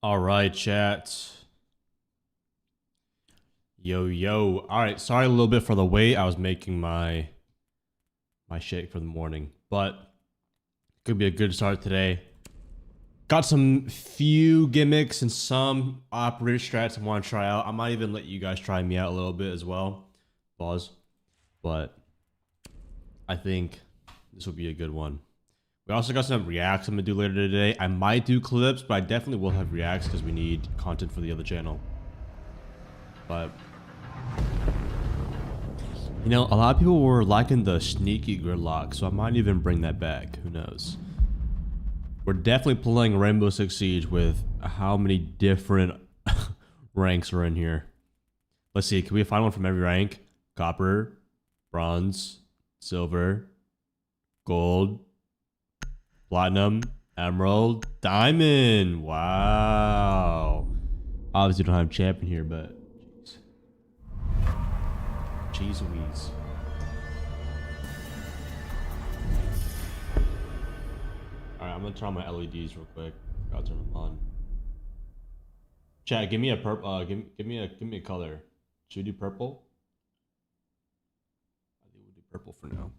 All right, chat. Yo. All right, sorry a little bit for the wait. I was making my shake for the morning, but could be a good start today. Got some few gimmicks and some operator strats I want to try out. I might even let you guys try me out a little bit as well. Pause. But I think this will be a good one. We also got some reacts I'm gonna do later today. I might do clips, but I definitely will have reacts because we need content for the other channel. But you know, a lot of people were liking the sneaky gridlock, so I might even bring that back. Who knows? We're definitely playing Rainbow Six Siege with how many different ranks are in here. Let's see, can we find one from every rank? Copper, bronze, silver, gold, platinum, emerald, diamond. Wow. Obviously don't have champion here, but jeez Louise. Alright, I'm gonna turn on my LEDs real quick. I'll turn them on. Chat, give me a purple. Give me a color. Should we do purple? I think we'll do purple for now.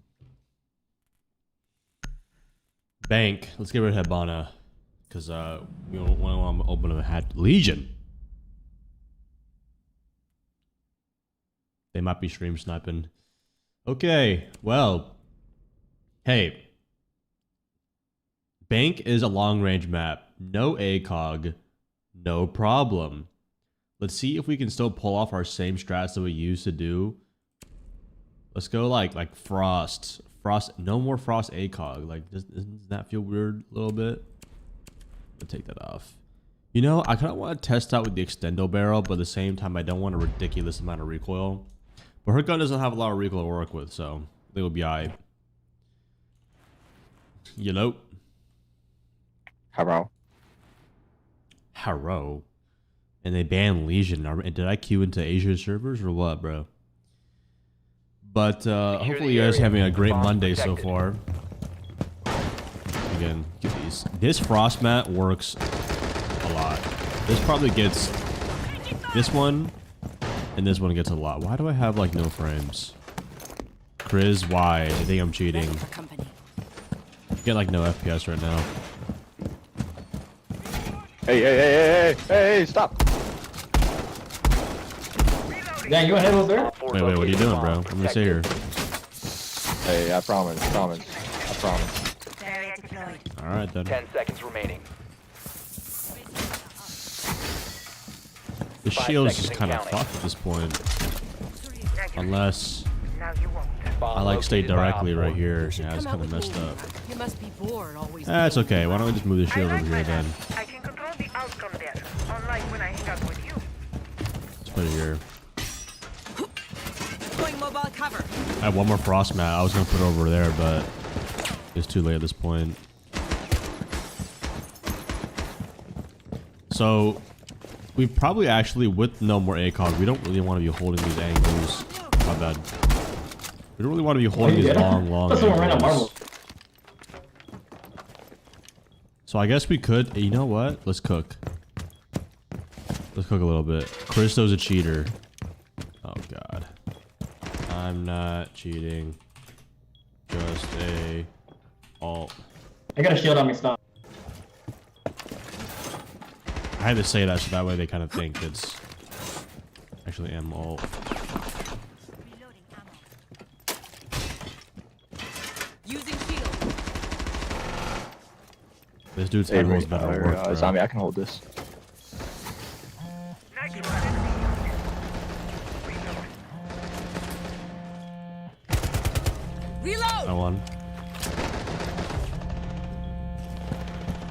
Bank. Let's get rid of Hibana, because we don't want to open a hat. Legion. They might be stream sniping. Okay, well, hey. Bank is a long range map. No ACOG. No problem. Let's see if we can still pull off our same strats that we used to do. Let's go like Frost. No more Frost ACOG. Like, doesn't that feel weird a little bit? I'll take that off. You know, I kind of want to test out with the extendo barrel, but at the same time, I don't want a ridiculous amount of recoil. But her gun doesn't have a lot of recoil to work with, so they will be alright. Hello. Hello. And they banned Legion. Did I queue into Asia servers or what, bro? But hopefully you guys are having a great Monday so far. Again, get these. This frost mat works a lot. This probably gets this one, and this one gets a lot. Why do I have like no frames? Chris, why? I think I'm cheating. Get like no FPS right now. Hey, stop. Yeah, you want to hit there? Wait, what are you doing, bro? I'm gonna stay here. Hey, I promise. Alright then. 10 seconds remaining. The shield's just kind of fucked at this point. Unless I like stay directly right here. Yeah, it's kind of messed up. You must be bored always. That's okay. Why don't we just move the shield over here then? I can control the outcome there, unlike when I hang out with you. Let's put it here. Going mobile cover. I have one more frost mat. I was gonna put it over there, but it's too late at this point. So we probably actually, with no more ACOG, we don't really want to be holding these angles. My bad. We don't really want to be holding these long angles. So I guess we could. You know what? Let's cook. Let's cook a little bit. Christo's a cheater. Oh god. I'm not cheating. Just a alt. I got a shield on me, stop. I had to say that so that way they kind of think it's actually am alt. Using shield. This dude's head rolls better work, bro. Zombie, I can hold this. Reload. I won.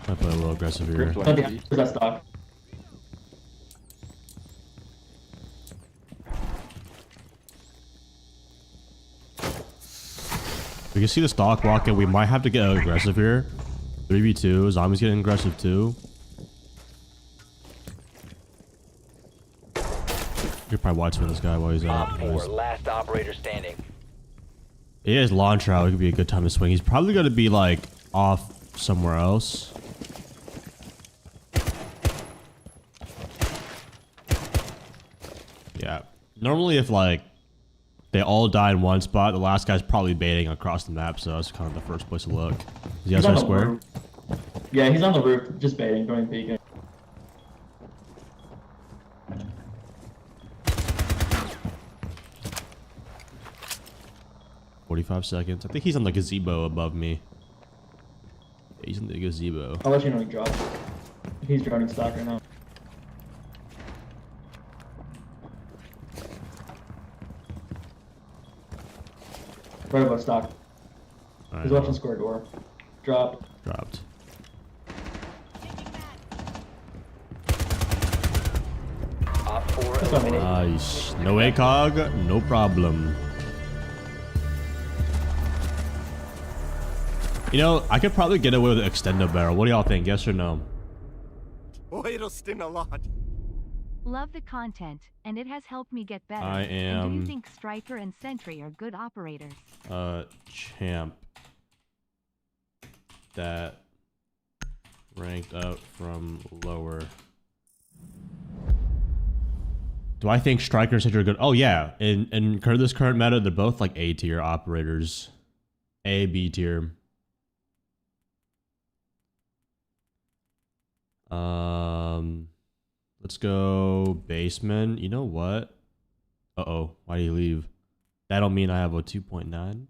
I play a little aggressive here. That stock. We can see the stock walking. We might have to get aggressive here. 3v2. Zombies getting aggressive too. You're probably watching this guy while he's out. Last operator standing. It is launch out. It could be a good time to swing. He's probably going to be like off somewhere else. Yeah. Normally, if like they all die in one spot, the last guy's probably baiting across the map, so that's kind of the first place to look. Is he He's outside on the square? roof. Yeah, he's on the roof, just baiting, going peeking. $45 seconds. I think he's on the gazebo above me. Yeah, he's in the gazebo. I'll let you know when he drops. He's droning stock right now. Right above stock. Alright, He's watching square door. Drop. dropped. Op 4 That's not eliminated. Nice. No ACOG, no problem. You know, I could probably get away with an extendo barrel. What do y'all think? Yes or no? Oh, it'll sting a lot. Love the content, and it has helped me get better. I And do am- you think Striker and Sentry are good operators? Champ. That ranked up from lower. Do I think Striker and Sentry are good? Oh yeah, in this current meta, they're both like A tier operators. A, B tier. Let's go basement. You know what? Uh-oh. Why did he leave? That'll mean I have a 2.9.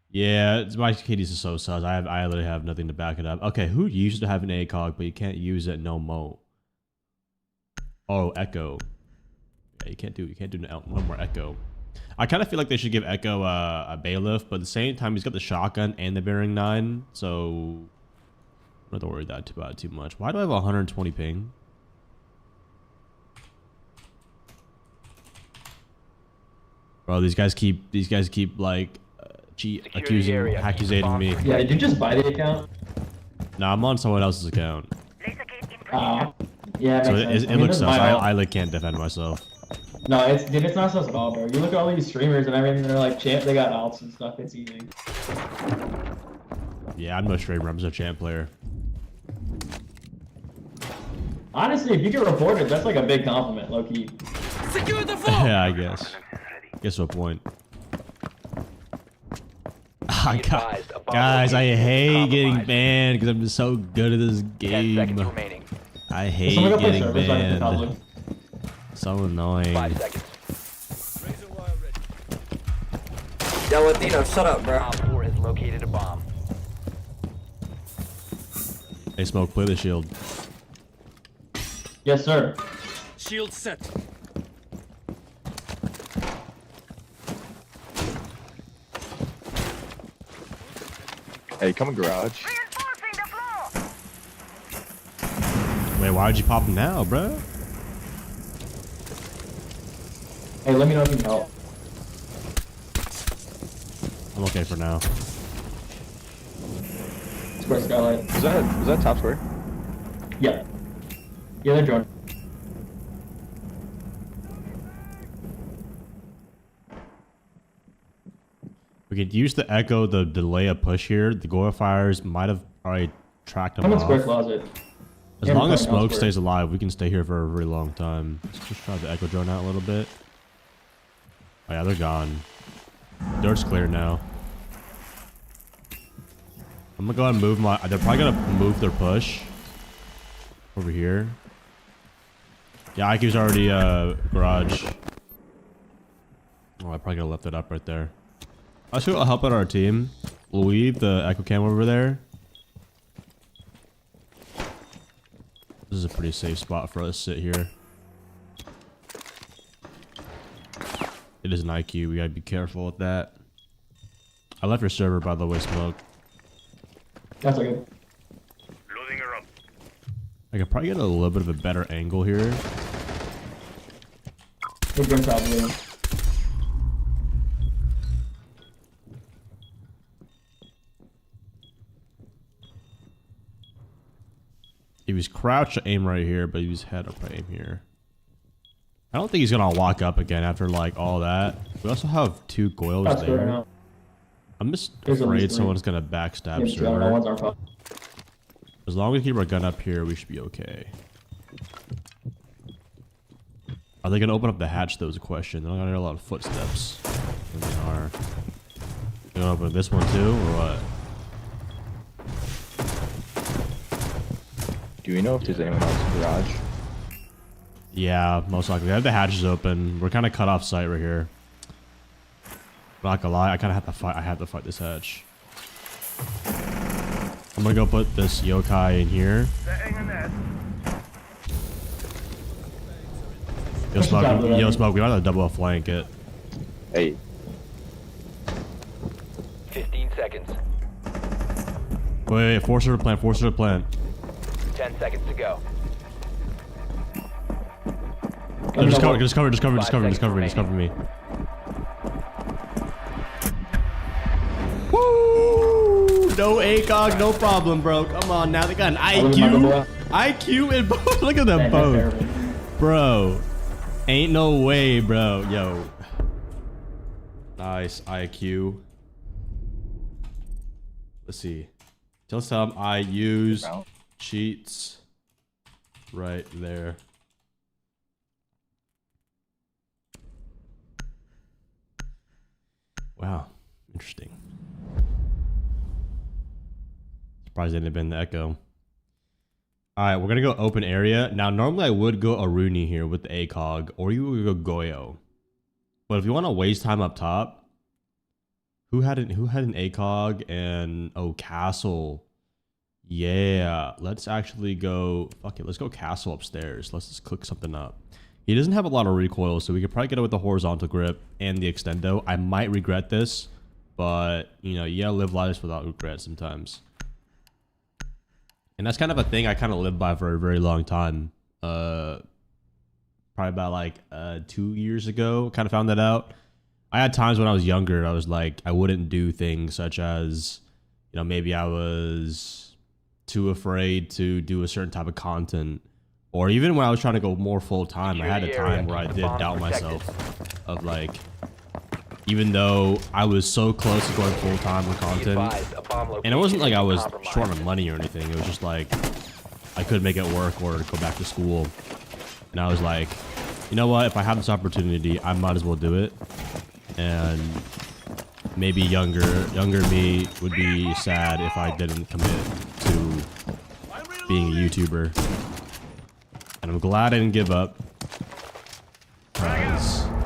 Yeah, my KDs are so sus. I literally have nothing to back it up. Okay, who used to have an ACOG, but you can't use it no more? Oh, Echo. Yeah, you can't do no more Echo. I kind of feel like they should give Echo a bailiff, but at the same time, he's got the shotgun and the bearing 9, so I don't have to worry about it too much. Why do I have 120 ping? Bro, these guys keep like accusating me. Yeah, did you just buy the account? Nah, I'm on someone else's account. Laser gate in Yeah, it So makes sense. it I mean, looks this is sus. my fault. I like can't defend myself. No, it's not sus at all, bro. You look at all these streamers and everything, they're like champ, they got alts and stuff, it's easy. Yeah, I'm no streamer. I'm just a champ player. Honestly, if you get reported, that's like a big compliment, low key. Secure the vault. Yeah, I guess. Guess to a point. Be advised, a bomb Guys, I location is hate getting compromised. banned because I'm just so good at this 10 seconds game. remaining. I hate Someone go play getting servers like the public. banned. So annoying. 5 seconds. Yo, Latino, shut up, bro. Op 4 has located a bomb. Hey, Smoke, play the shield. Yes, sir. Shield set. Hey, come in garage. reinforcing the floor. Wait, why would you pop him now, bro? Hey, let me know if you can help. I'm okay for now. Square skylight. Was that top square? Yeah. Yeah, they're joining. We could use the echo, the delay a push here. The Goya fires might have already tracked him Come in square off. closet. As Yeah, long as I'm coming Smoke elsewhere. stays alive, we can stay here for a very long time. Let's just try the echo drone out a little bit. Oh yeah, they're gone. Dirt's clear now. I'm gonna go ahead and move my... They're probably gonna move their push. Over here. Yeah, IQ's already, garage. Oh, I probably could've left it up right there. I should help out our team. We'll leave the echo cam over there. This is a pretty safe spot for us to sit here. It is an IQ. We gotta be careful with that. I left your server, by the way, Smoke. That's okay. Loading her up. I could probably get a little bit of a better angle here. We're going probably. He was crouched to aim right here, but he was head up to aim here. I don't think he's gonna walk up again after like all that. We also have two Goyles That's good right there. now. I'm just There's at afraid least three. someone's gonna backstab Yeah, I don't know, server. one's our fault. As long as we keep our gun up here, we should be okay. Are they gonna open up the hatch? That was a question. They're not gonna hear a lot of footsteps. And they are. They're gonna open this one too, or what? Do we know if there's anyone else in the garage? Yeah, most likely. I have the hatches open. We're kind of cut off sight right here. Not gonna lie, I kind of have to fight. I have to fight this hatch. I'm gonna go put this yokai in here. Yo, smoke. We might have to double flank it. Hey, 15 seconds. Wait, force her to plant. Force her to plant. 10 seconds to go. No, just cover me. Woo! No ACOG, no problem, bro. Come on now, they got an IQ and both. Look at them both, bro. Ain't no way, bro. Yo, nice IQ. Let's see. Tell some I use cheats right there. Wow, interesting. Surprised it didn't have been the echo. All right, we're gonna go open area. Now, normally I would go Aruni here with the ACOG, or you would go Goyo. But if you want to waste time up top, who had an ACOG and Castle? Yeah, let's actually go. Fuck it, let's go Castle upstairs. Let's just cook something up. He doesn't have a lot of recoil, so we could probably get it with the horizontal grip and the extendo. I might regret this, but you know, you gotta live lives without regret sometimes. And that's kind of a thing I kind of lived by for a very long time. Probably about like 2 years ago, kind of found that out. I had times when I was younger, I was like, I wouldn't do things such as, you know, maybe I was too afraid to do a certain type of content. Or even when I was trying to go more full time, I had a time where I did doubt myself of like, even though I was so close to going full time with content, and it wasn't like I was short on money or anything. It was just like I couldn't make it work or go back to school. And I was like, you know what? If I have this opportunity, I might as well do it. And maybe younger me would be sad if I didn't commit to being a YouTuber. And I'm glad I didn't give up.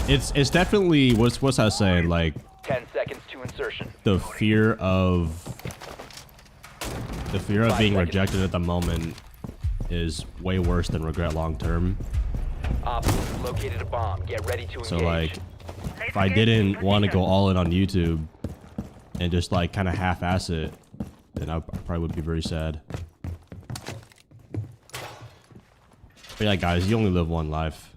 It's definitely what's I saying, like 10 seconds to insertion. the fear of being rejected at the moment is way worse than regret long term. Op located a bomb. Get ready to engage. So like, if I didn't want to go all in on YouTube and just like kind of half-ass it, then I probably would be very sad. But yeah, guys, you only live one life.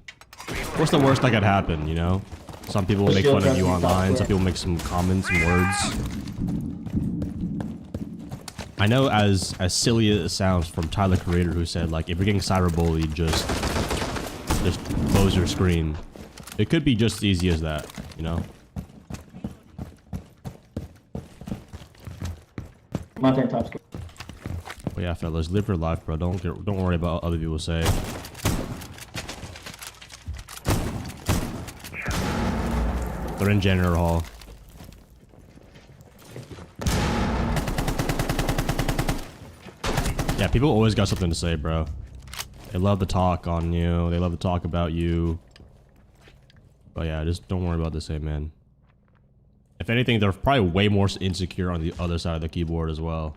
What's the worst that could happen, you know? Some people will make fun of you online. Some people make some comments and words. I know as silly as it sounds from Tyler Creator, who said, like, if you're getting cyberbullied, just close your screen. It could be just as easy as that, you know? Mountain top score. But yeah, fellas, live your life, bro. Don't worry about what other people say. They're in janitor hall. Yeah, people always got something to say, bro. They love to talk on you. They love to talk about you. But yeah, just don't worry about the same, man. If anything, they're probably way more insecure on the other side of the keyboard as well.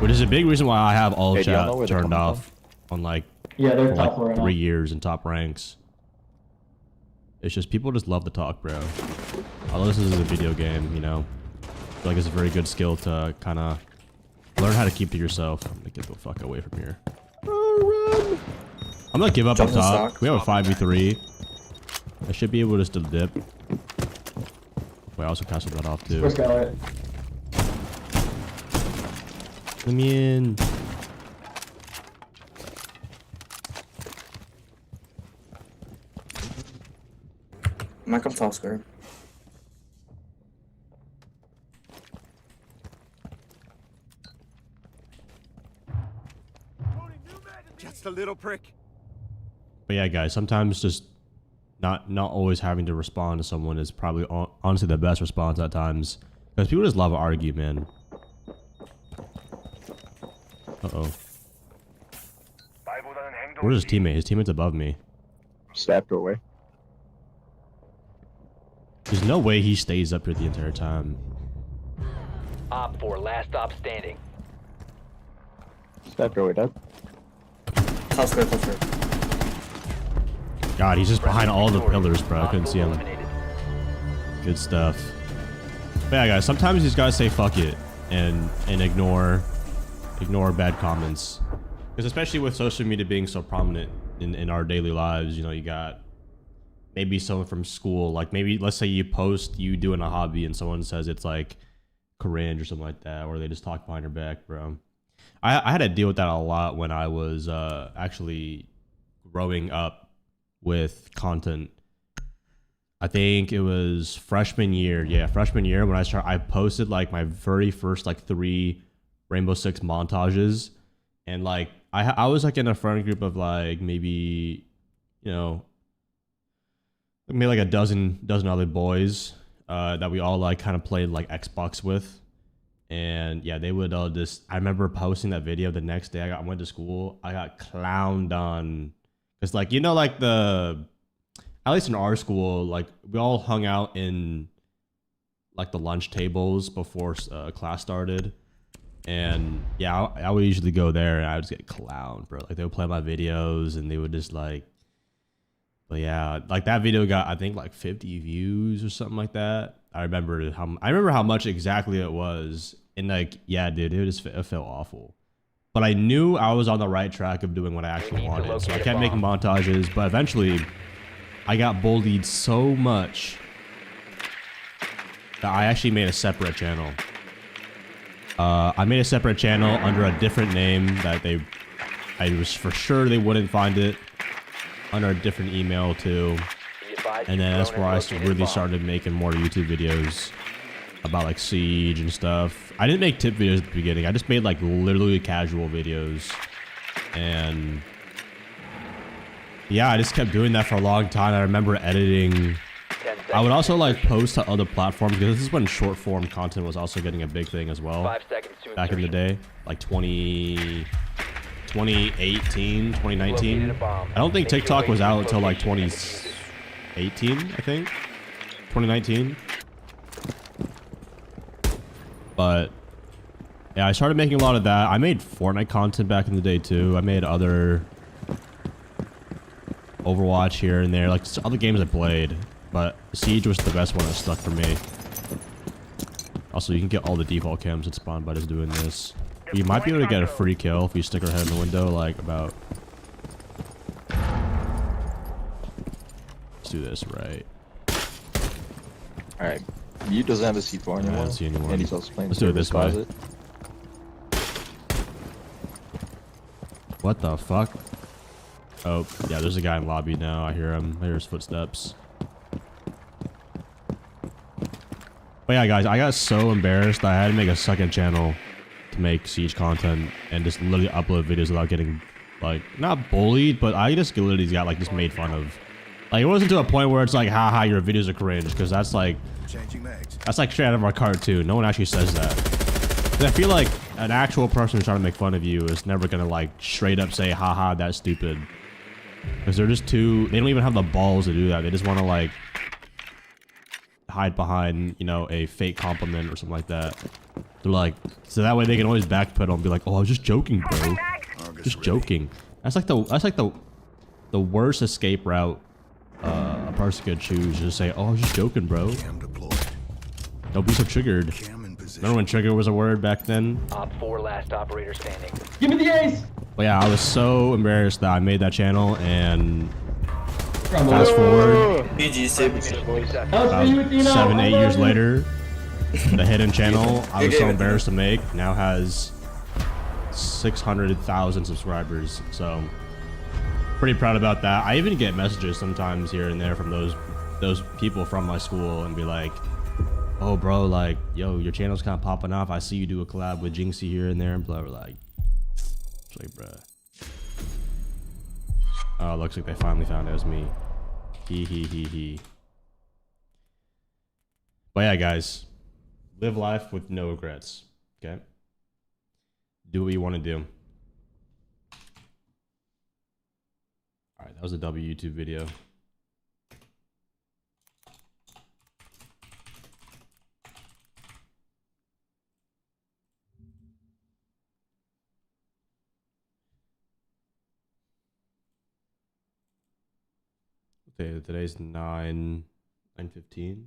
Which is a big reason why I have all chat turned off on like, they're for top like 3 right years in top ranks. It's just people just love to talk, bro. Although this is a video game, you know. I feel like it's a very good skill to kind of learn how to keep to yourself. I'm gonna get the fuck away from here. Oh, run. I'm gonna give up up top. We have a 5v3. I should be able to still dip. Wait, I also castled that off too. Let me in. Might come top square. Just a little prick. But yeah, guys, sometimes just not always having to respond to someone is probably honestly the best response at times, because people just love to argue, man. Uh-oh. Where's his teammate? His teammate's above me. Stabbed away. There's no way he stays up here the entire time. Op 4, last stop standing. Stabbed away, dead. Top square, top square. God, he's just behind all the pillars, bro. I couldn't see him. Eliminated. Good stuff. But yeah, guys, sometimes these guys say fuck it and ignore bad comments. Because especially with social media being so prominent in our daily lives, you know, you got maybe someone from school, like maybe let's say you post you doing a hobby and someone says it's like cringe or something like that, or they just talk behind your back, bro. I had to deal with that a lot when I was actually growing up with content. I think it was freshman year. Yeah, freshman year when I posted like my very first like 3 Rainbow Six montages, and like I was like in a friend group of like maybe, you know, maybe like a dozen other boys that we all like kind of played like Xbox with. And yeah, they would just, I remember posting that video the next day I went to school. I got clowned on because like, you know, like at least in our school, like we all hung out in like the lunch tables before class started. And yeah, I would usually go there and I would just get clowned, bro. Like they would play my videos and they would just like, but yeah, like that video got, I think like 50 views or something like that. I remember how much exactly it was. And like, yeah, dude, it felt awful. But I knew I was on the right track of doing what I actually wanted. So I kept making montages, but eventually I got bullied so much that I actually made a separate channel. I made a separate channel under a different name that I was for sure they wouldn't find it, under a different email too. And then that's where I really started making more YouTube videos about like Siege and stuff. I didn't make tip videos at the beginning. I just made like literally casual videos. And yeah, I just kept doing that for a long time. I remember editing. I would also like post to other platforms because this is when short form content was also getting a big thing as well. 5 seconds to Back in the day, like 2018, 2019. I don't think TikTok was out until like 2018, I think. 2019. But yeah, I started making a lot of that. I made Fortnite content back in the day too. I made other Overwatch here and there, like other games I played. But Siege was the best one that stuck for me. Also, you can get all the default cams that spawn by just doing this. You might be able to get a free kill if you stick our head in the window, like about... Let's do this right. Alright. You doesn't have a C4 anymore. I don't see anyone. And he's also playing. Let's do it this way. Closet. What the fuck? Oh, yeah, there's a guy in lobby now. I hear him. I hear his footsteps. But yeah, guys, I got so embarrassed that I had to make a second channel to make Siege content and just literally upload videos without getting, like, not bullied, but I just literally got, like, just made fun of. Like, it wasn't to a point where it's like, haha, your videos are cringe, because that's like straight out of our cartoon. No one actually says that. 'Cause I feel like an actual person who's trying to make fun of you is never gonna, like, straight up say, haha, that's stupid. Because they're just too, they don't even have the balls to do that. They just want to, like, hide behind, you know, a fake compliment or something like that. They're like, so that way they can always backpedal and be like, oh, I was just joking, bro. Just joking. That's like the worst escape route a person could choose. Just say, oh, I was just joking, bro. Don't be so triggered. Remember when trigger was a word back then? Op 4, last operator standing. Give me the ace! But yeah, I was so embarrassed that I made that channel, and fast forward about 7, 8 years later, the hidden channel I was so embarrassed to make now has 600,000 subscribers. So pretty proud about that. I even get messages sometimes here and there from those people from my school and be like, oh bro, like, yo, your channel's kind of popping off. I see you do a collab with Jinxie here and there, and blah, blah, like, it's like, bruh. Oh, looks like they finally found it was me. He. But yeah, guys, live life with no regrets. Okay. Do what you want to do. All right, that was a W YouTube video. Okay, today's 9:15.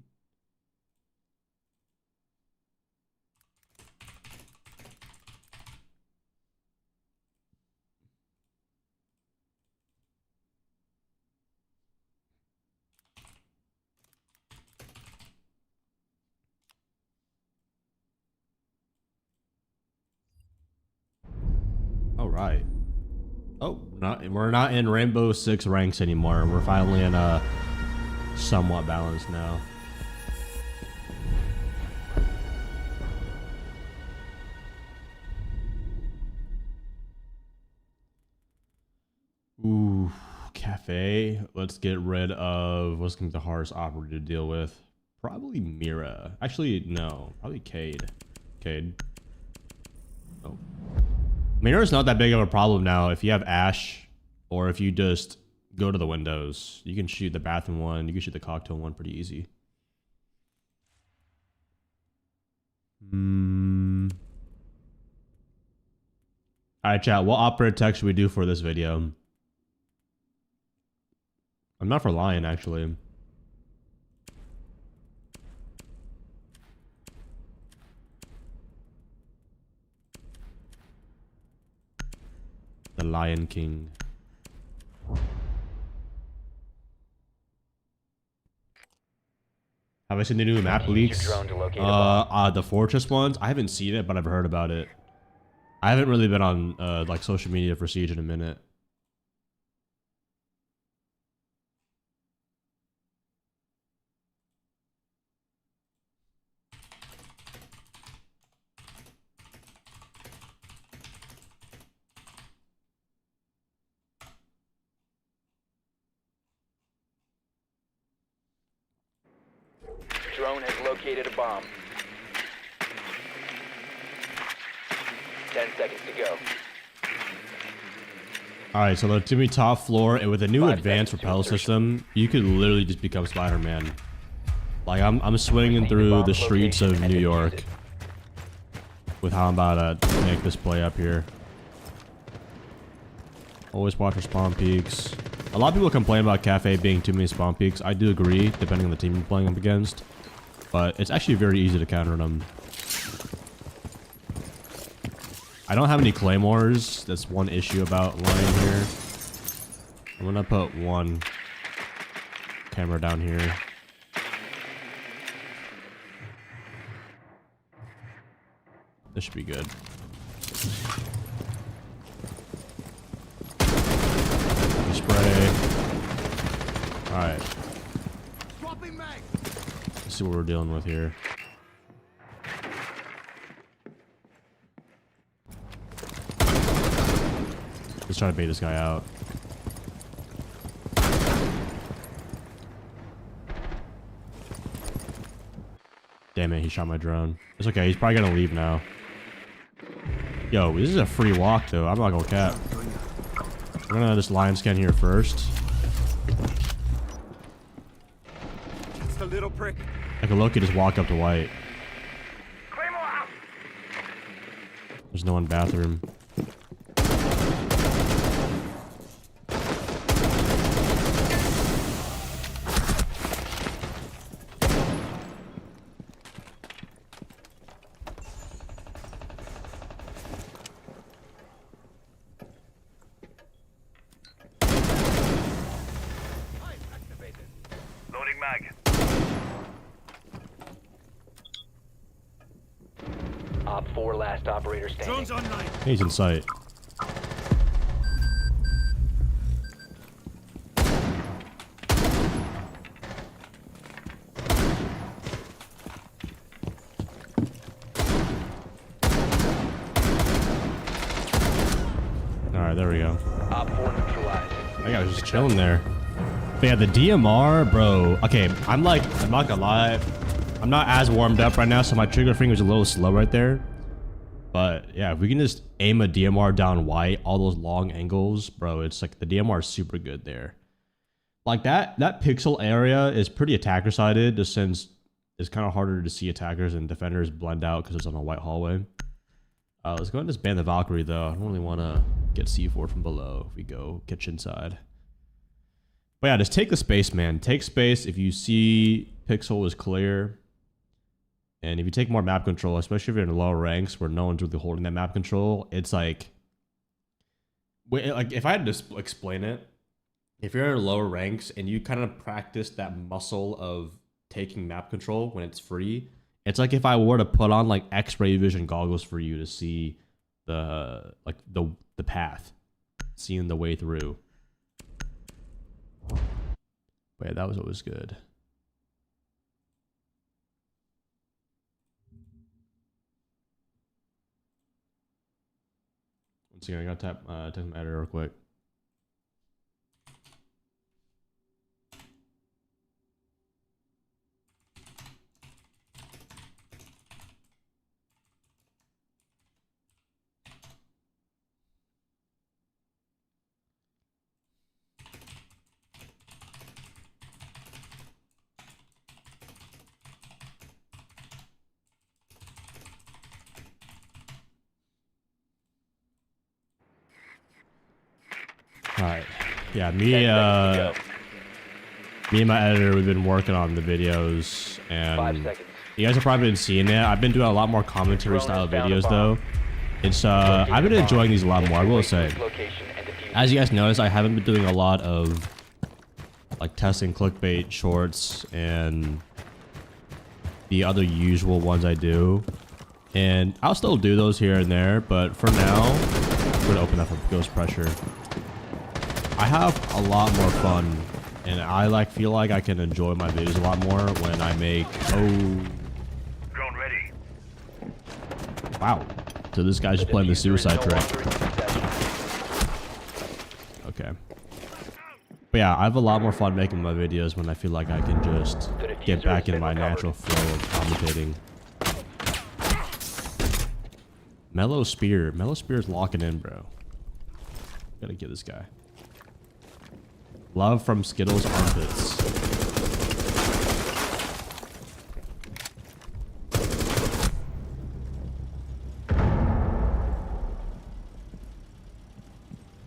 All right. Oh, we're not in Rainbow Six ranks anymore. We're finally in a somewhat balanced now. Ooh, Kafe. Let's get rid of what's going to be the hardest operator to deal with. Probably Mira. Actually, no. Probably Cade. Oh. Mira's not that big of a problem now. If you have Ash, or if you just go to the windows, you can shoot the bathroom one. You can shoot the cocktail one pretty easy. Alright, chat. What operator tech should we do for this video? I'm not for Lion, actually. The Lion King. Have I seen the new map leaks? The Fortress ones? I haven't seen it, but I've heard about it. I haven't really been on like social media for Siege in a minute. Drone has located a bomb. 10 seconds to go. Alright, so to be top floor, and with a new 5 advanced seconds to rappel insertion. system, you could literally just become Spider-Man. Like, I'm swinging through the streets of New York with how I'm about to make this play up here. Always watch for spawn peaks. A lot of people complain about Kafe being too many spawn peaks. I do agree, depending on the team you're playing up against. But it's actually very easy to counter them. I don't have any claymores. That's one issue about lying here. I'm gonna put one camera down here. This should be good. Spray. Alright. Let's see what we're dealing with here. Let's try to bait this guy out. Damn it, he shot my drone. It's okay, he's probably gonna leave now. Yo, this is a free walk though. I'm not gonna cap. We're gonna just lion scan here first. Just a little prick. I can look and just walk up to white. Claymore out. There's no one in bathroom. Loading mag. Op 4 last operator standing. Drones online. He's in sight. Alright, there we go. Op 4 neutralized. That guy was just chilling there. But yeah, the DMR, bro. Okay, I'm not gonna lie. I'm not as warmed up right now, so my trigger finger's a little slow right there. But yeah, if we can just aim a DMR down white, all those long angles, bro, it's like the DMR is super good there. Like that pixel area is pretty attacker sided, just since it's kind of harder to see attackers and defenders blend out because it's on a white hallway. Let's go ahead and just ban the Valkyrie though. I don't really want to get C4 from below if we go kitchen side. But yeah, just take the space, man. Take space if you see pixel is clear. And if you take more map control, especially if you're in lower ranks where no one's really holding that map control, it's like if I had to explain it, if you're in lower ranks and you kind of practice that muscle of taking map control when it's free, it's like if I were to put on like X-ray vision goggles for you to see the path, seeing the way through. But yeah, that was always good. One second, I gotta tap my editor real quick. Alright. Yeah, me and my editor, we've been working on the videos, and you guys have probably been seeing it. I've been doing a lot more commentary style videos though. It's I've been enjoying these a lot more, I will say. As you guys notice, I haven't been doing a lot of like testing clickbait shorts and the other usual ones I do. And I'll still do those here and there, but for now, I'm gonna open up a ghost pressure. I have a lot more fun, and I feel like I can enjoy my videos a lot more when I make. Oh, Drone ready. Wow! So this guy's just playing the suicide trick. Okay. But yeah, I have a lot more fun making my videos when I feel like I can just get back in my natural flow of commentating. Mellow Spear. Mellow Spear is locking in, bro. Gotta get this guy. Love from Skittles armpits.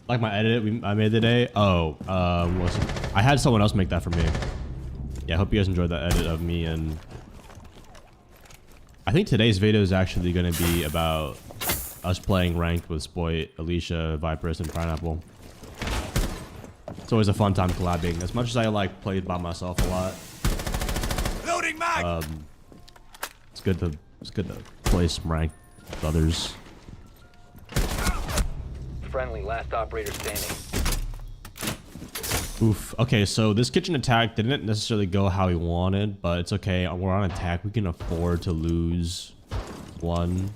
Like my edit I made today. Oh, I had someone else make that for me. Yeah, I hope you guys enjoyed that edit of me, and I think today's video is actually going to be about us playing ranked with Spoit, Alicia, Viperus, and Pineapple. It's always a fun time collabing. As much as I like played by myself a lot, Loading mag. it's good to play some ranked with others. Friendly, last operator standing. Oof. Okay, so this kitchen attack didn't necessarily go how we wanted, but it's okay. We're on attack. We can afford to lose one.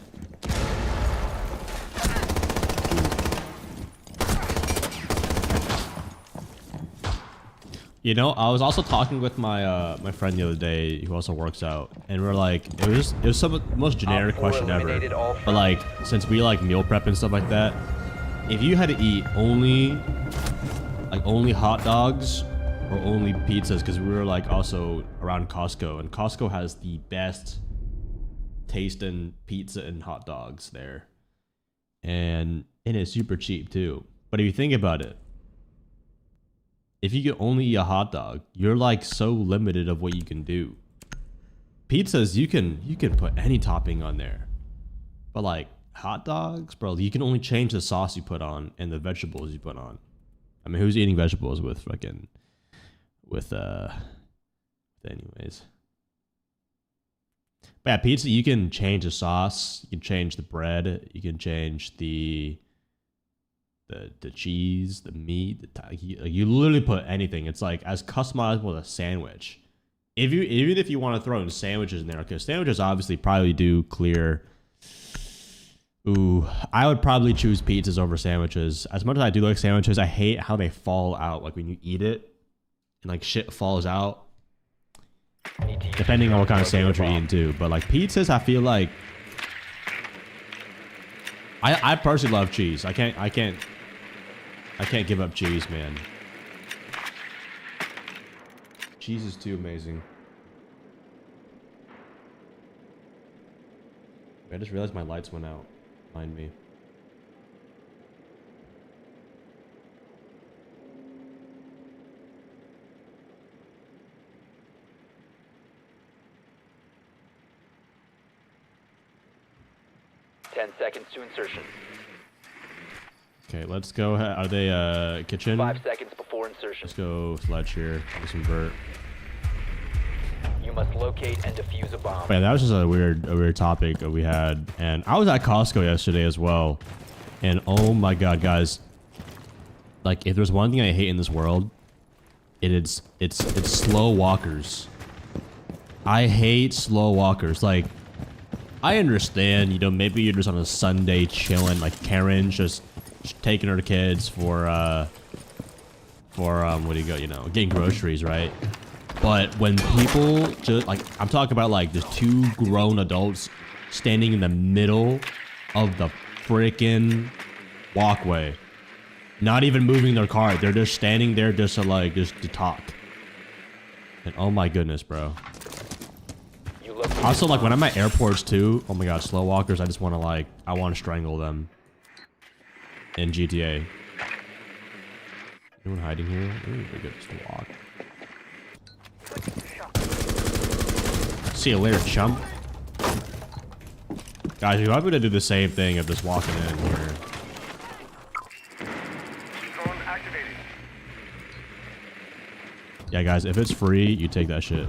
You know, I was also talking with my my friend the other day who also works out, and we're like, it was some of the most generic question ever. But like, since we like meal prep and stuff like that, if you had to eat only hot dogs or only pizzas, because we were like also around Costco, and Costco has the best taste in pizza and hot dogs there, and it's super cheap too. But if you think about it, if you can only eat a hot dog, you're like so limited of what you can do. Pizzas, you can put any topping on there, but like hot dogs, bro, you can only change the sauce you put on and the vegetables you put on. I mean, who's eating vegetables with anyways? But yeah, pizza, you can change the sauce, you can change the bread, you can change the cheese, the meat, you literally put anything. It's like as customizable as a sandwich. Even if you want to throw in sandwiches in there, because sandwiches obviously probably do clear. Ooh, I would probably choose pizzas over sandwiches. As much as I do like sandwiches, I hate how they fall out. Like when you eat it, and like shit falls out. Need to use Depending on what kind of drone to sandwich you're locate a eating too. But like pizzas, I feel like I personally love cheese. I can't give up cheese, man. Cheese is too amazing. I just realized my lights went out behind me. bomb. 10 seconds to insertion. Okay, let's go. Are they kitchen? 5 seconds before insertion. Let's go sledge here. Let's invert. You must locate and defuse a bomb. Yeah, that was just a weird topic that we had, and I was at Costco yesterday as well, and oh my god, guys! Like, if there's one thing I hate in this world, it's slow walkers. I hate slow walkers. Like, I understand, you know, maybe you're just on a Sunday chilling, like Karen's just taking her kids for what do you go, you know, getting groceries, right? But when people just, like, I'm talking about like just two grown adults standing in the middle of the freaking walkway, not even moving their car, they're just standing there just to talk. And oh my goodness, bro. Also, like, when I'm at airports too, oh my god, slow walkers, I just want to, like, I want to strangle them. In GTA. Anyone hiding here? Ooh, we're good to walk. See you later, chump. Guys, you might be to do the same thing of just walking in here. Drone activated. Yeah, guys, if it's free, you take that shit.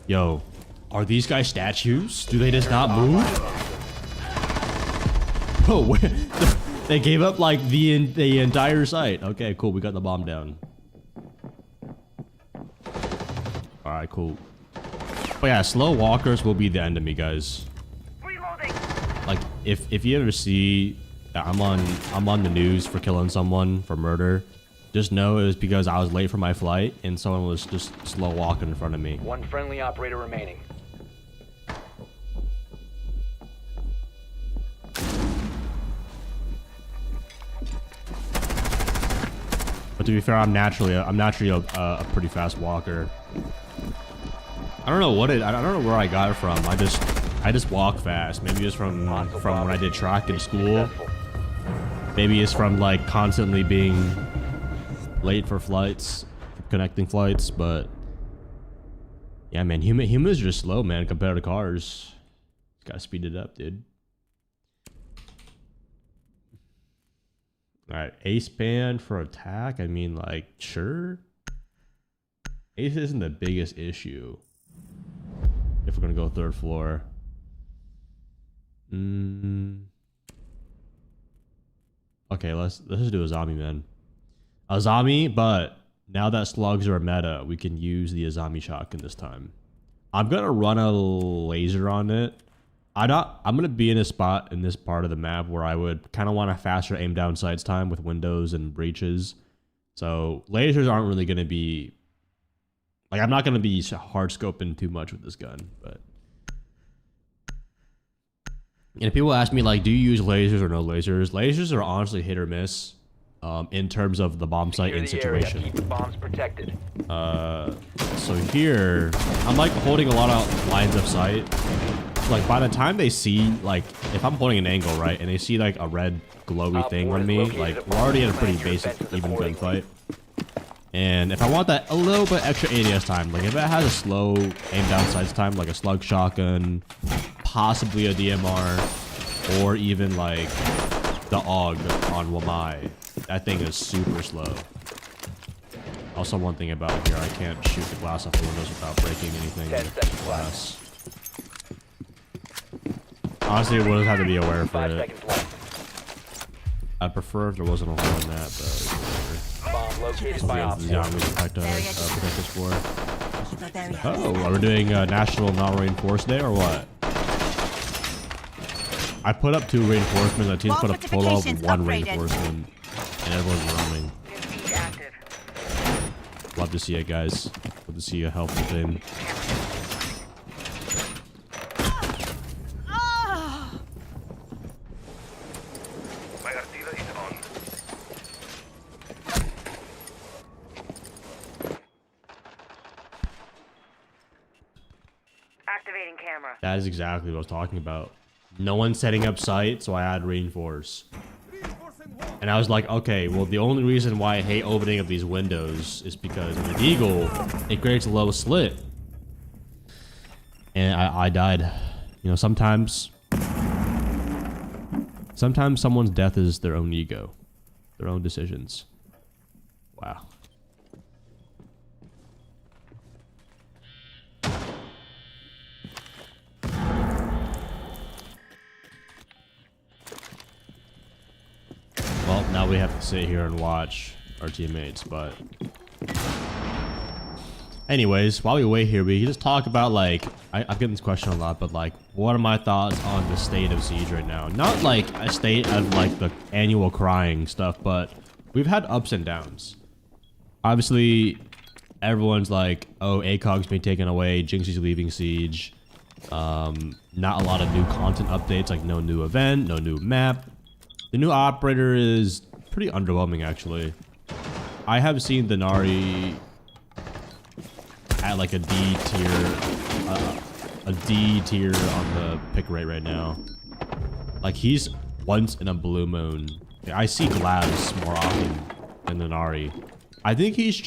Yo, are these guys statues? Do they just not move? Bro, they gave up like the entire site. Okay, cool. We got the bomb down. All right, cool. But yeah, slow walkers will be the end of me, guys. Reloading. Like, if you ever see that I'm on the news for killing someone for murder, just know it was because I was late for my flight and someone was just slow walking in front of me. One friendly operator remaining. But to be fair, I'm naturally a pretty fast walker. I don't know I don't know where I got it from. I just walk fast. Maybe it's from when I did track in school. Maybe it's from like constantly being late for flights, connecting flights, but yeah, man, humans are just slow, man, compared to cars. Gotta speed it up, dude. All right, ace band for attack. I mean, like, sure. Ace isn't the biggest issue. If we're gonna go third floor. Okay, let's just do a zombie, man. Azami, but now that slugs are a meta, we can use the Azami shotgun this time. I'm gonna run a laser on it. I'm gonna be in a spot in this part of the map where I would kind of want a faster aim down sights time with windows and breaches. So lasers aren't really gonna be like, I'm not gonna be hard scoping too much with this gun, but. And if people ask me like, do you use lasers or no lasers? Lasers are honestly hit or miss. In terms of the bomb site and situation. Keep the bombs protected. So here, I'm like holding a lot of lines of sight. So like by the time they see, like, if I'm holding an angle, right, and they see like a red glowy thing on me, like, we're already in a pretty basic even gunfight. And if I want that a little bit extra ADS time, like if it has a slow aim down sights time, like a slug shotgun, possibly a DMR, or even like the AUG on Wamai, that thing is super slow. Also, one thing about here, I can't shoot the glass off the windows without breaking anything. 10 seconds left. Honestly, we'll just have to be aware for 5 it. seconds left. I'd prefer if there wasn't a hole in that, but Bomb located by Op 4. yeah, we protect us for. Keep a very Oh, are we doing National Not Reinforced Day or what? I put up 2 reinforcements. The team Wall put up full of fortifications 1 upgraded. reinforcement, and everyone's roaming. Indeed active. Love to see it, guys. Love to see a helpful team. My artillery is on. Activating camera. That is exactly what I was talking about. No one's setting up sight, so I add reinforce. And I was like, okay, well, the only reason why I hate opening up these windows is because with Eagle, it creates a low slit. And I died. You know, sometimes someone's death is their own ego, their own decisions. Wow. Well, now we have to sit here and watch our teammates, but anyways, while we wait here, we can just talk about, like, I've gotten this question a lot, but like, what are my thoughts on the state of Siege right now? Not like a state of like the annual crying stuff, but we've had ups and downs. Obviously, everyone's like, oh, ACOG's been taken away, Jinxie's leaving Siege. Not a lot of new content updates, like no new event, no new map. The new operator is pretty underwhelming, actually. I have seen the Nari at like a D tier on the pick rate right now. Like, he's once in a blue moon. I see Glass more often than the Nari. I think he's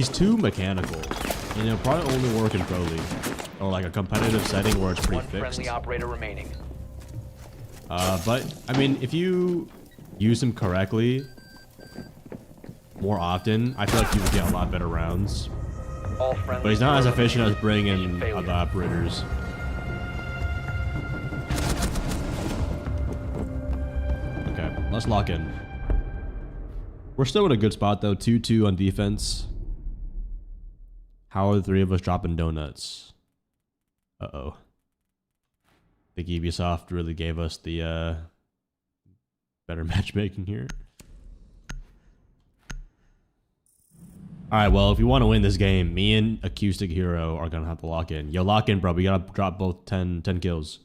too mechanical. And it'll probably only work in Pro League. Or like a competitive setting where it's pretty One fixed. friendly operator remaining. But, I mean, if you use him correctly more often, I feel like you would get a lot better rounds. All friendly. But he's not as efficient as bringing other operators. Okay, let's lock in. We're still in a good spot, though. 2-2 on defense. How are the 3 of us dropping donuts? Uh-oh. I think Ubisoft really gave us the better matchmaking here. Alright, well, if we want to win this game, me and Acoustic Hero are going to have to lock in. Yo, lock in, bro. We got to drop both 10 kills.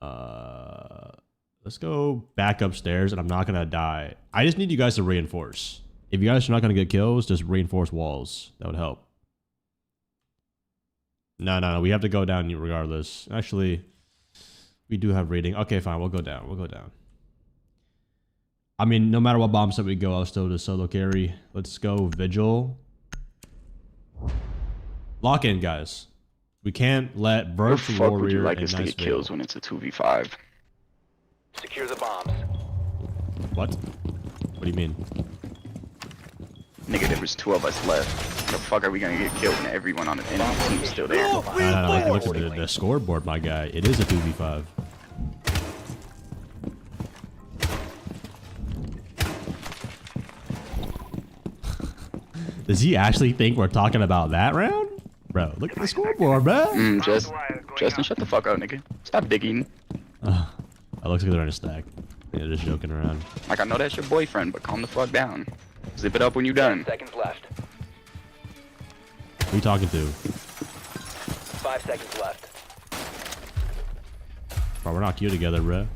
Let's go back upstairs, and I'm not going to die. I just need you guys to reinforce. If you guys are not going to get kills, just reinforce walls. That would help. No. We have to go down regardless. Actually, we do have rating. Okay, fine. We'll go down. We'll go down. I mean, no matter what bomb set we go, I'll still just solo carry. Let's go Vigil. Lock in, guys. We can't let Where the Birch fuck would Warrior you like and us to Nice get Veil. kills when it's a 2v5? Secure the bombs. What? What do you mean? Nigga, there was 2 of us left. How the fuck are we gonna get killed when everyone on the enemy team is still there? No. Look at the scoreboard, my guy. It is a 2v5. Does he actually think we're talking about that round? Bro, look at the scoreboard, bro. Justin, shut the fuck up, nigga. Stop digging. It looks like they're in a stack. Yeah, just joking around. Like, I know that's your boyfriend, but calm the fuck down. Zip it up when you 10 done. seconds left. Who you talking to? 5 seconds left. Bro, we're not cute together, bro.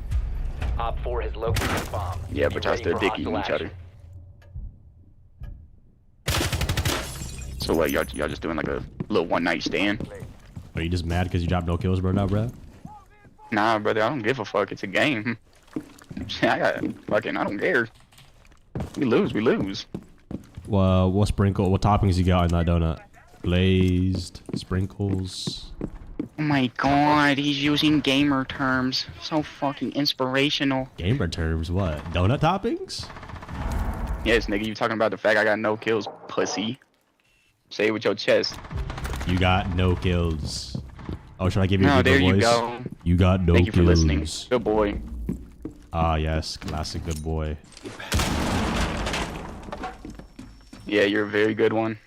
Op 4 has located the bomb. Yeah, Be but y'all ready still for dick eating hostile each other. So what, y'all just doing like a little one-night stand? Are you just mad because you dropped no kills, bro, now, bro? Nah, brother, I don't give a fuck. It's a game. I don't care. We lose, we lose. Well, what toppings you got in that donut? Glazed, sprinkles. Oh my god, he's using gamer terms. So fucking inspirational. Gamer terms, what? Donut toppings? Yes, nigga, you talking about the fact I got no kills, pussy. Say it with your chest. You got no kills. Oh, should I give you a No, deeper there you voice? go. You got no Thank you for kills. listening. Good boy. Ah, yes. Classic good boy. Yeah, you're a very good one.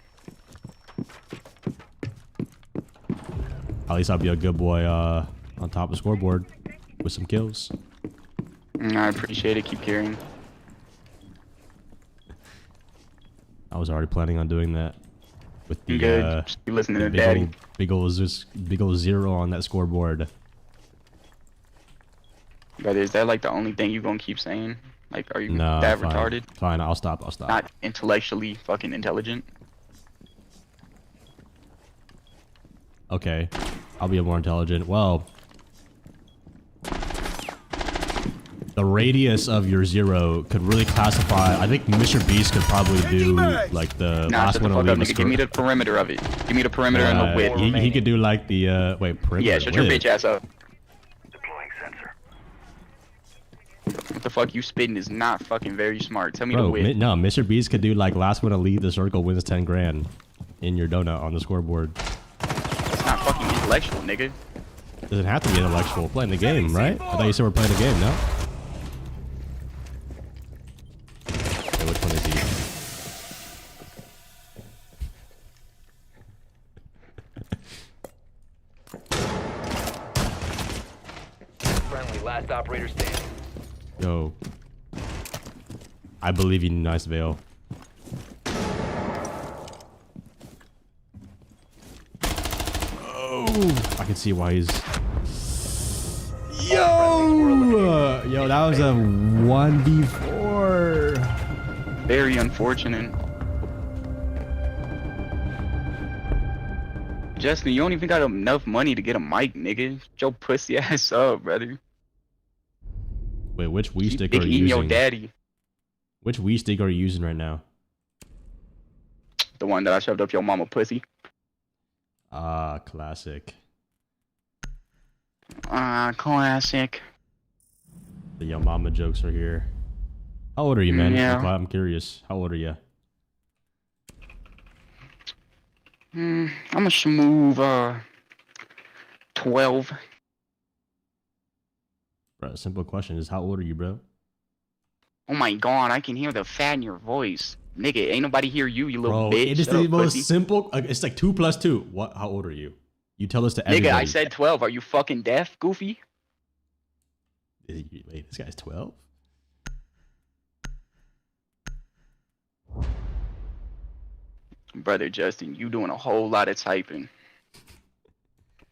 At least I'll be a good boy on top of the scoreboard with some kills. I appreciate it. Keep carrying. I was already planning on doing that with the Good. Just be listening to big daddy. old, big old 0 on that scoreboard. But is that like the only thing you gonna keep saying? Like, are you No, that fine. retarded? Fine, I'll stop. Not intellectually fucking intelligent? Okay, I'll be more intelligent. Well, the radius of your 0 could really classify. I think Mr. Beast could probably do like the Nah, last shut the one. fuck up, nigga. Give me the perimeter of it. Give me the perimeter and the width. He could do like the wait perimeter. Yeah, shut your width. bitch ass up. Deploying sensor. What the fuck you spitting is not fucking very smart. Tell me Bro, the width. no, Mr. Beast could do like last one to leave the circle wins 10 grand in your donut on the scoreboard. It's not fucking intellectual, nigga. Doesn't have to be intellectual. We're playing the game, right? I thought you said we're playing the game, no? Okay, which one is he? Friendly, last operator standing. Yo. I believe you, Nice Veil. Oh, I can see why he's... Yo! Yo, that was a 1v4. Very unfortunate. Justin, you don't even got enough money to get a mic, nigga. Get your pussy ass up, brother. Wait, which Wii You stick big are you eating using? your daddy. Which Wii stick are you using right now? The one that I shoved up your mama pussy. Ah, classic. Classic. The Yo Mama jokes are here. How old are you, man? Yeah. I'm curious. How old are you? I'm a smooth, 12. Bro, simple question is how old are you, bro? Oh my god, I can hear the fat in your voice. Nigga, ain't nobody hear you, you little Bro, bitch. it is Shut the up, most pussy. simple. It's like 2 + 2. What? How old are you? You tell us to everybody. Nigga, I said 12. Are you fucking deaf, goofy? Wait, this guy's 12? Brother Justin, you doing a whole lot of typing.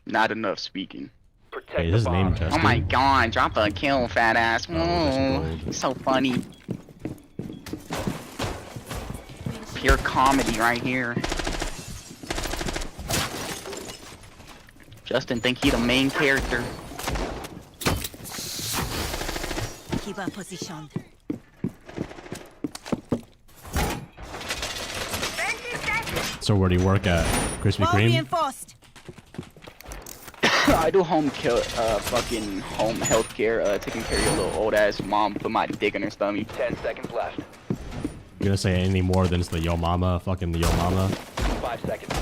Not enough speaking. Protect Hey, the this is name bomb. Justin. Oh my god, drop a kill, fat ass. there's some gold. It's so funny. Pure comedy right here. Justin think he the main character. Keep our position. So where do you work at? Krispy Wall Kreme? reinforced. I do fucking home healthcare, taking care of your little old ass mom, put my dick in her stomach. 10 seconds left. You gonna say any more than it's the Yo Mama? Fucking the Yo Mama? 5 seconds.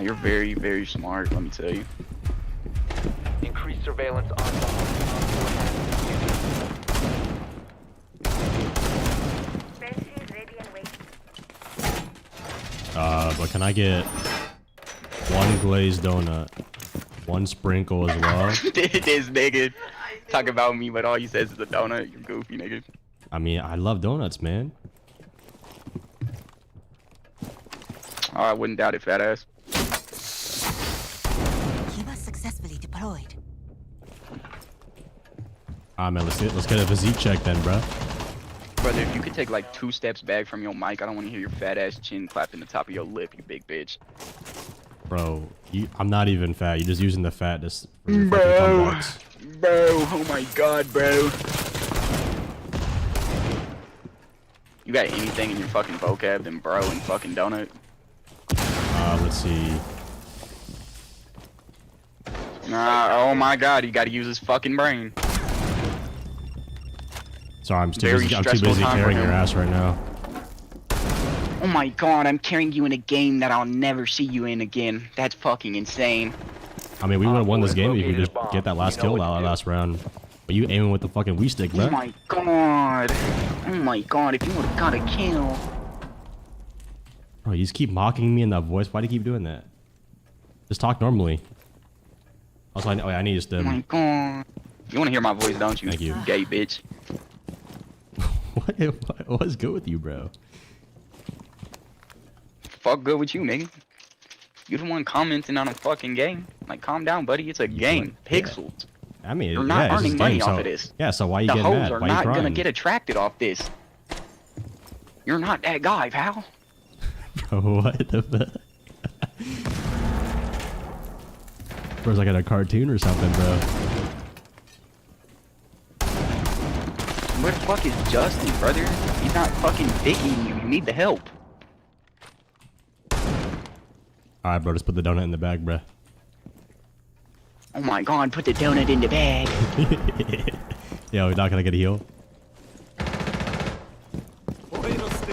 You're very, very smart, let me tell you. Increased surveillance on bomb. But can I get 1 glazed donut, 1 sprinkle as well? This nigga talk about me, but all he says is a donut. You goofy nigga. I mean, I love donuts, man. Oh, I wouldn't doubt it, fat ass. Kiva successfully deployed. Ah, man, let's get a physique check then, bro. Brother, if you could take like 2 steps back from your mic, I don't want to hear your fat ass chin clapping the top of your lip, you big bitch. Bro, I'm not even fat. You're just using the fat just for your fucking Bro. comebacks. Bro, oh my god, bro. You got anything in your fucking vocab than bro and fucking donut? Let's see. Nah, oh my god, he gotta use his fucking brain. Sorry, I'm too Very busy stressful time for carrying your him. ass right now. Oh my god, I'm carrying you in a game that I'll never see you in again. That's fucking insane. I mean, we would have won this game if you Located just a bomb. get that last You know kill what to do. last round. But you aiming with the fucking Wii stick, Oh bro. my god. Oh my god, if you would've got a kill. Bro, you just keep mocking me in that voice. Why do you keep doing that? Just talk normally. Also, I need just Oh my god. You wanna hear my voice, don't you? Thank you. Gay bitch. What's good with you, bro? Fuck good with you, nigga. You the one commenting on a fucking game. Like, calm down, buddy. It's a game. Yeah. Pixels. I mean, You're not yeah, it's earning just money game, off so, of this. Yeah, so why you The getting hoes mad? are Why you not crying? gonna get attracted off this. You're not that guy, pal. Bro, what the fuck? Bro's like in a cartoon or something, bro. Where the fuck is Justin, brother? He's not fucking picking you. You need the help. Alright, bro, just put the donut in the bag, bro. Oh my god, put the donut in the bag. Yo, we're not gonna get a heal. Can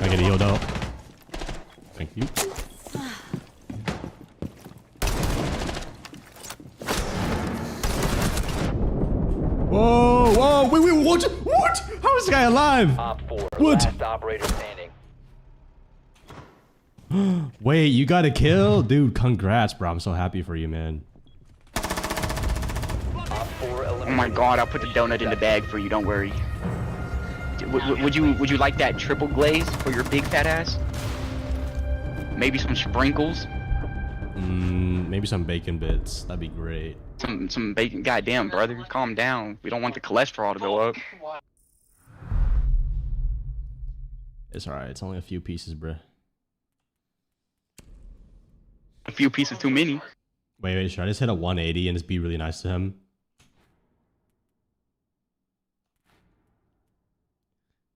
I get a heal, though? Thank you. Whoa, whoa, wait, what? What? How is this guy alive? Op 4, What? last operator standing. Wait, you got a kill? Dude, congrats, bro. I'm so happy for you, man. Op 4 Oh my eliminated. god, I'll put the donut in the bag for you, don't worry. Would you like that triple glaze for your big fat ass? Maybe some sprinkles? Maybe some bacon bits. That'd be great. Some bacon? Goddamn, brother, calm down. We don't want the cholesterol to go up. It's alright. It's only a few pieces, bro. A few pieces too many. Wait, should I just hit a 180 and just be really nice to him?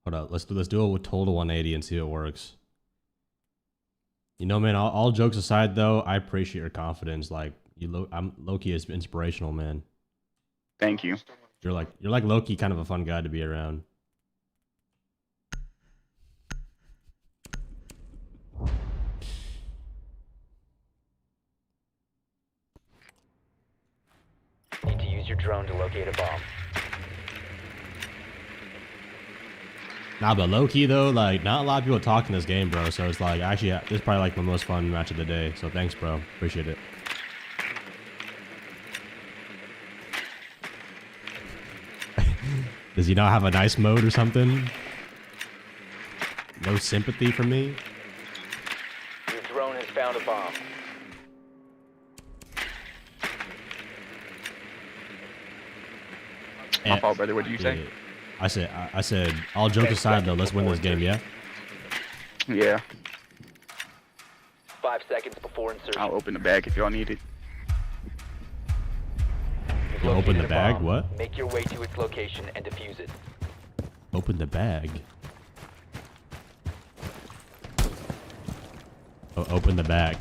Hold up, let's do a total 180 and see if it works. You know, man, all jokes aside though, I appreciate your confidence. Like, I'm low-key is inspirational, man. Thank you. You're like low-key kind of a fun guy to be around. Need to use your drone to locate a bomb. Nah, but low-key though, like, not a lot of people talk in this game, bro. So it's like, actually, this is probably like my most fun match of the day. So thanks, bro. Appreciate it. Does he not have a nice mode or something? No sympathy from me? Your drone has found a bomb. My fault, brother. What did you say? I said, all jokes aside though, let's win this game, yeah? Yeah. 5 seconds before insertion. I'll open the bag if y'all need it. You've You open located the a bag? bomb. What? Make your way to its location and defuse it. Open the bag. Oh, open the bag.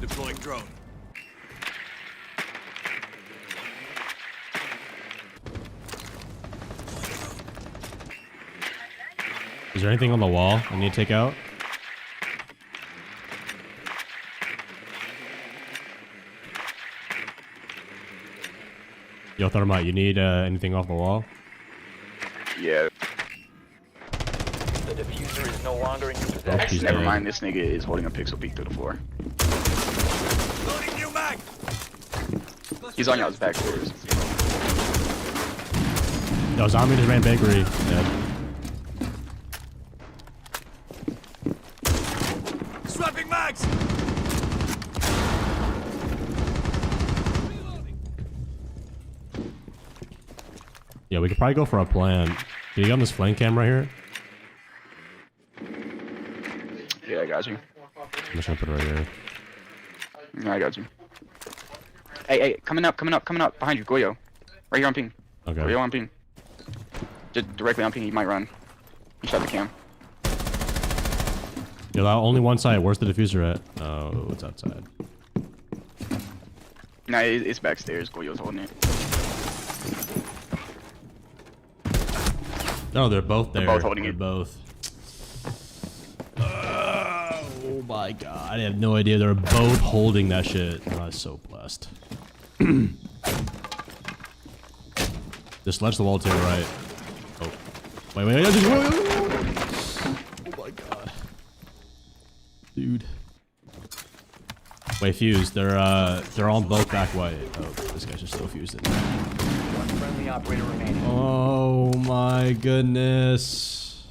Deploying drone. Is there anything on the wall I need to take out? Yo, Thermite, you need anything off the wall? Yeah. The diffuser is no longer in your Oh, possession. she's Never dead. mind. This nigga is holding a pixel peek through the floor. Loading new mag. He's on y'all's back doors. Yo, zombie just ran bakery. Dead. Swapping mags. Yeah, we could probably go for a plan. Can you get on this flank cam right here? Yeah, I got you. I'm just gonna put it right here. Yeah, I got you. Hey, coming up behind you, Goyo. Right here on ping. Okay. Goyo on ping. Just directly on ping. He might run. He shot the cam. Yeah, only one side. Where's the diffuser at? Oh, it's outside. Nah, it's backstairs. Goyo's holding it. No, they're both there. They're both holding they're it. Both. Oh my god! I had no idea they were both holding that shit. Oh, I was so blessed. Just ledge the wall to your right. Oh, wait! Oh my god, dude. Wait, fuse. They're on both back white. Oh, this guy's just so fused in. One friendly operator remaining. Oh my goodness.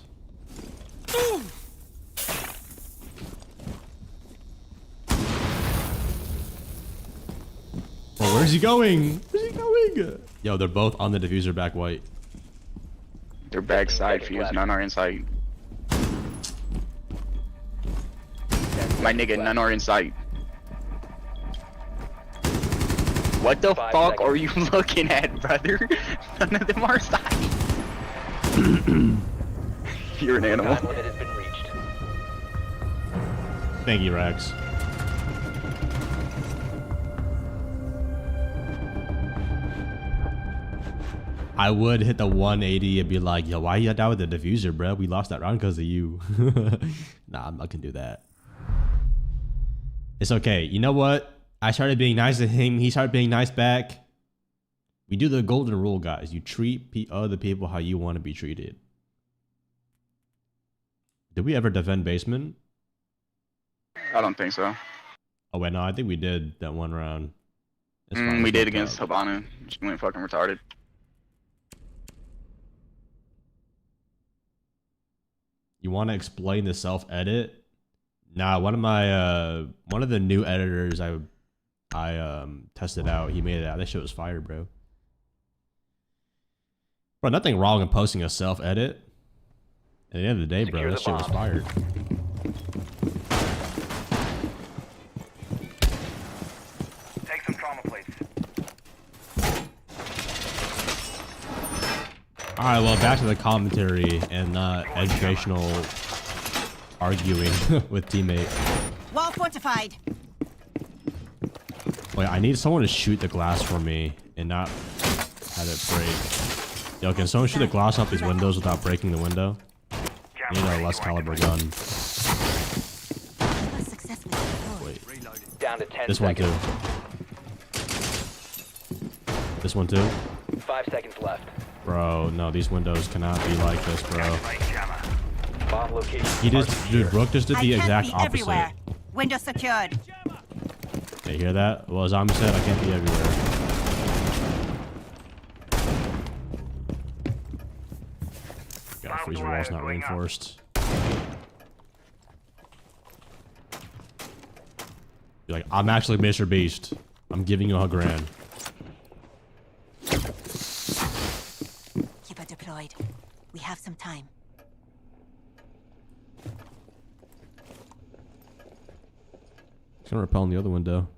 Well, where's he going? Where's he going? Yo, they're both on the diffuser back white. They're backside fuse, none are inside. My nigga, none are inside. What the 5 fuck seconds. are you looking at, brother? None of them are side. You're an animal. Time limit has been reached. Thank you, Rex. I would hit the 180 and be like, yo, why you down with the diffuser, bro? We lost that round because of you. Nah, I'm not gonna do that. It's okay. You know what? I started being nice to him. He started being nice back. We do the golden rule, guys. You treat other people how you want to be treated. Did we ever defend basement? I don't think so. Oh, wait, no. I think we did that one round. It's fine, We it's did worked against out. Havana. She went fucking retarded. You want to explain the self-edit? Nah, one of the new editors I tested out, he made it out. That shit was fire, bro. Bro, nothing wrong in posting a self-edit. At the end of the day, bro, Secure that the shit was bomb. fired. Take some trauma, please. Alright, well, back to the commentary and not educational arguing with teammate. Wall fortified. Wait, I need someone to shoot the glass for me and not have it break. Yo, can someone shoot the glass off these windows without breaking the window? I need a less caliber gun. Kiba successfully deployed. Wait, Down to 10 this one seconds. too. This one too? 5 seconds left. Bro, no, these windows cannot be like this, bro. Right, jammer. Bomb location. He just, secure. dude, Brooke just did I the can't exact be opposite. everywhere. Window secured. Hey, hear that? Well, Zombie said I can't be everywhere. God, freezer wall's not reinforced. Be like, I'm actually Mr. Beast. I'm giving you $100,000. Kiba deployed. We have some time. It's gonna repel in the other window.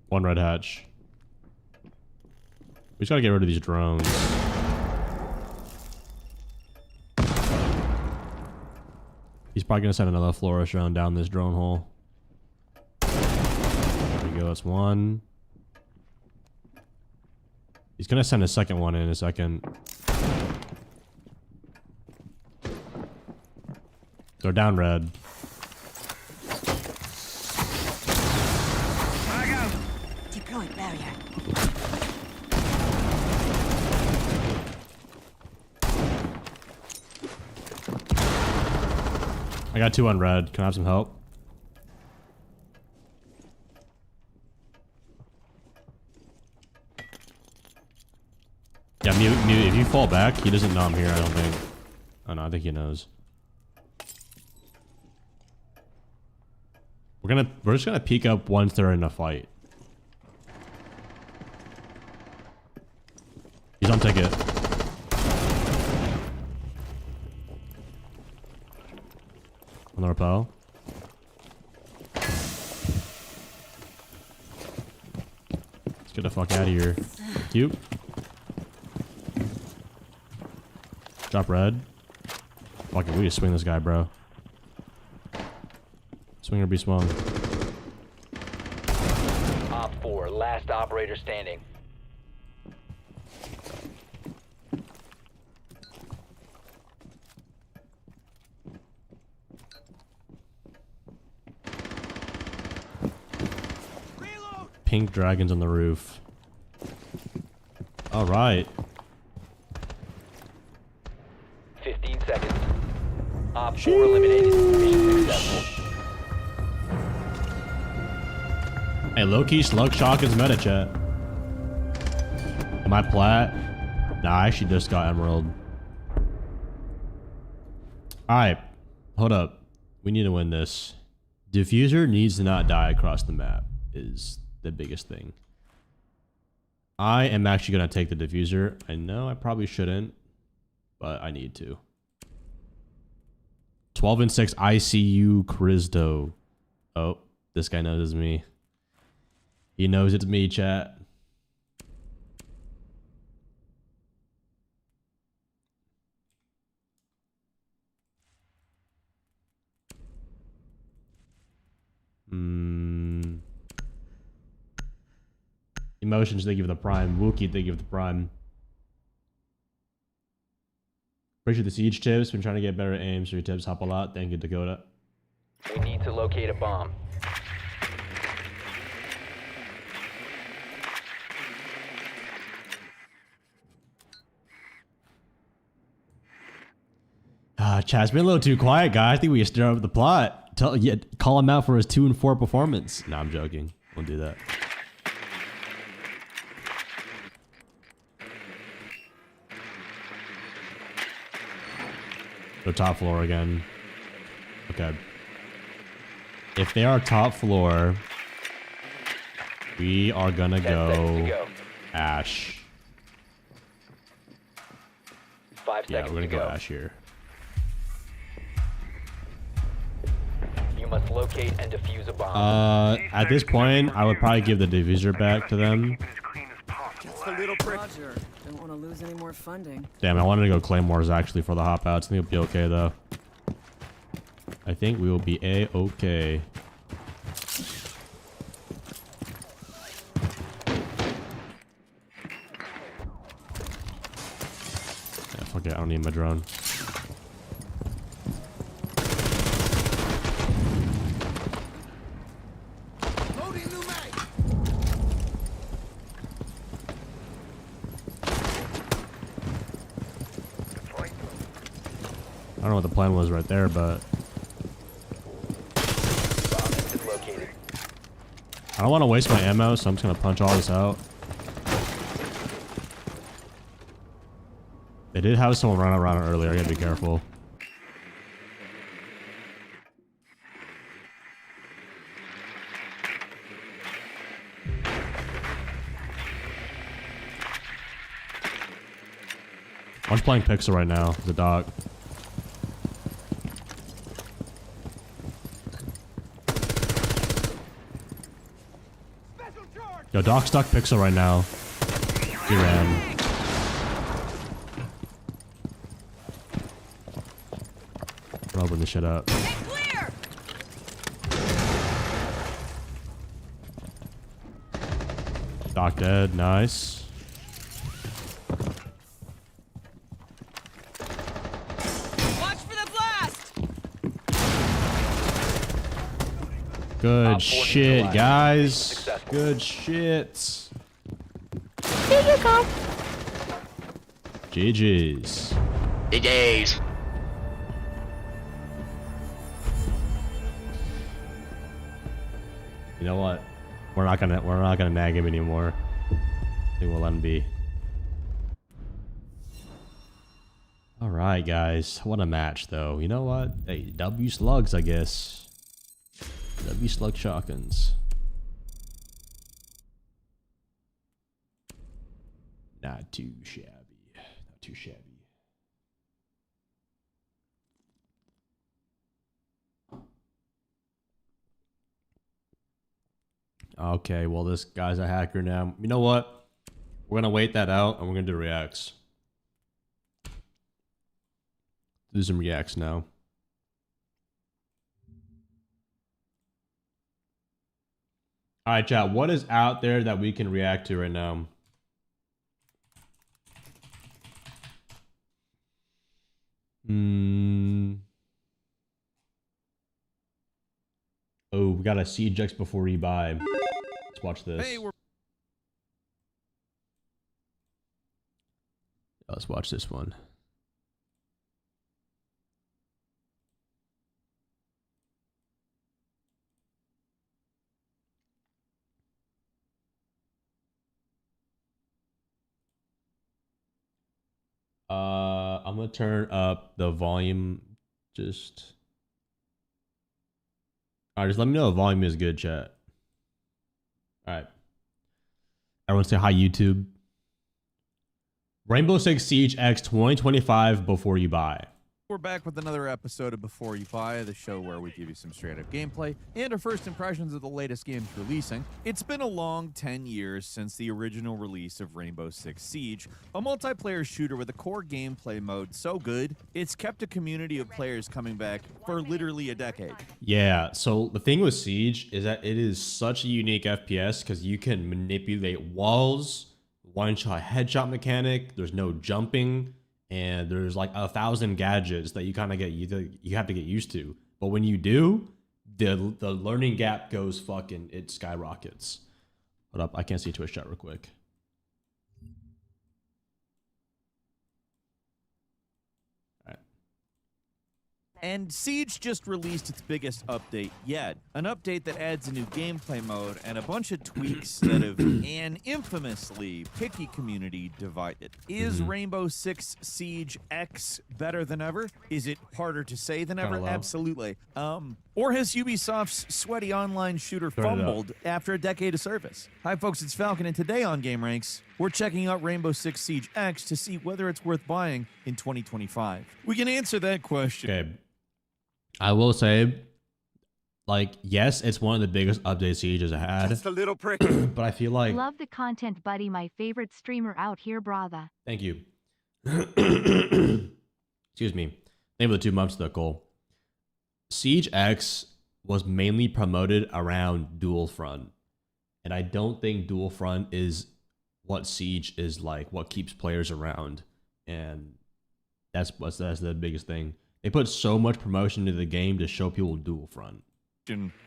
One red hatch. We just gotta get rid of these drones. He's probably gonna send another Flores drone down this drone hole. There we go, that's one. He's gonna send a second one in a second. They're down red. Deployed barrier. I got two on red. Can I have some help? Yeah, mute. If you fall back, he doesn't know I'm here, I don't think. Oh no, I think he knows. We're We're just gonna peek up once they're in a fight. He's on ticket. On the rappel. Let's get the fuck out of here. Cute. Drop red. Fuck it, we just swing this guy, bro. Swing or be swung. Op 4, last operator standing. Pink dragons on the roof. All right. 15 seconds. Op 4 eliminated. Mission successful. Hey, low-key slug shotgun's meta chat. Am I plat? Nah, I actually just got emerald. Alright. Hold up. We need to win this. Diffuser needs to not die across the map is the biggest thing. I am actually going to take the diffuser. I know I probably shouldn't, but I need to. 12 and 6 ICU Crisdo. Oh, this guy knows it's me. He knows it's me, chat. Emotions, they give the prime. Wookie, they give the prime. Appreciate the siege tips. Been trying to get better at aim, so your tips help a lot. Thank you, Dakota. We need to locate a bomb. Chat's been a little too quiet, guy. I think we should stir up the plot. Call him out for his 2 and 4 performance. No, I'm joking. Won't do that. Go top floor again. Okay. If they are top floor, we are gonna 10 seconds to go go. Ash. 5 Yeah, seconds we're gonna to go go. Ash here. You must locate and defuse a bomb. At this point, I would probably give the diffuser back to them. Just a little prick. Roger. Don't want to lose any more funding. Damn, I wanted to go Claymores actually for the hop outs. I think it'll be okay though. I think we will be a-okay. Yeah, fuck it, I don't need my drone. I don't know what the plan was right there, but Bomb has been located. I don't want to waste my ammo, so I'm just gonna punch all this out. They did have someone run around it earlier. I gotta be careful. One's playing Pixel right now. The dog. Yo, Doc stuck Pixel right now. He ran. I'll open this shit up. Clear! Doc dead. Nice. Watch for the blast! Good Op 4 shit, neutralized. guys. Successful. Good shit. GG's. GG's. You know what? We're not gonna nag him anymore. I think we'll let him be. All right, guys. What a match, though. You know what? Hey, W slugs, I guess. W slug shotguns. Not too shabby. Not too shabby. Okay, well, this guy's a hacker now. You know what? We're gonna wait that out and we're gonna do reacts. Do some reacts now. All right, chat. What is out there that we can react to right now? Oh, we got a Siege X before you buy. Let's watch this. Hey, let's watch this one. I'm gonna turn up the volume. Just all right. Just let me know if volume is good, chat. All right. Everyone say hi, YouTube. Rainbow Six Siege X 2025 before you buy. we're back with another episode of Before You Buy, the show where we give you some straight-up gameplay and our first impressions of the latest games releasing. It's been a long 10 years since the original release of Rainbow Six Siege, a multiplayer shooter with a core gameplay mode so good, it's kept a community of players coming back for literally a decade. Yeah, so the thing with Siege is that it is such a unique FPS because you can manipulate walls, one-shot headshot mechanic, there's no jumping, and there's like 1,000 gadgets that you kind of you have to get used to. But when you do, the learning gap goes it skyrockets. Hold up, I can't see Twitch chat real quick. And Siege just released its biggest update yet. An update that adds a new gameplay mode and a bunch of tweaks that have an infamously picky community divided. Is Rainbow Six Siege X better than ever? Is it harder to say than ever? Absolutely. Or has Ubisoft's sweaty online shooter fumbled after a decade of service? Hi folks, it's Falcon, and today on Game Ranks, we're checking out Rainbow Six Siege X to see whether it's worth buying in 2025. We can answer that question. Okay. I will say, like, yes, it's one of the biggest updates Siege has had. Just a little prick. But I feel like... Love the content, buddy. My favorite streamer out here, brother. Thank you. Excuse me. Name of the 2 months, though, Cole. Siege X was mainly promoted around Dual Front. And I don't think Dual Front is what Siege is like, what keeps players around. And that's the biggest thing. They put so much promotion into the game to show people Dual Front.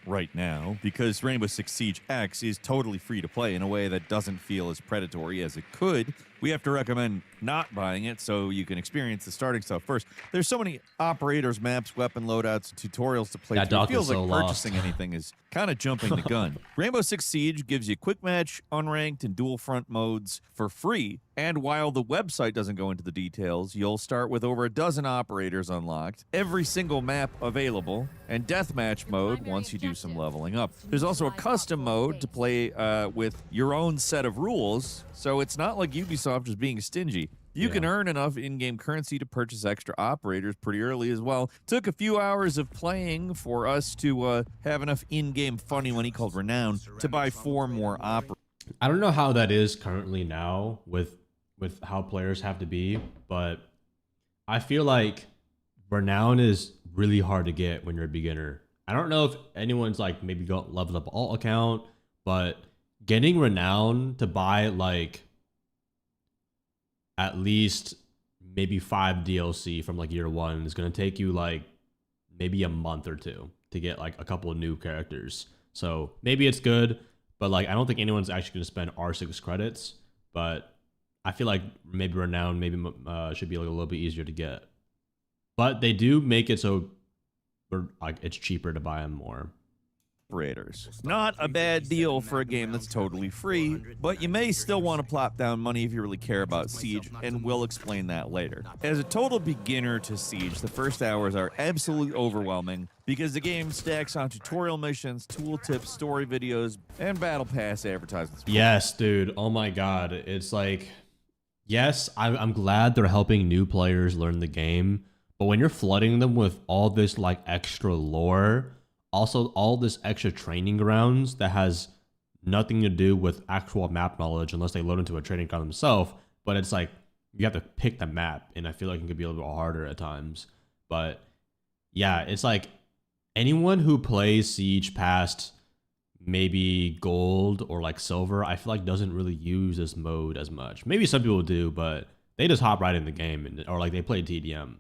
Right now, because Rainbow Six Siege X is totally free to play in a way that doesn't feel as predatory as it could, we have to recommend not buying it so you can experience the starting stuff first. There's so many operators, maps, weapon loadouts, tutorials to play through. It feels like purchasing anything is kind of jumping the gun. Rainbow Six Siege gives you quick match, unranked, and dual front modes for free. And while the website doesn't go into the details, you'll start with over a dozen operators unlocked, every single map available, and deathmatch mode once you do some leveling up. There's also a custom mode to play with your own set of rules, so it's not like Ubisoft is being stingy. You can earn enough in-game currency to purchase extra operators pretty early as well. Took a few hours of playing for us to have enough in-game funny money called Renown to buy 4 more operators. I don't know how that is currently now with how players have to be, but I feel like Renown is really hard to get when you're a beginner. I don't know if anyone's like maybe leveled up alt account, but getting Renown to buy like at least maybe 5 DLC from like year 1 is going to take you like maybe a month or 2 to get like a couple of new characters. So maybe it's good, but like I don't think anyone's actually going to spend R6 credits, but I feel like maybe Renown should be like a little bit easier to get. But they do make it so like it's cheaper to buy them more. operators. Not a bad deal for a game that's totally free, but you may still want to plop down money if you really care about Siege, and we'll explain that later. As a total beginner to Siege, the first hours are absolutely overwhelming because the game stacks on tutorial missions, tooltips, story videos, and battle pass advertisements. Yes, dude. Oh my god. It's like, yes, I'm glad they're helping new players learn the game, but when you're flooding them with all this like extra lore, also all this extra training grounds that has nothing to do with actual map knowledge unless they load into a training ground themselves, but it's like you have to pick the map, and I feel like it could be a little bit harder at times. But yeah, it's like anyone who plays Siege past maybe gold or like silver, I feel like doesn't really use this mode as much. Maybe some people do, but they just hop right in the game, and, or like they play TDM.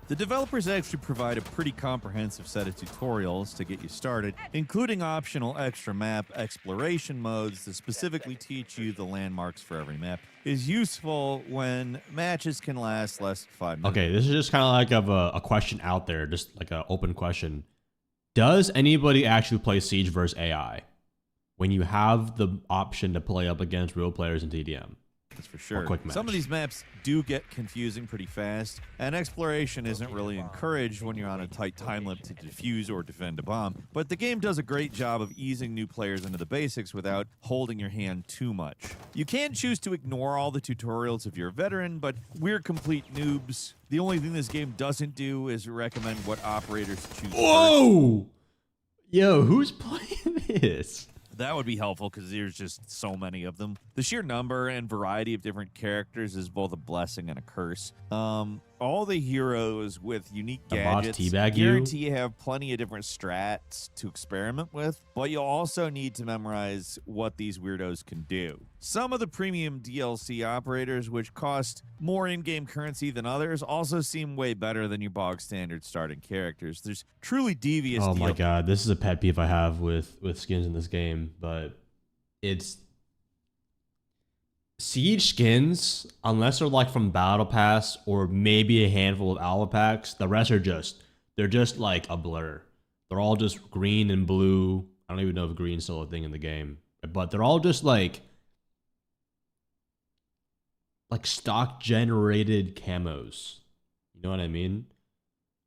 The developers actually provide a pretty comprehensive set of tutorials to get you started, including optional extra map exploration modes that specifically teach you the landmarks for every map. Is useful when matches can last less than 5 minutes. Okay, this is just kind of like a question out there, just like an open question. Does anybody actually play Siege versus AI when you have the option to play up against real players in TDM? That's for sure. Quick match. Some of these maps do get confusing pretty fast, and exploration isn't really encouraged when you're on a tight time limit to defuse or defend a bomb. But the game does a great job of easing new players into the basics without holding your hand too much. You can choose to ignore all the tutorials if you're a veteran, but we're complete noobs. The only thing this game doesn't do is recommend what operators choose. Whoa! Yo, who's playing this? That would be helpful because there's just so many of them. The sheer number and variety of different characters is both a blessing and a curse. All the heroes with unique gadgets guarantee you have plenty of different strats to experiment with, but you'll also need to memorize what these weirdos can do. Some of the premium DLC operators, which cost more in-game currency than others, also seem way better than your bog standard starting characters. There's truly devious. Oh my god, this is a pet peeve I have with skins in this game, but it's Siege skins, unless they're like from Battle Pass or maybe a handful of Alpha Packs, the rest are they're just like a blur. They're all just green and blue. I don't even know if green's still a thing in the game, but they're all just like stock generated camos. You know what I mean?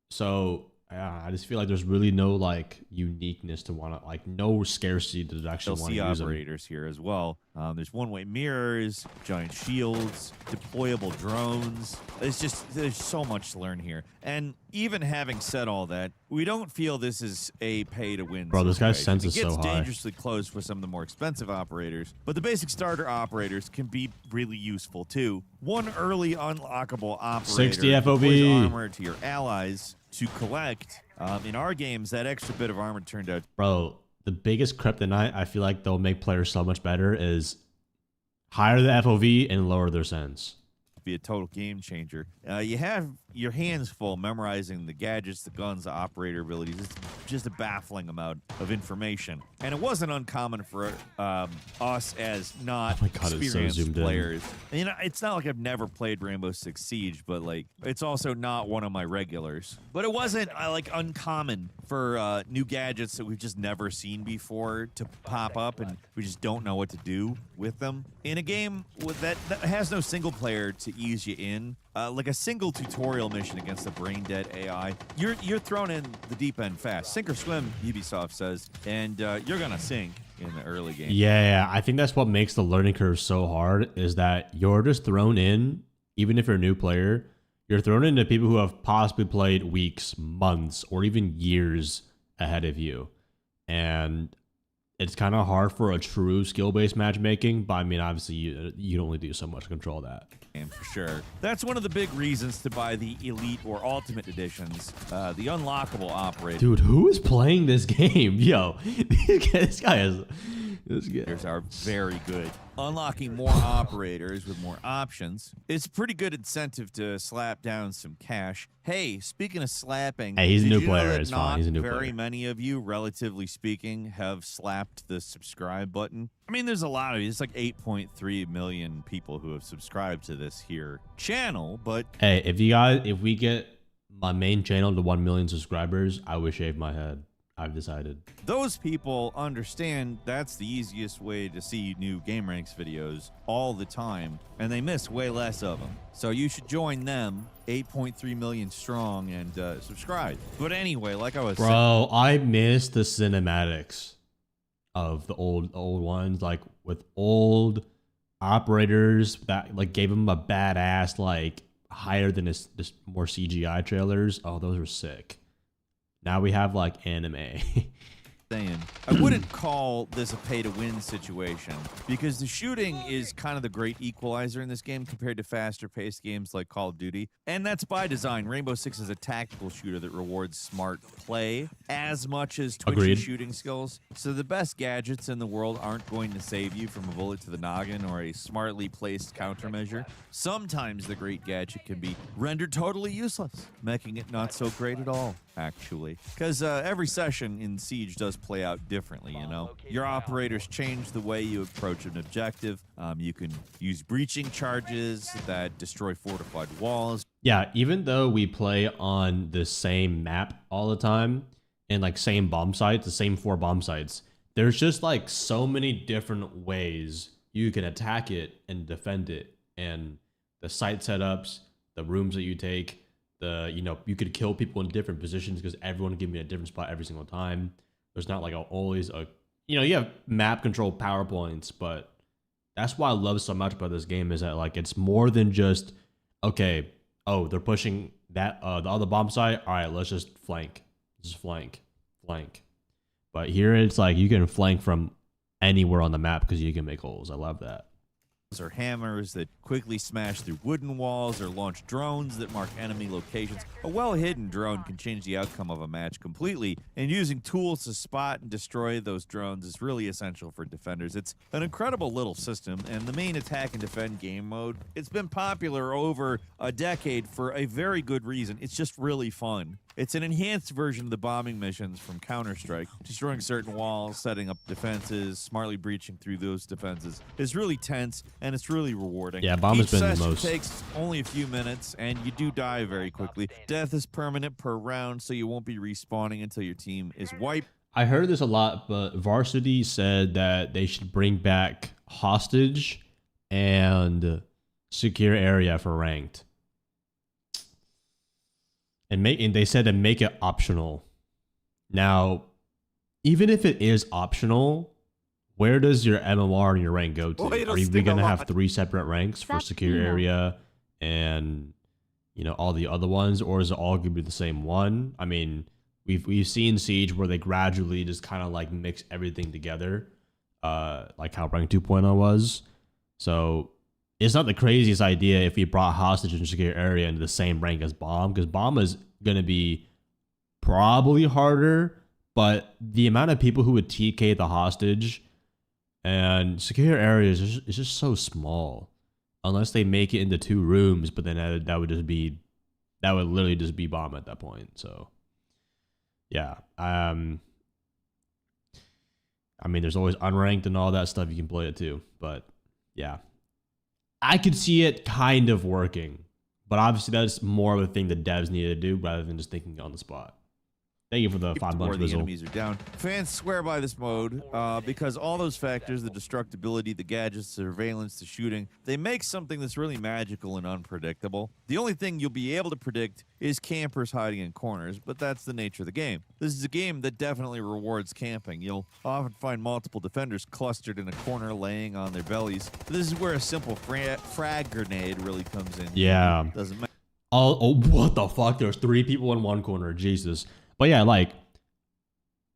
So I just feel like there's really no like uniqueness to want to no scarcity to actually want to use operators here as well. There's one-way mirrors, giant shields, deployable drones. There's so much to learn here. And even having said all that, we don't feel this is a pay-to-win. Bro, this guy's sense is so high. It gets dangerously close with some of the more expensive operators, but the basic starter operators can be really useful too. One early unlockable operator 60 FOV deploys armor to your allies to collect. In our games, that extra bit of armor turned out. Bro, the biggest kryptonite I feel like they'll make players so much better is higher the FOV and lower their sense. Be a total game changer. You have your hands full memorizing the gadgets, the guns, the operator abilities. It's just a baffling amount of information. And it wasn't uncommon for us as not experienced players. And, you know, it's not like I've never played Rainbow Six Siege, but like it's also not one of my regulars. But it wasn't like uncommon for new gadgets that we've just never seen before to pop up, and we just don't know what to do with them. In a game with that has no single player to ease you in, like a single tutorial mission against a brain-dead AI, you're thrown in the deep end fast. Sink or swim, Ubisoft says, and you're gonna sink in the early game. Yeah, I think that's what makes the learning curve so hard, is that you're just thrown in, even if you're a new player, you're thrown into people who have possibly played weeks, months, or even years ahead of you. And it's kind of hard for a true skill-based matchmaking, but I mean, obviously, you only do so much to control that. And for sure. That's one of the big reasons to buy the Elite or Ultimate Editions, the unlockable operator. Dude, who is playing this game? Yo, this guy is... Operators are very good. Unlocking more operators with more options. It's a pretty good incentive to slap down some cash. Hey, speaking of slapping, hey, he's a new player. It's fine. He's a new player. Very many of you, relatively speaking, have slapped the subscribe button. I mean, there's a lot of you. It's like 8.3 million people who have subscribed to this here channel, but hey, if we get my main channel to 1 million subscribers, I would shave my head. I've decided. Those people understand that's the easiest way to see new Game Ranks videos all the time, and they miss way less of them. So you should join them, 8.3 million strong, and subscribe. But anyway, like I was saying, Bro, I miss the cinematics of the old ones, like with old operators that like gave them a badass like higher than this more CGI trailers. Oh, those were sick. Now we have like anime. I wouldn't call this a pay-to-win situation because the shooting is kind of the great equalizer in this game compared to faster-paced games like Call of Duty. And that's by design. Rainbow Six is a tactical shooter that rewards smart play as much as twitchy Agreed. shooting skills. So the best gadgets in the world aren't going to save you from a bullet to the noggin or a smartly placed countermeasure. Sometimes the great gadget can be rendered totally useless, making it not so great at all, actually. Because every session in Siege does play out differently, you know? Your operators change the way you approach an objective. You can use breaching charges that destroy fortified walls. Yeah, even though we play on the same map all the time and like same bomb sites, the same 4 bomb sites, there's just like so many different ways you can attack it and defend it. And the site setups, the rooms that you take, you could kill people in different positions because everyone can be in a different spot every single time. There's not like you have map control PowerPoints, but that's why I love so much about this game is that like it's more than just, okay, oh, they're pushing that the other bomb site. All right, let's just flank. Just flank. But here it's like you can flank from anywhere on the map because you can make holes. I love that. Or hammers that quickly smash through wooden walls or launch drones that mark enemy locations. A well-hidden drone can change the outcome of a match completely, and using tools to spot and destroy those drones is really essential for defenders. It's an incredible little system, and the main attack and defend game mode, it's been popular over a decade for a very good reason. It's just really fun. It's an enhanced version of the bombing missions from Counter-Strike. Destroying certain walls, setting up defenses, smartly breaching through those defenses is really tense, and it's really rewarding. Yeah, bomb has Each been the session most. takes only a few minutes, and you do die very quickly. Death is permanent per round, so you won't be respawning until your team is wiped. I heard this a lot, but Varsity said that they should bring back hostage and secure area for ranked. And they said to make it optional. Now, even if it is optional, where does your MMR and your rank go to? Are you going to have 3 separate ranks for secure area and all the other ones, or is it all going to be the same one? I mean, we've seen Siege where they gradually just kind of like mix everything together, like how rank 2.0 was. So it's not the craziest idea if we brought hostage and secure area into the same rank as bomb, because bomb is going to be probably harder, but the amount of people who would TK the hostage and secure area is just so small, unless they make it into 2 rooms, but then that would literally just be bomb at that point. So yeah, I mean, there's always unranked and all that stuff you can play it too, but yeah, I could see it kind of working, but obviously that's more of a thing the devs need to do rather than just thinking on the spot. Thank you for the 5 months the Vizzle. enemies are down. Fans swear by this mode because all those factors, the destructibility, the gadgets, surveillance, the shooting, they make something that's really magical and unpredictable. The only thing you'll be able to predict is campers hiding in corners, but that's the nature of the game. This is a game that definitely rewards camping. You'll often find multiple defenders clustered in a corner laying on their bellies. This is where a simple frag grenade really comes in. Yeah. Doesn't matter. Oh, what the fuck? There's 3 people in one corner. Jesus. But yeah, like,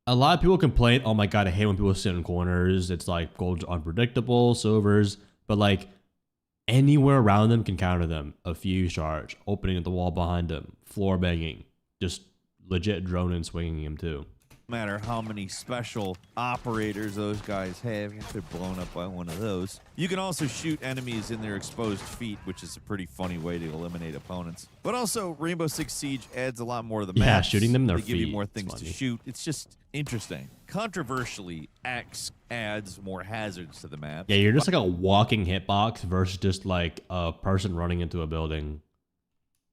a lot of people complain, oh my god, I hate when people sit in corners. It's like gold's unpredictable, silvers. But like, anywhere around them can counter them. A fuse charge, opening the wall behind them, floor banging, just legit drone and swinging him too. No matter how many special operators those guys have, if they're blown up by one of those. You can also shoot enemies in their exposed feet, which is a pretty funny way to eliminate opponents. But also, Rainbow Six Siege adds a lot more to the map. Yeah, shooting them in their They give you feet. more It's things to funny. shoot. It's just interesting. Controversially, X adds more hazards to the map. Yeah, you're just like a walking hitbox versus just like a person running into a building.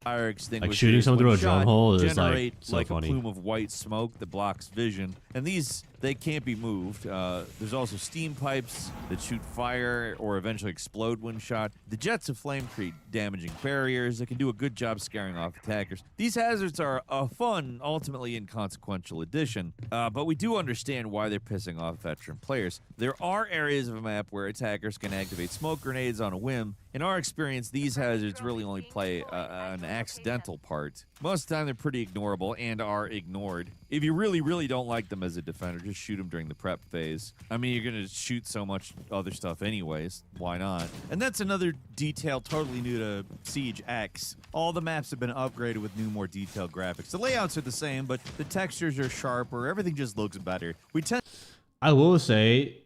fire extinguishers. Like shooting someone through when a drum shot, hole is generate like so a funny. plume of white smoke that blocks vision, and these they can't be moved. There's also steam pipes that shoot fire or eventually explode when shot. The jets of flame create damaging barriers that can do a good job scaring off attackers. These hazards are a fun, ultimately inconsequential addition, but we do understand why they're pissing off veteran players. There are areas of a map where attackers can activate smoke grenades on a whim. In our experience, these hazards really only play an accidental part. Most of the time, they're pretty ignorable and are ignored. If you really, really don't like them as a defender, just shoot them during the prep phase. I mean, you're going to shoot so much other stuff anyways. Why not? And that's another detail totally new to Siege X. All the maps have been upgraded with new, more detailed graphics. The layouts are the same, but the textures are sharper. Everything just looks better. I will say,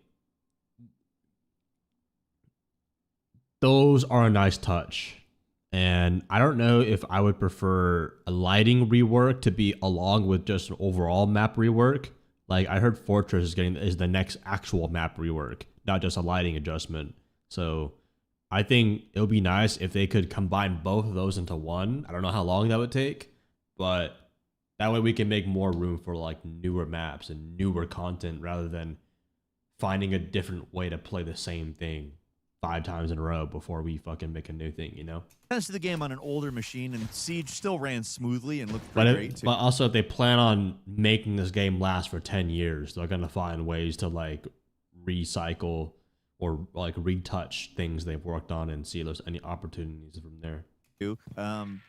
those are a nice touch. And I don't know if I would prefer a lighting rework to be along with just an overall map rework. Like I heard Fortress is the next actual map rework, not just a lighting adjustment. So I think it would be nice if they could combine both of those into one. I don't know how long that would take, but that way we can make more room for like newer maps and newer content rather than finding a different way to play the same thing 5 times in a row before we fucking make a new thing, you know? Tested the game on an older machine, and Siege still ran smoothly and looked pretty great, too. But also, if they plan on making this game last for 10 years, they're going to find ways to, like, recycle or, like, retouch things they've worked on and see if there's any opportunities from there.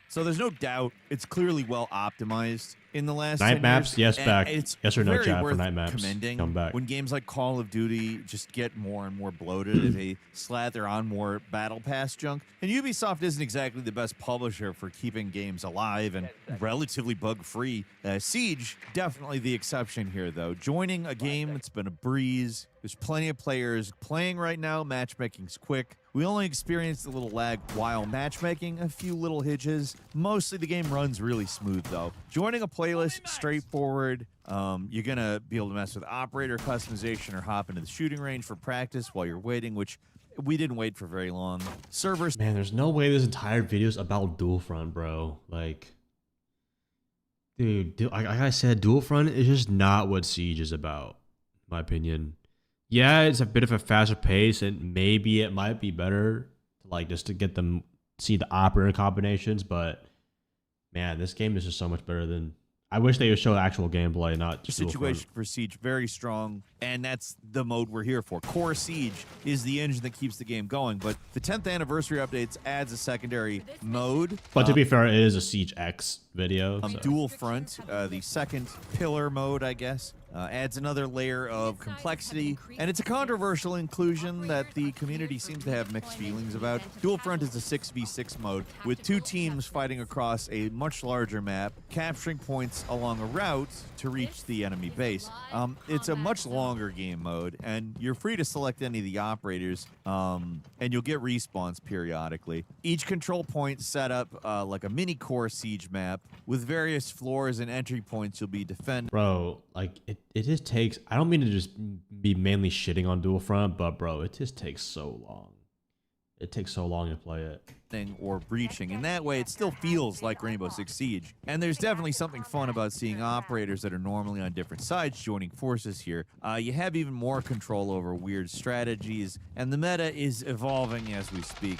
So there's no doubt it's clearly well optimized in the last night 10 maps, years. yes, back. It's yes or no, very chat for worth night maps. commending Come back. when games like Call of Duty just get more and more bloated as they slather on more battle pass junk. And Ubisoft isn't exactly the best publisher for keeping games alive and relatively bug-free. Siege, definitely the exception here, though. Joining a game, it's been a breeze. There's plenty of players playing right now. Matchmaking's quick. We only experienced a little lag while matchmaking, a few little hitches. Mostly the game runs really smooth, though. Joining a playlist, straightforward. You're going to be able to mess with operator customization or hop into the shooting range for practice while you're waiting, which we didn't wait for very long. Servers. Man, there's no way this entire video is about Dual Front, bro. Like, dude, like I said, Dual Front is just not what Siege is about, in my opinion. Yeah, it's a bit of a faster pace, and maybe it might be better, like just to get them see the operator combinations. But man, this game is just so much better than. I wish they would show actual gameplay, not just situation for Siege very strong, and that's the mode we're here for. Core Siege is the engine that keeps the game going, but the 10th anniversary updates adds a secondary mode. But to be fair, it is a Siege X video. So. Dual Front, the second pillar mode, I guess. Adds another layer of complexity, and it's a controversial inclusion that the community seems to have mixed feelings about. Dual Front is a 6v6 mode with 2 teams fighting across a much larger map, capturing points along a route to reach the enemy base. It's a much longer game mode, and you're free to select any of the operators, and you'll get respawns periodically. Each control point set up like a mini core Siege map with various floors and entry points you'll be defending. Bro, like it just takes, I don't mean to just be mainly shitting on Dual Front, but bro, it just takes so long. It takes so long to play it. Or breaching, and that way it still feels like Rainbow Six Siege. And there's definitely something fun about seeing operators that are normally on different sides joining forces here. You have even more control over weird strategies, and the meta is evolving as we speak.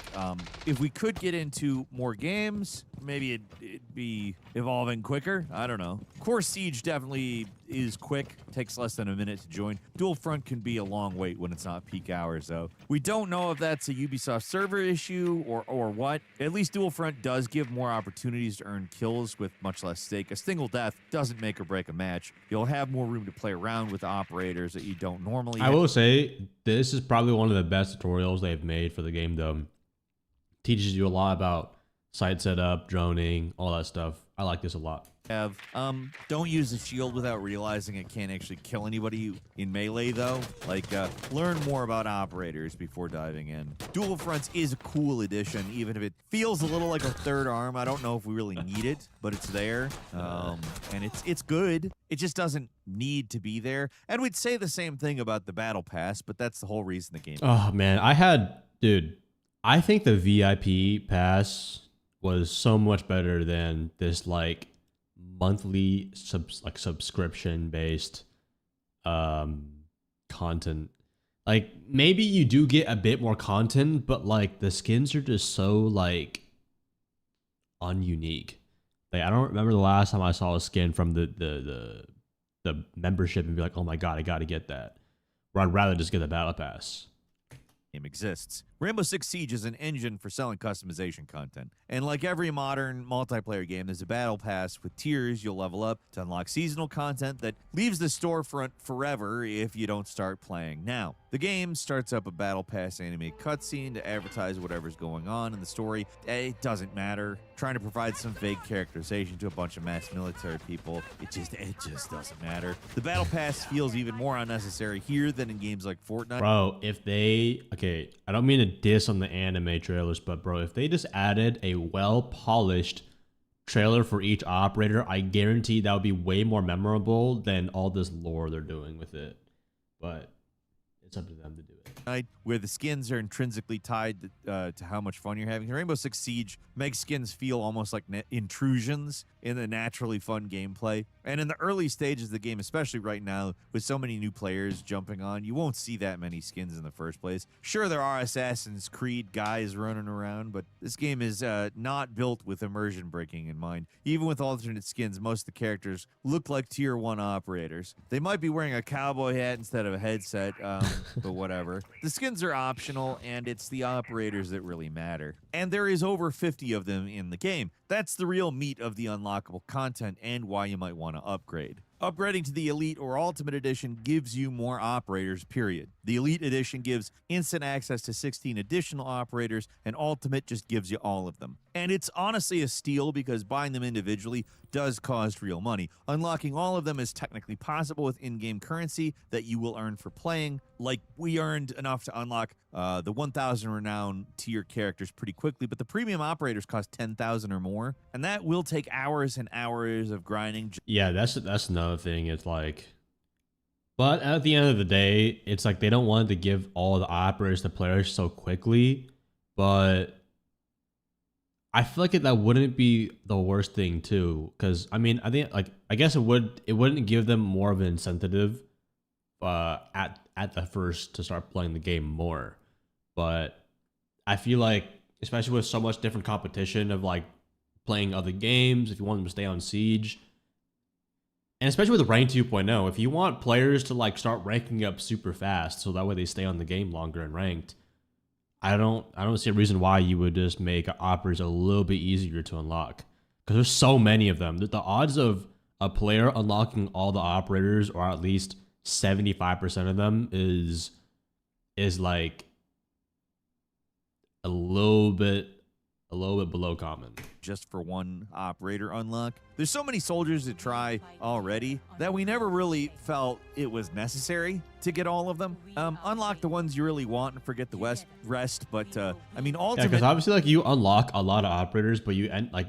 If we could get into more games, maybe it'd be evolving quicker. I don't know. Core Siege definitely is quick, takes less than a minute to join. Dual Front can be a long wait when it's not peak hours, though. We don't know if that's a Ubisoft server issue or what. At least Dual Front does give more opportunities to earn kills with much less stake. A single death doesn't make or break a match. You'll have more room to play around with operators that you don't normally have. I will say, this is probably one of the best tutorials they've made for the game, though. Teaches you a lot about site setup, droning, all that stuff. I like this a lot. Don't use the shield without realizing it can't actually kill anybody in melee, though. Like, learn more about operators before diving in. Dual Fronts is a cool addition, even if it feels a little like a third arm. I don't know if we really need it, but it's there. And it's good. It just doesn't need to be there. And we'd say the same thing about the Battle Pass, but that's the whole reason the game. Oh, man. I think the VIP pass was so much better than this like monthly subscription based content. Like maybe you do get a bit more content, but like the skins are just so like ununique. Like I don't remember the last time I saw a skin from the membership and be like, oh my god, I gotta get that. Or I'd rather just get the battle pass. Game exists. Rainbow Six Siege is an engine for selling customization content. And like every modern multiplayer game, there's a battle pass with tiers you'll level up to unlock seasonal content that leaves the storefront forever if you don't start playing now. The game starts up a battle pass animated cutscene to advertise whatever's going on in the story. It doesn't matter. Trying to provide some vague characterization to a bunch of mass military people, it just doesn't matter. The battle pass feels even more unnecessary here than in games like Fortnite. Bro, if they, okay, I don't mean to diss on the anime trailers, but bro, if they just added a well-polished trailer for each operator, I guarantee that would be way more memorable than all this lore they're doing with it. But it's up to them to do it. Where the skins are intrinsically tied to how much fun you're having. Rainbow Six Siege makes skins feel almost like intrusions in the naturally fun gameplay. And in the early stages of the game, especially right now, with so many new players jumping on, you won't see that many skins in the first place. Sure, there are Assassin's Creed guys running around, but this game is not built with immersion breaking in mind. Even with alternate skins, most of the characters look like Tier 1 operators. They might be wearing a cowboy hat instead of a headset, but whatever. The skins are optional, and it's the operators that really matter. And there is over 50 of them in the game. That's the real meat of the unlockable content and why you might want to upgrade. Upgrading to the Elite or Ultimate Edition gives you more operators, period. The Elite Edition gives instant access to 16 additional operators, and Ultimate just gives you all of them. And it's honestly a steal because buying them individually does cost real money. Unlocking all of them is technically possible with in-game currency that you will earn for playing. Like, we earned enough to unlock the 1,000 renown tier characters pretty quickly, but the premium operators cost 10,000 or more, and that will take hours and hours of grinding. Yeah, that's another thing. It's like, but at the end of the day, it's like they don't want to give all the operators to players so quickly, but I feel like that wouldn't be the worst thing too, because I mean, I think like I guess it wouldn't give them more of an incentive at the first to start playing the game more. But I feel like, especially with so much different competition of like playing other games, if you want them to stay on Siege, and especially with Rank 2.0, if you want players to like start ranking up super fast so that way they stay on the game longer and ranked, I don't see a reason why you would just make operators a little bit easier to unlock, because there's so many of them. The odds of a player unlocking all the operators, or at least 75% of them, is like a little bit below common. Just for one operator unlock. There's so many soldiers to try already that we never really felt it was necessary to get all of them. Unlock the ones you really want and forget the rest. But I mean, ultimately, yeah, because obviously, like, you unlock a lot of operators, but you end like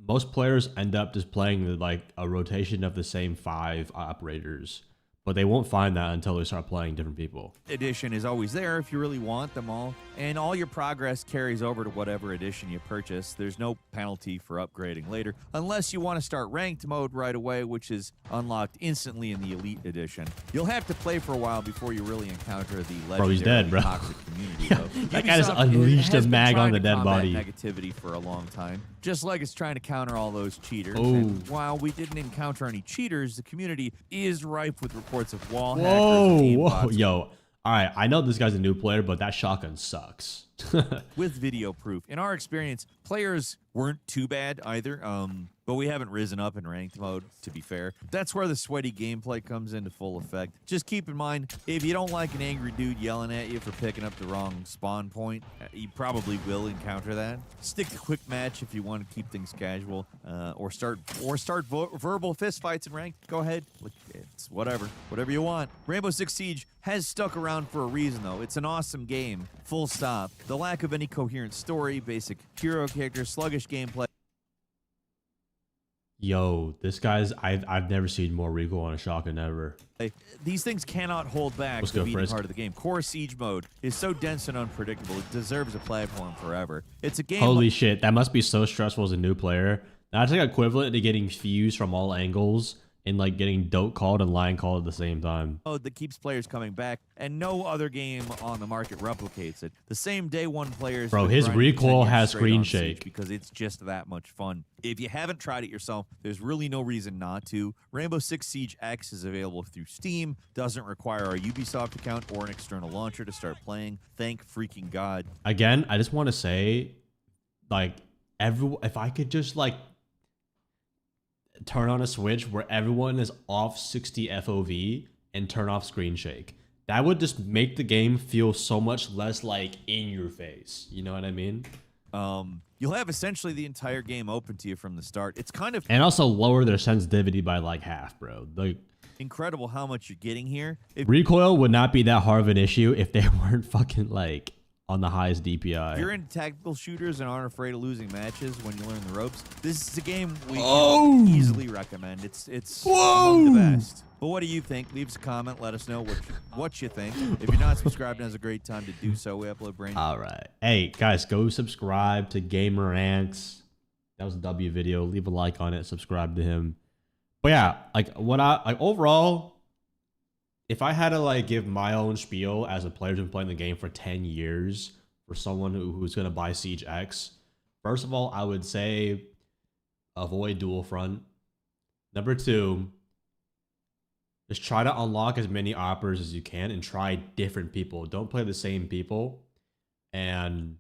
most players end up just playing like a rotation of the same 5 operators. But they won't find that until they start playing different people. Edition is always there if you really want them all, and all your progress carries over to whatever edition you purchase. There's no penalty for upgrading later, unless you want to start ranked mode right away, which is unlocked instantly in the Elite Edition. You'll have to play for a while before you really encounter the legendary toxic community. Yeah, that guy just unleashed a mag on the dead body. Negativity for a long time, just like it's trying to counter all those cheaters. And while we didn't encounter any cheaters, the community is rife with reports of wall hackers. Whoa, yo. All right, I know this guy's a new player, but that shotgun sucks. With video proof. In our experience, players weren't too bad either, but we haven't risen up in ranked mode, to be fair. That's where the sweaty gameplay comes into full effect. Just keep in mind, if you don't like an angry dude yelling at you for picking up the wrong spawn point, you probably will encounter that. Stick to quick match if you want to keep things casual, or start verbal fistfights in ranked. Go ahead. It's whatever you want. Rainbow Six Siege has stuck around for a reason, though. It's an awesome game, full stop. The lack of any coherent story, basic hero characters, sluggish gameplay. Yo, this guy's I've never seen more recoil on a shotgun ever. These things cannot hold back Let's the go, beating Frisk. heart of the game. Core Siege mode is so dense and unpredictable, it deserves a platform forever. It's a game. Holy shit, that must be so stressful as a new player. That's like equivalent to getting fused from all angles and like getting dope called and line called at the same time. Mode that keeps players coming back, and no other game on the market replicates it. The same day one players. Bro, been his grinding 10 recoil years has straight screen on Siege shake. because it's just that much fun. If you haven't tried it yourself, there's really no reason not to. Rainbow Six Siege X is available through Steam. Doesn't require a Ubisoft account or an external launcher to start playing. Thank freaking God. Again, I just want to say, like, if I could just like turn on a switch where everyone is off 60 FOV and turn off screen shake, that would just make the game feel so much less like in your face. You know what I mean? You'll have essentially the entire game open to you from the start. It's kind of And also lower their sensitivity by like half, bro. Like, incredible how much you're getting here. recoil would not be that hard of an issue if they weren't fucking like on the highest DPI. If you're into tactical shooters and aren't afraid of losing matches when you learn the ropes, this is a game we Oh! can easily recommend. It's among the best. But what do you think? Leave us a comment. Let us know what you think. If you're not subscribed, now's a great time to do so. We upload brand new. All right. Hey, guys, go subscribe to Gamer Anx. That was a W video. Leave a like on it. Subscribe to him. But yeah, like overall, if I had to like give my own spiel as a player who's been playing the game for 10 years for someone who's going to buy Siege X, first of all, I would say avoid dual front. Number two, just try to unlock as many operas as you can and try different people. Don't play the same people. And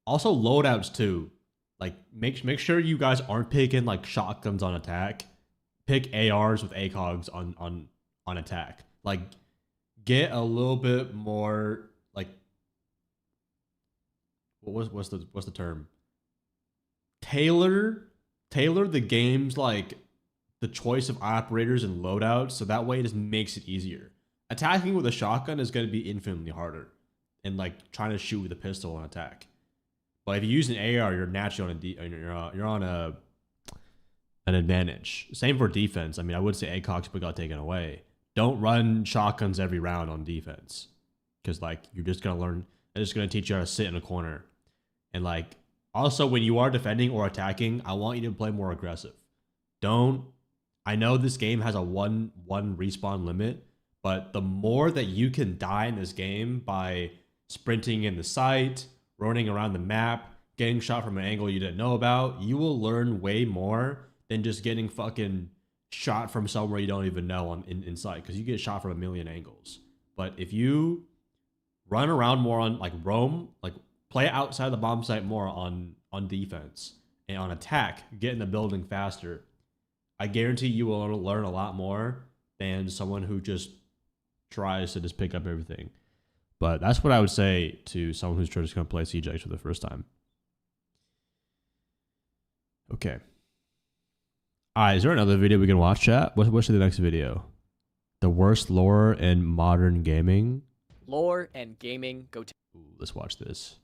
also loadouts too. Like make sure you guys aren't picking like shotguns on attack. Pick ARs with ACOGs on attack. Like get a little bit more like what's the term? Tailor the game's like the choice of operators and loadouts, so that way it just makes it easier. Attacking with a shotgun is going to be infinitely harder, and like trying to shoot with a pistol on attack. But if you use an AR, you're naturally you're on an advantage. Same for defense. I mean, I would say ACOGs but got taken away. Don't run shotguns every round on defense, because like you're just gonna learn. It's just gonna teach you how to sit in a corner, and like also when you are defending or attacking, I want you to play more aggressive. Don't. I know this game has a one respawn limit, but the more that you can die in this game by sprinting in the sight, running around the map, getting shot from an angle you didn't know about, you will learn way more than just getting fucking shot from somewhere you don't even know in sight, because you get shot from a million angles. But if you run around more on like roam, like play outside the bomb site more on defense, and on attack, get in the building faster, I guarantee you will learn a lot more than someone who just tries to just pick up everything. But that's what I would say to someone who's just going to play Siege X for the first time. Okay. All right, is there another video we can watch, chat? What's the next video? The worst lore in modern gaming? Lore and gaming go to... Ooh, let's watch this.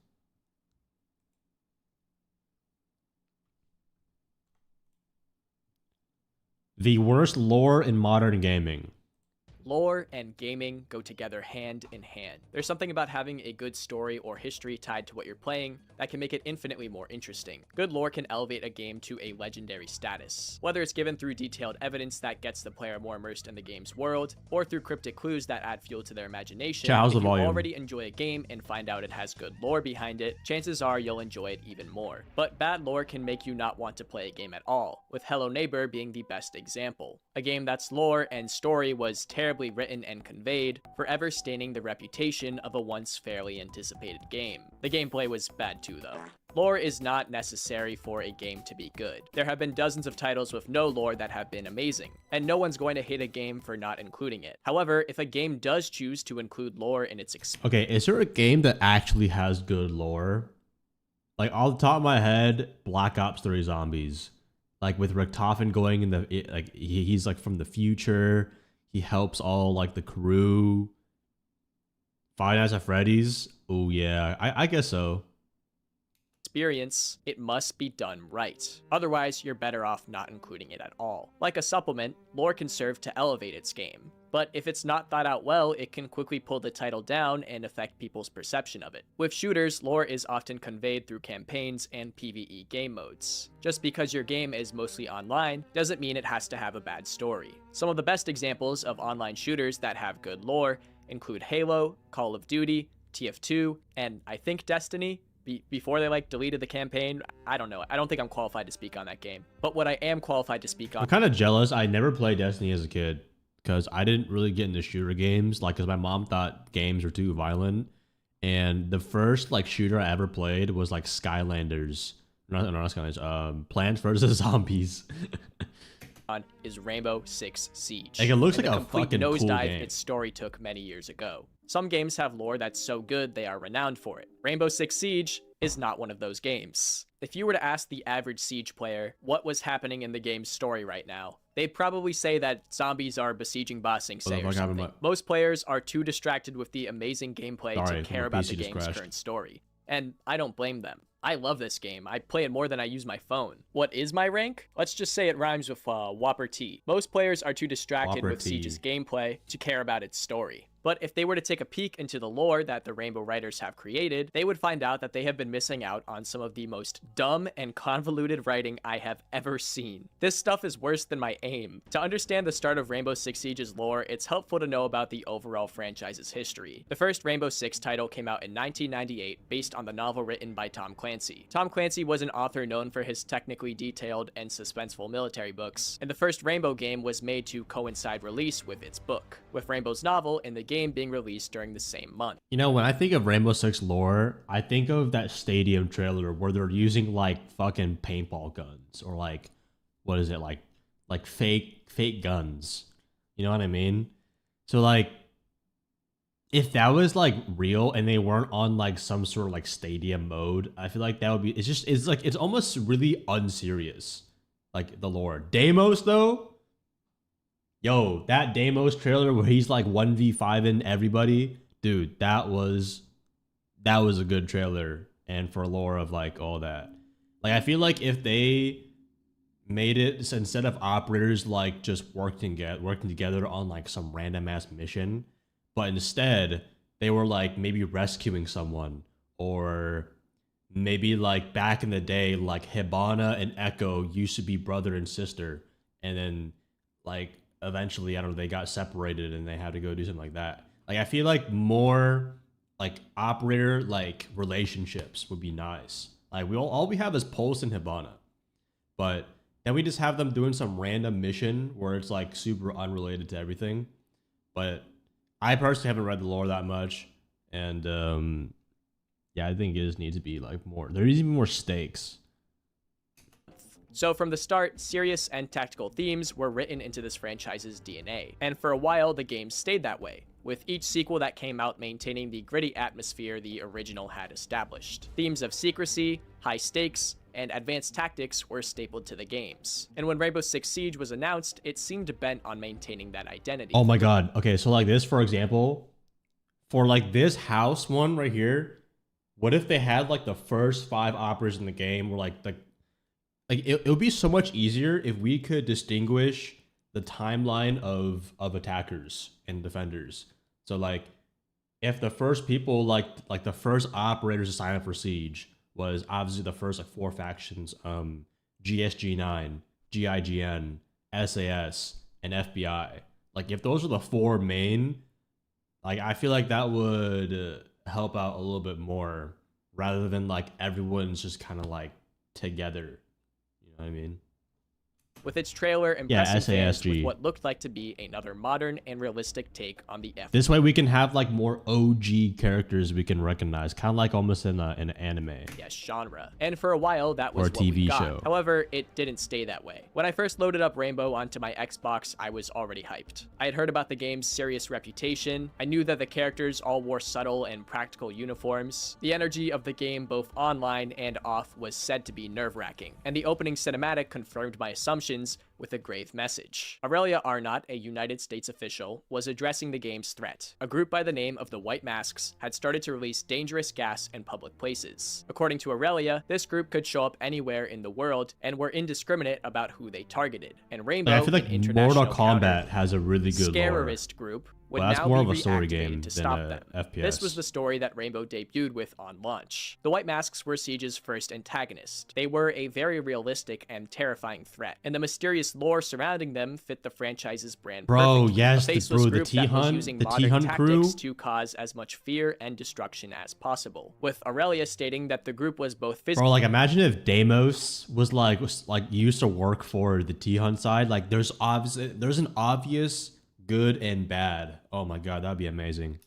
The worst lore in modern gaming. Lore and gaming go together hand in hand. There's something about having a good story or history tied to what you're playing that can make it infinitely more interesting. Good lore can elevate a game to a legendary status, whether it's given through detailed evidence that gets the player more immersed in the game's world, or through cryptic clues that add fuel to their imagination. How's the if you volume? already enjoy a game and find out it has good lore behind it, chances are you'll enjoy it even more. But bad lore can make you not want to play a game at all, with Hello Neighbor being the best example. A game that's lore and story was terribly written and conveyed, forever staining the reputation of a once fairly anticipated game. The gameplay was bad too though. Lore is not necessary for a game to be good. There have been dozens of titles with no lore that have been amazing, and no one's going to hate a game for not including it. However, if a game does choose to include lore in its Okay, is there a game that actually has good lore? Like, off the top of my head, Black Ops 3 Zombies. Like, with Richtofen going in the... Like, he's, like, from the future. He helps all, like, the crew. Five Nights at Freddy's. Oh, yeah. I guess so. experience, it must be done right. Otherwise, you're better off not including it at all. Like a supplement, lore can serve to elevate its game. But if it's not thought out well, it can quickly pull the title down and affect people's perception of it. With shooters, lore is often conveyed through campaigns and PvE game modes. Just because your game is mostly online doesn't mean it has to have a bad story. Some of the best examples of online shooters that have good lore include Halo, Call of Duty, TF2, and I think Destiny. Before they deleted the campaign, I don't know. I don't think I'm qualified to speak on that game. But what I am qualified to speak on... I'm kind of jealous. I never played Destiny as a kid because I didn't really get into shooter games. Because my mom thought games were too violent. And the first shooter I ever played was Skylanders. No, not Skylanders. Plants vs. Zombies. is Rainbow Six Siege. It looks and like the a complete fucking cool nosedive game. its story took many years ago. Some games have lore that's so good they are renowned for it. Rainbow Six Siege is not one of those games. If you were to ask the average Siege player what was happening in the game's story right now, they'd probably say that zombies are besieging Ba Sing Se or something. Most players are too distracted with the amazing gameplay to care about the game's current story. And I don't blame them. I love this game. I play it more than I use my phone. What is my rank? Let's just say it rhymes with Whopper T. Most players are too distracted with Siege's gameplay to care about its story. But if they were to take a peek into the lore that the Rainbow writers have created, they would find out that they have been missing out on some of the most dumb and convoluted writing I have ever seen. This stuff is worse than my aim. To understand the start of Rainbow Six Siege's lore, it's helpful to know about the overall franchise's history. The first Rainbow Six title came out in 1998 based on the novel written by Tom Clancy. Tom Clancy was an author known for his technically detailed and suspenseful military books, and the first Rainbow game was made to coincide release with its book, with Rainbow's novel in the game being released during the same month. You know, when I think of Rainbow Six lore, I think of that Stadium trailer where they're using fucking paintball guns or what is it, fake guns. You know what I mean? So if that was real and they weren't on some sort of stadium mode, I feel like that would be, it's almost really unserious. The lore. Deimos though, yo, that Deimos trailer where he's 1v5ing everybody, dude, that was a good trailer. And for lore of all that, I feel like if they made it instead of operators just working together on some random ass mission, but instead they were maybe rescuing someone, or maybe back in the day Hibana and Echo used to be brother and sister, and then eventually, I don't know, they got separated and they had to go do something like that. I feel more operator relationships would be nice. All we have is Pulse and Hibana, but then we just have them doing some random mission where it's super unrelated to everything. But I personally haven't read the lore that much, and yeah, I think it just needs to be more. There needs to be more stakes. So from the start, serious and tactical themes were written into this franchise's DNA, and for a while the game stayed that way, with each sequel that came out maintaining the gritty atmosphere the original had established. Themes of secrecy, high stakes, and advanced tactics were stapled to the games. And when Rainbow Six Siege was announced, it seemed bent on maintaining that identity. Oh my god. Okay, so this, for example, for this house one right here, what if they had the first 5 operators in the game were it would be so much easier if we could distinguish the timeline of attackers and defenders. So if the first people the first operators to sign up for Siege was obviously the first 4 factions, GSG9, GIGN, SAS, and FBI. If those are the 4 main, I feel that would help out a little bit more rather than everyone's just kind of together. You know what I mean? With its trailer impressing fans with what looked like to be another modern and realistic take on the F. This way we can have more OG characters we can recognize, kind of almost in an anime. Yes, genre. And for a while that was or a what we TV got. show. However, it didn't stay that way. When I first loaded up Rainbow onto my Xbox, I was already hyped. I had heard about the game's serious reputation. I knew that the characters all wore subtle and practical uniforms. The energy of the game both online and off was said to be nerve-wracking. And the opening cinematic confirmed my assumption missions with a grave message. Aurelia Arnott, a United States official, was addressing the game's threat. A group by the name of the White Masks had started to release dangerous gas in public places. According to Aurelia, this group could show up anywhere in the world and were indiscriminate about who they targeted. And Rainbow, I feel like an international Mortal Kombat has a really good lore. Scarerist group, would Well, that's now more be of a story reactivated game to than stop a them. FPS. This was the story that Rainbow debuted with on launch. The White Masks were Siege's first antagonist. They were a very realistic and terrifying threat, and the mysterious lore surrounding them fit the franchise's brand Bro, perfectly. yes, A the faceless group that was T-Hun, using the modern T-Hun tactics crew. to cause as much fear and destruction as possible, with Aurelia stating that the group was both physically Bro, like imagine if Deimos was like used to work for the T-Hun side. Like there's an obvious good and bad. Oh my god, that'd be amazing.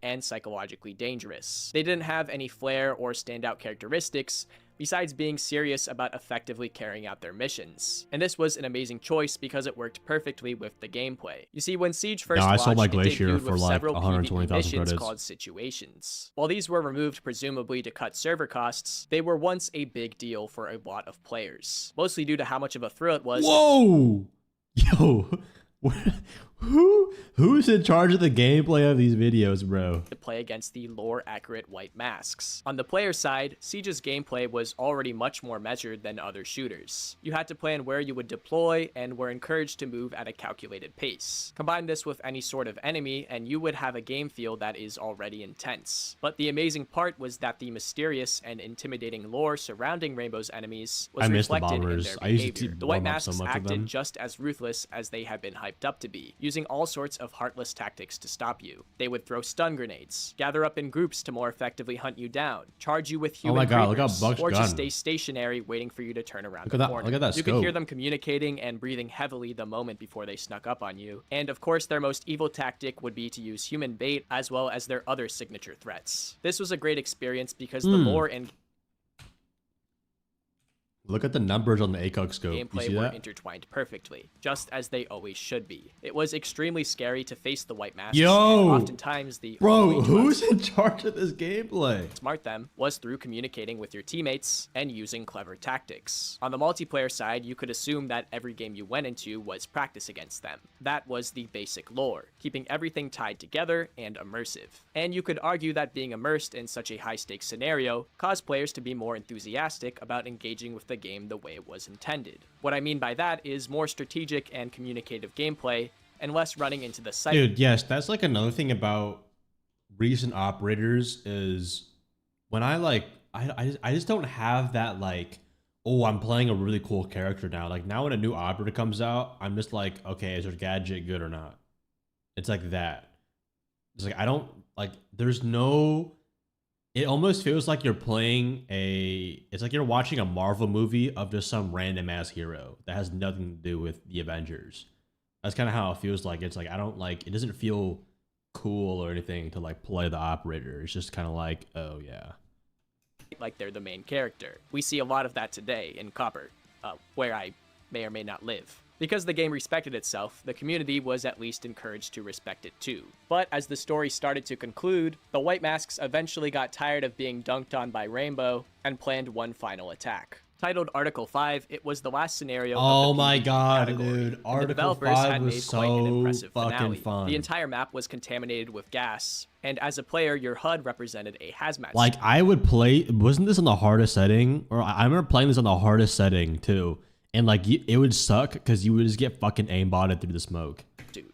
and psychologically dangerous. They didn't have any flair or standout characteristics, besides being serious about effectively carrying out their missions. And this was an amazing choice because it worked perfectly with the gameplay. You see, when Siege first I launched, sold my it Glacier debuted for with like several 120,000 PvE missions credits. called situations. While these were removed presumably to cut server costs, they were once a big deal for a lot of players, mostly due to how much of a thrill it was. Whoa! Yo, who's in charge of the gameplay of these videos, bro? To play against the lore-accurate White Masks. On the player side, Siege's gameplay was already much more measured than other shooters. You had to plan where you would deploy and were encouraged to move at a calculated pace. Combine this with any sort of enemy and you would have a game feel that is already intense. But the amazing part was that the mysterious and intimidating lore surrounding Rainbow's enemies was I miss the reflected in bombers. their I used to behavior. keep The White warm up so Masks much of acted them. just as ruthless as they have been hyped up to be, using all sorts of heartless tactics to stop you. They would throw stun grenades, gather up in groups to more effectively hunt you down, charge you with Oh human my god, look creepers, at Buck's or gun. just stay stationary waiting for you to turn around Look the at that- corner. look at that You could hear scope. them communicating and breathing heavily the moment before they snuck up on you. And of course, their most evil tactic would be to use human bait as well as their other signature threats. This was a great experience because the lore and Look at the numbers on the ACOG scope. You gameplay see were that? intertwined perfectly, just as they always should be. It was extremely scary to face the White Masks, Yo! and oftentimes the Bro, only way to who's in charge of this gameplay? outsmart them was through communicating with your teammates and using clever tactics. On the multiplayer side, you could assume that every game you went into was practice against them. That was the basic lore, keeping everything tied together and immersive. And you could argue that being immersed in such a high-stakes scenario caused players to be more enthusiastic about engaging with the game the way it was intended. What I mean by that is more strategic and communicative gameplay and less running into the cycle. Dude, yes, that's like another thing about recent operators is when I just don't have that like, oh, I'm playing a really cool character now. Like now when a new operator comes out, I'm just like, okay, is their gadget good or not? It's like that. It's like I don't like there's no it almost feels like you're playing it's like you're watching a Marvel movie of just some random ass hero that has nothing to do with the Avengers. That's kind of how it feels like. It's like I don't like it doesn't feel cool or anything to like play the operator. It's just kind of like, oh yeah. Like they're the main character. We see a lot of that today in Copper, where I may or may not live. Because the game respected itself, the community was at least encouraged to respect it too. But as the story started to conclude, the White Masks eventually got tired of being dunked on by Rainbow and planned one final attack. Titled Article 5, it was the last scenario Oh of the my PvE god, category, dude. and the Article developers 5 had was made quite an so impressive fucking finale. fun. The entire map was contaminated with gas, and as a player, your HUD represented a hazmat Like suit. I would play, wasn't this on the hardest setting? Or I remember playing this on the hardest setting too. And like it would suck because you would just get fucking aimbotted through the smoke.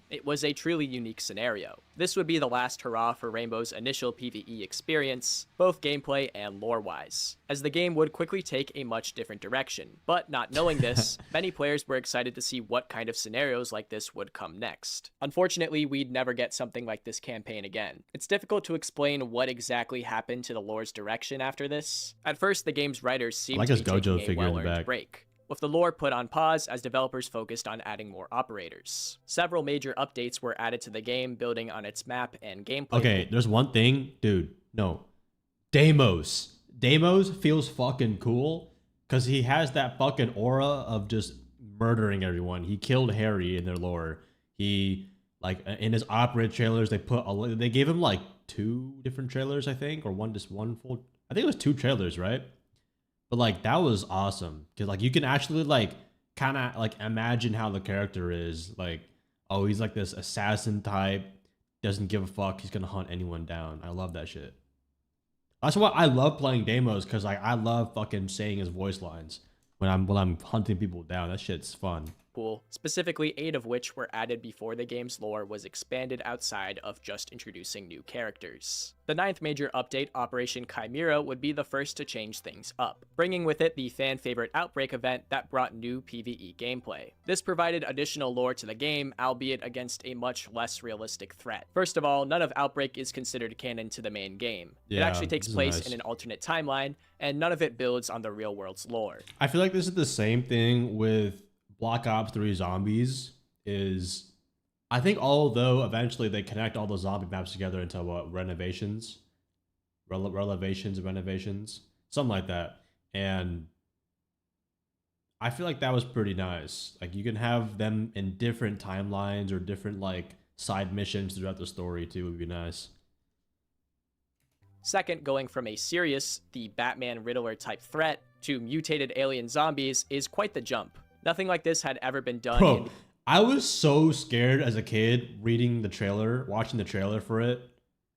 It was a truly unique scenario. This would be the last hurrah for Rainbow's initial PvE experience, both gameplay and lore-wise, as the game would quickly take a much different direction. But not knowing this, many players were excited to see what kind of scenarios like this would come next. Unfortunately, we'd never get something like this campaign again. It's difficult to explain what exactly happened to the lore's direction after this. At first, the game's writers seemed to be taking a well-earned break, with the lore put on pause as developers focused on adding more operators. Several major updates were added to the game, building on its map and gameplay. Okay, there's one thing, dude. No. Deimos. Deimos feels fucking cool because he has that fucking aura of just murdering everyone. He killed Harry in their lore. He, like, in his opera trailers, they gave him like 2 different trailers, I think, or just one full. I think it was 2 trailers, right? But like that was awesome because like you can actually like kind of like imagine how the character is. Like, oh, he's like this assassin type, doesn't give a fuck. He's gonna hunt anyone down. I love that shit. That's why I love playing demos, because like I love fucking saying his voice lines when I'm hunting people down. That shit's fun. Cool, specifically 8 of which were added before the game's lore was expanded outside of just introducing new characters. The 9th major update, Operation Chimera, would be the first to change things up, bringing with it the fan-favorite Outbreak event that brought new PvE gameplay. This provided additional lore to the game, albeit against a much less realistic threat. First of all, none of Outbreak is considered canon to the main game. It actually takes place in an alternate timeline, and none of it builds on the real world's lore. I feel like this is the same thing with Black Ops 3 Zombies. Is I think although eventually they connect all the zombie maps together into what, renovations, something like that, and I feel like that was pretty nice. Like you can have them in different timelines or different like side missions throughout the story too. Would be nice. Second, going from a serious, the Batman Riddler type threat to mutated alien zombies is quite the jump. Nothing like this had ever been done. Bro, I was so scared as a kid watching the trailer for it,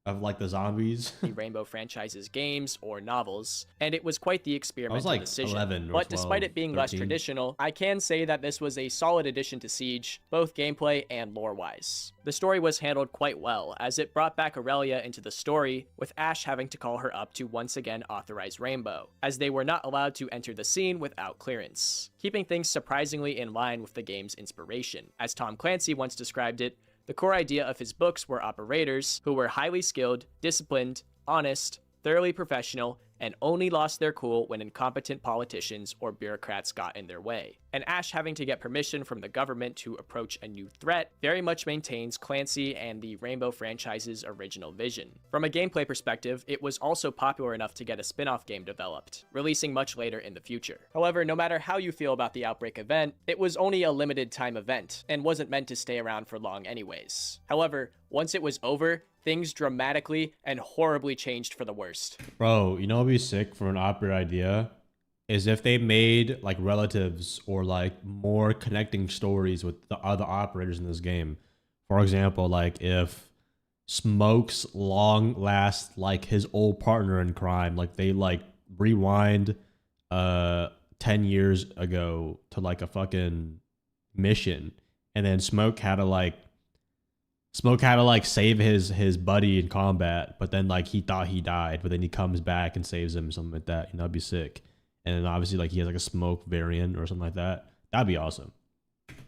of like the zombies. The Rainbow franchise's games or novels, and it was quite the experimental like decision. 11 or but 12, despite it being less 13. traditional, I can say that this was a solid addition to Siege, both gameplay and lore-wise. The story was handled quite well, as it brought back Aurelia into the story, with Ash having to call her up to once again authorize Rainbow, as they were not allowed to enter the scene without clearance, keeping things surprisingly in line with the game's inspiration. As Tom Clancy once described it, the core idea of his books were operators who were highly skilled, disciplined, honest, thoroughly professional, and only lost their cool when incompetent politicians or bureaucrats got in their way. And Ash having to get permission from the government to approach a new threat very much maintains Clancy and the Rainbow franchise's original vision. From a gameplay perspective, it was also popular enough to get a spin-off game developed, releasing much later in the future. However, no matter how you feel about the Outbreak event, it was only a limited time event, and wasn't meant to stay around for long anyways. However, once it was over, things dramatically and horribly changed for the worst. Bro, you know what'd be sick for an opera idea? Is if they made like relatives or like more connecting stories with the other operators in this game. For example, like if Smoke's long last like his old partner in crime, like they like rewind 10 years ago to like a fucking mission, and then Smoke had to like save his buddy in combat, but then like he thought he died, but then he comes back and saves him, something like that. You know, that'd be sick. And then obviously like he has like a Smoke variant or something like that. That'd be awesome.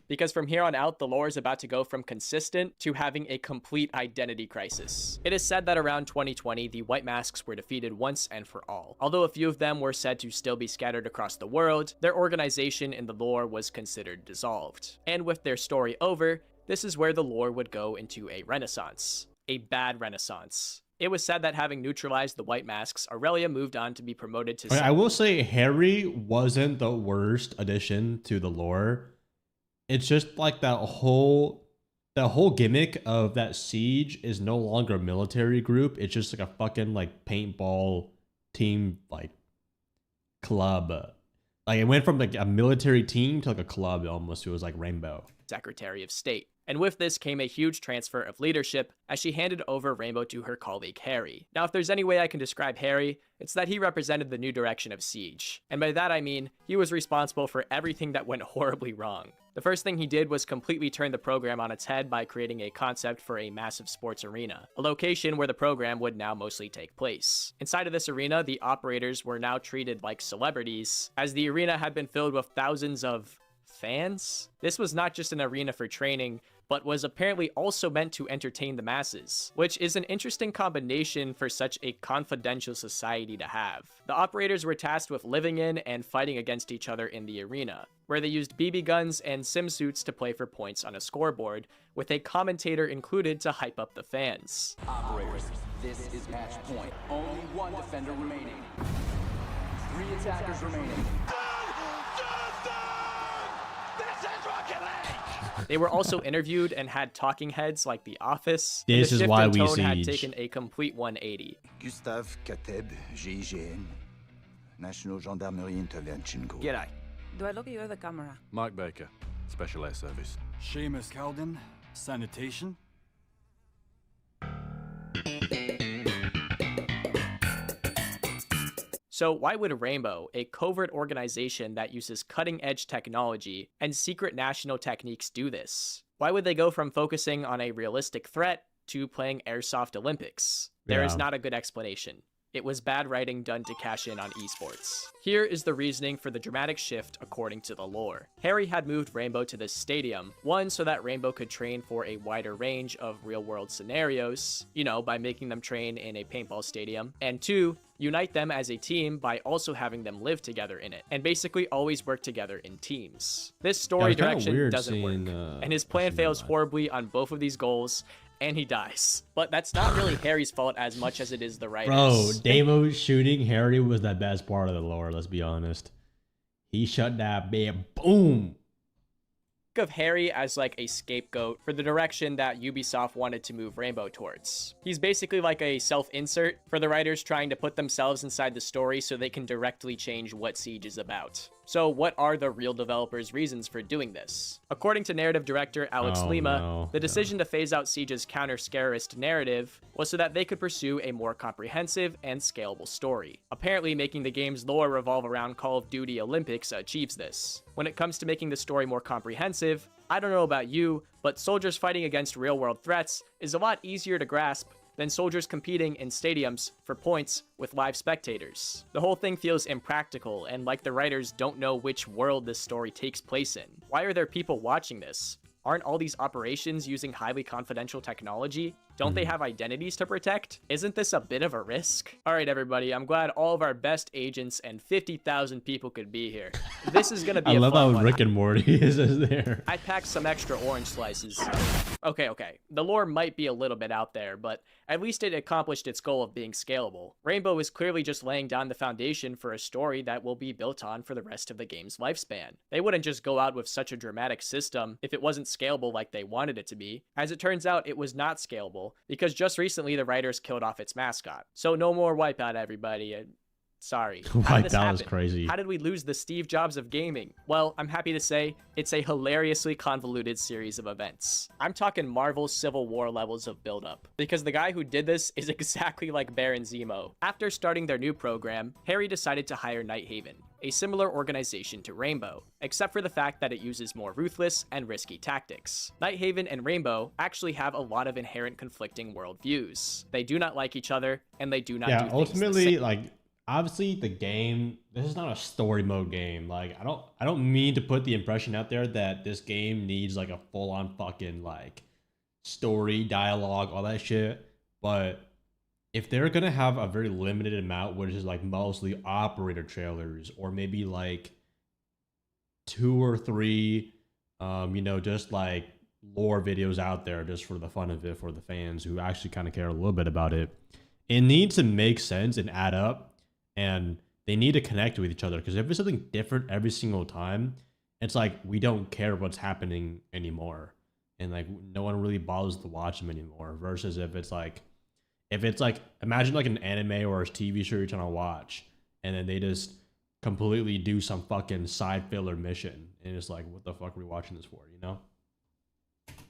Because from here on out, the lore is about to go from consistent to having a complete identity crisis. It is said that around 2020, the White Masks were defeated once and for all. Although a few of them were said to still be scattered across the world, their organization in the lore was considered dissolved. And with their story over, this is where the lore would go into a renaissance. A bad renaissance. It was said that having neutralized the White Masks, Aurelia moved on to be promoted to... I will say Harry wasn't the worst addition to the lore. It's just like that whole gimmick of that Siege is no longer a military group. It's just like a fucking like paintball team like club. Like it went from like a military team to like a club almost. It was like Rainbow. Secretary of State. And with this came a huge transfer of leadership as she handed over Rainbow to her colleague Harry. Now, if there's any way I can describe Harry, it's that he represented the new direction of Siege. And by that I mean, he was responsible for everything that went horribly wrong. The first thing he did was completely turn the program on its head by creating a concept for a massive sports arena, a location where the program would now mostly take place. Inside of this arena, the operators were now treated like celebrities, as the arena had been filled with thousands of fans? This was not just an arena for training, but was apparently also meant to entertain the masses, which is an interesting combination for such a confidential society to have. The operators were tasked with living in and fighting against each other in the arena, where they used BB guns and sim suits to play for points on a scoreboard, with a commentator included to hype up the fans. Operators, this is match point. Only one defender remaining. 3 attackers remaining. They were also interviewed and had talking heads like The Office. This is why we tone had Siege. taken a complete 180. Gustave Kateb, GIGN, National Gendarmerie Intervention Group. G'day. Do I look at you or the camera? Mike Baker, Special Air Service. Seamus Calden, sanitation. So why would Rainbow, a covert organization that uses cutting-edge technology and secret national techniques, do this? Why would they go from focusing on a realistic threat to playing Airsoft Olympics? There is not a good explanation. It was bad writing done to cash in on esports. Here is the reasoning for the dramatic shift according to the lore. Harry had moved Rainbow to this stadium, one, so that Rainbow could train for a wider range of real-world scenarios, you know, by making them train in a paintball stadium, and two, unite them as a team by also having them live together in it, and basically always work together in teams. This story direction doesn't work, and his plan fails horribly on both of these goals, and he dies. But that's not really Harry's fault as much as it is the writers. Bro, Damo shooting Harry was the best part of the lore, let's be honest. He shut that bam, boom. Of Harry as like a scapegoat for the direction that Ubisoft wanted to move Rainbow towards. He's basically like a self-insert for the writers trying to put themselves inside the story so they can directly change what Siege is about. So what are the real developers' reasons for doing this? According to narrative director Alex Lima, the decision to phase out Siege's counter-scarist narrative was so that they could pursue a more comprehensive and scalable story. Apparently, making the game's lore revolve around Call of Duty Olympics achieves this. When it comes to making the story more comprehensive, I don't know about you, but soldiers fighting against real-world threats is a lot easier to grasp than soldiers competing in stadiums for points with live spectators. The whole thing feels impractical, and like the writers don't know which world this story takes place in. Why are there people watching this? Aren't all these operations using highly confidential technology? Don't they have identities to protect? Isn't this a bit of a risk? Alright everybody, I'm glad all of our best agents and 50,000 people could be here. This is gonna be I a love fun how one. Rick and Morty is there. I packed some extra orange slices. Okay. The lore might be a little bit out there, but at least it accomplished its goal of being scalable. Rainbow is clearly just laying down the foundation for a story that will be built on for the rest of the game's lifespan. They wouldn't just go out with such a dramatic system if it wasn't scalable like they wanted it to be. As it turns out, it was not scalable, because just recently the writers killed off its mascot. So no more Wipeout, everybody. Sorry. That was crazy. How did we lose the Steve Jobs of gaming? Well, I'm happy to say it's a hilariously convoluted series of events. I'm talking Marvel's Civil War levels of buildup, because the guy who did this is exactly like Baron Zemo. After starting their new program, Harry decided to hire Nighthaven, a similar organization to Rainbow, except for the fact that it uses more ruthless and risky tactics. Nighthaven and Rainbow actually have a lot of inherent conflicting worldviews. They do not like each other, and they do not do things ultimately, the same. like, obviously the game, this is not a story mode game. Like, I don't mean to put the impression out there that this game needs like a full-on fucking like story, dialogue, all that shit. But if they're gonna have a very limited amount, which is like mostly operator trailers, or maybe like 2 or 3 just like lore videos out there just for the fun of it, for the fans who actually kind of care a little bit about it, it needs to make sense and add up. And they need to connect with each other, because if it's something different every single time, it's like we don't care what's happening anymore, and like no one really bothers to watch them anymore. Versus if it's like imagine like an anime or a TV show you're trying to watch, and then they just completely do some fucking side filler mission, and it's like, what the fuck are we watching this for? You know?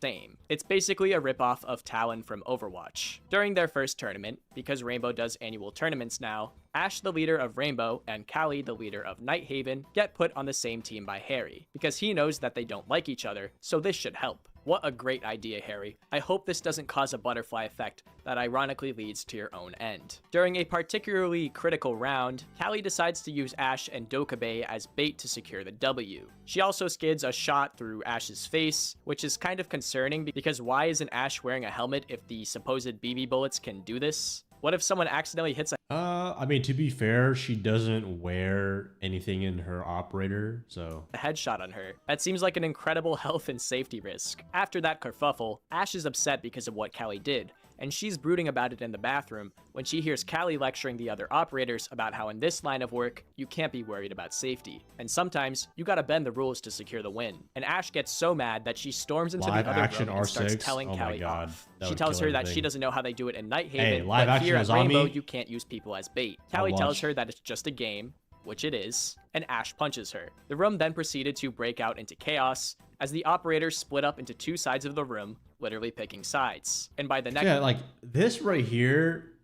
Same. It's basically a ripoff of Talon from Overwatch. During their first tournament, because Rainbow does annual tournaments now, Ash, the leader of Rainbow, and Callie, the leader of Nighthaven, get put on the same team by Harry, because he knows that they don't like each other, so this should help. What a great idea, Harry. I hope this doesn't cause a butterfly effect that ironically leads to your own end. During a particularly critical round, Callie decides to use Ash and Dokube as bait to secure the W. She also skids a shot through Ash's face, which is kind of concerning because why isn't Ash wearing a helmet if the supposed BB bullets can do this? What if someone accidentally hits a I mean, to be fair, she doesn't wear anything in her operator, so headshot on her? That seems like an incredible health and safety risk. After that kerfuffle, Ash is upset because of what Callie did, and she's brooding about it in the bathroom when she hears Callie lecturing the other operators about how in this line of work, you can't be worried about safety. And sometimes, you gotta bend the rules to secure the win. And Ash gets so mad that she storms into live the other action room and starts R6? telling Oh my Callie God. off. That She would tells kill her that everything. she doesn't know how they do it in Nighthaven, Hey, live but action here at is on Rainbow, me. you can't use people as bait. I'll Callie tells watch. her that it's just a game, which it is, and Ash punches her. The room then proceeded to break out into chaos as the operators split up into two sides of the room, literally picking sides. And by the next— Yeah, like this right here,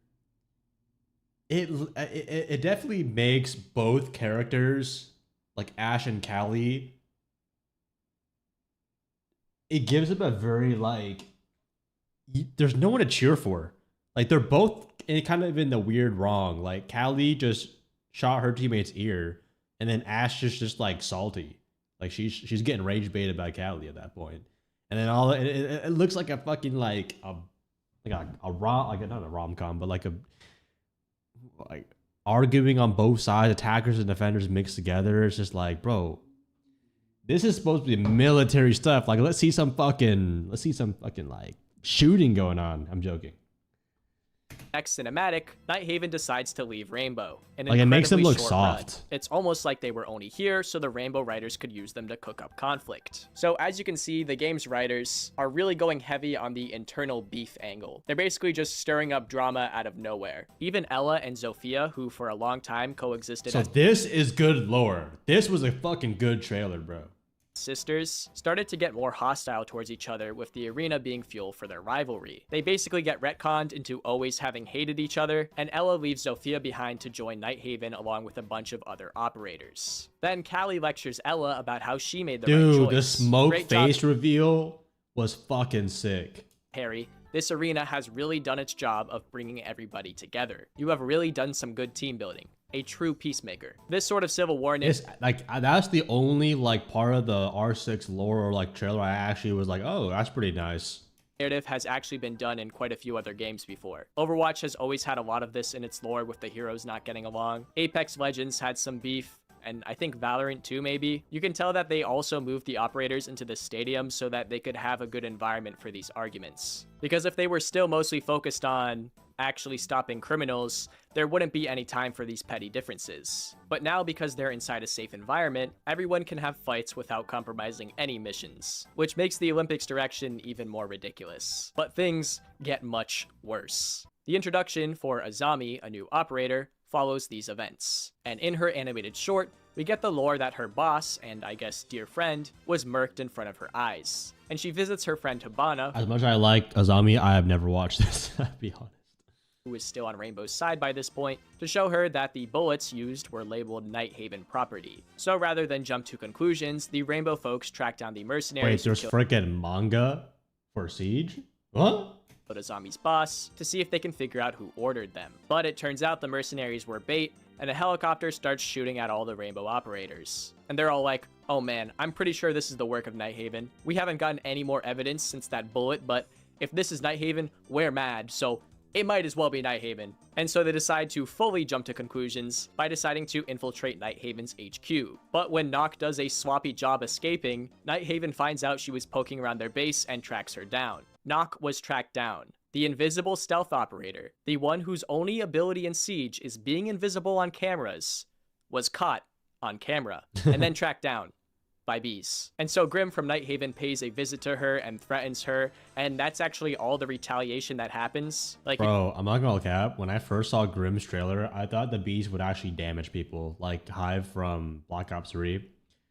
it definitely makes both characters, like Ash and Callie, it gives them a very like, there's no one to cheer for. Like they're both kind of in the weird wrong. Like Callie just shot her teammate's ear, and then Ash is just like salty. Like she's getting rage baited by Callie at that point. And then it looks like a fucking like a rom, like not a rom-com, but like arguing on both sides, attackers and defenders mixed together. It's just like, bro, this is supposed to be military stuff. Like let's see some fucking like shooting going on. I'm joking. Next cinematic, Nighthaven decides to leave Rainbow. Like it makes them look soft. Run. It's almost like they were only here so the Rainbow writers could use them to cook up conflict. So as you can see, the game's writers are really going heavy on the internal beef angle. They're basically just stirring up drama out of nowhere. Even Ella and Zofia, who for a long time coexisted so this is good lore. This was a fucking good trailer, bro. Sisters, started to get more hostile towards each other, with the arena being fuel for their rivalry. They basically get retconned into always having hated each other, and Ella leaves Zofia behind to join Nighthaven along with a bunch of other operators. Then Callie lectures Ella about how she made the right choice. Dude, the smoke face reveal was fucking sick. Harry, this arena has really done its job of bringing everybody together. You have really done some good team building. A true peacemaker. This sort of civil war that's the only like part of the R6 lore or like trailer I actually was like, oh, that's pretty nice. Narrative has actually been done in quite a few other games before. Overwatch has always had a lot of this in its lore with the heroes not getting along. Apex Legends had some beef, and I think Valorant too maybe. You can tell that they also moved the operators into the stadium so that they could have a good environment for these arguments. Because if they were still mostly focused on actually stopping criminals, there wouldn't be any time for these petty differences. But now, because they're inside a safe environment, everyone can have fights without compromising any missions, which makes the Olympics direction even more ridiculous. But things get much worse. The introduction for Azami, a new operator, follows these events. And in her animated short, we get the lore that her boss, and I guess dear friend, was murked in front of her eyes. And she visits her friend Habana. As much as I like Azami, I have never watched this, I'll be honest. Who is still on Rainbow's side by this point, to show her that the bullets used were labeled Nighthaven property. So rather than jump to conclusions, the Rainbow folks track down the mercenaries. Wait, there's freaking manga for Siege? What? Azami's boss to see if they can figure out who ordered them. But it turns out the mercenaries were bait, and a helicopter starts shooting at all the Rainbow operators. And they're all like, oh man, I'm pretty sure this is the work of Nighthaven. We haven't gotten any more evidence since that bullet, but if this is Nighthaven, we're mad, so it might as well be Nighthaven. And so they decide to fully jump to conclusions by deciding to infiltrate Nighthaven's HQ. But when Nock does a sloppy job escaping, Nighthaven finds out she was poking around their base and tracks her down. Nock was tracked down. The invisible stealth operator, the one whose only ability in Siege is being invisible on cameras, was caught on camera and then tracked down by bees. And so Grim from Nighthaven pays a visit to her and threatens her, and that's actually all the retaliation that happens. Like, bro, I'm not gonna cap, when I first saw Grim's trailer, I thought the bees would actually damage people, like Hive from Black Ops 3.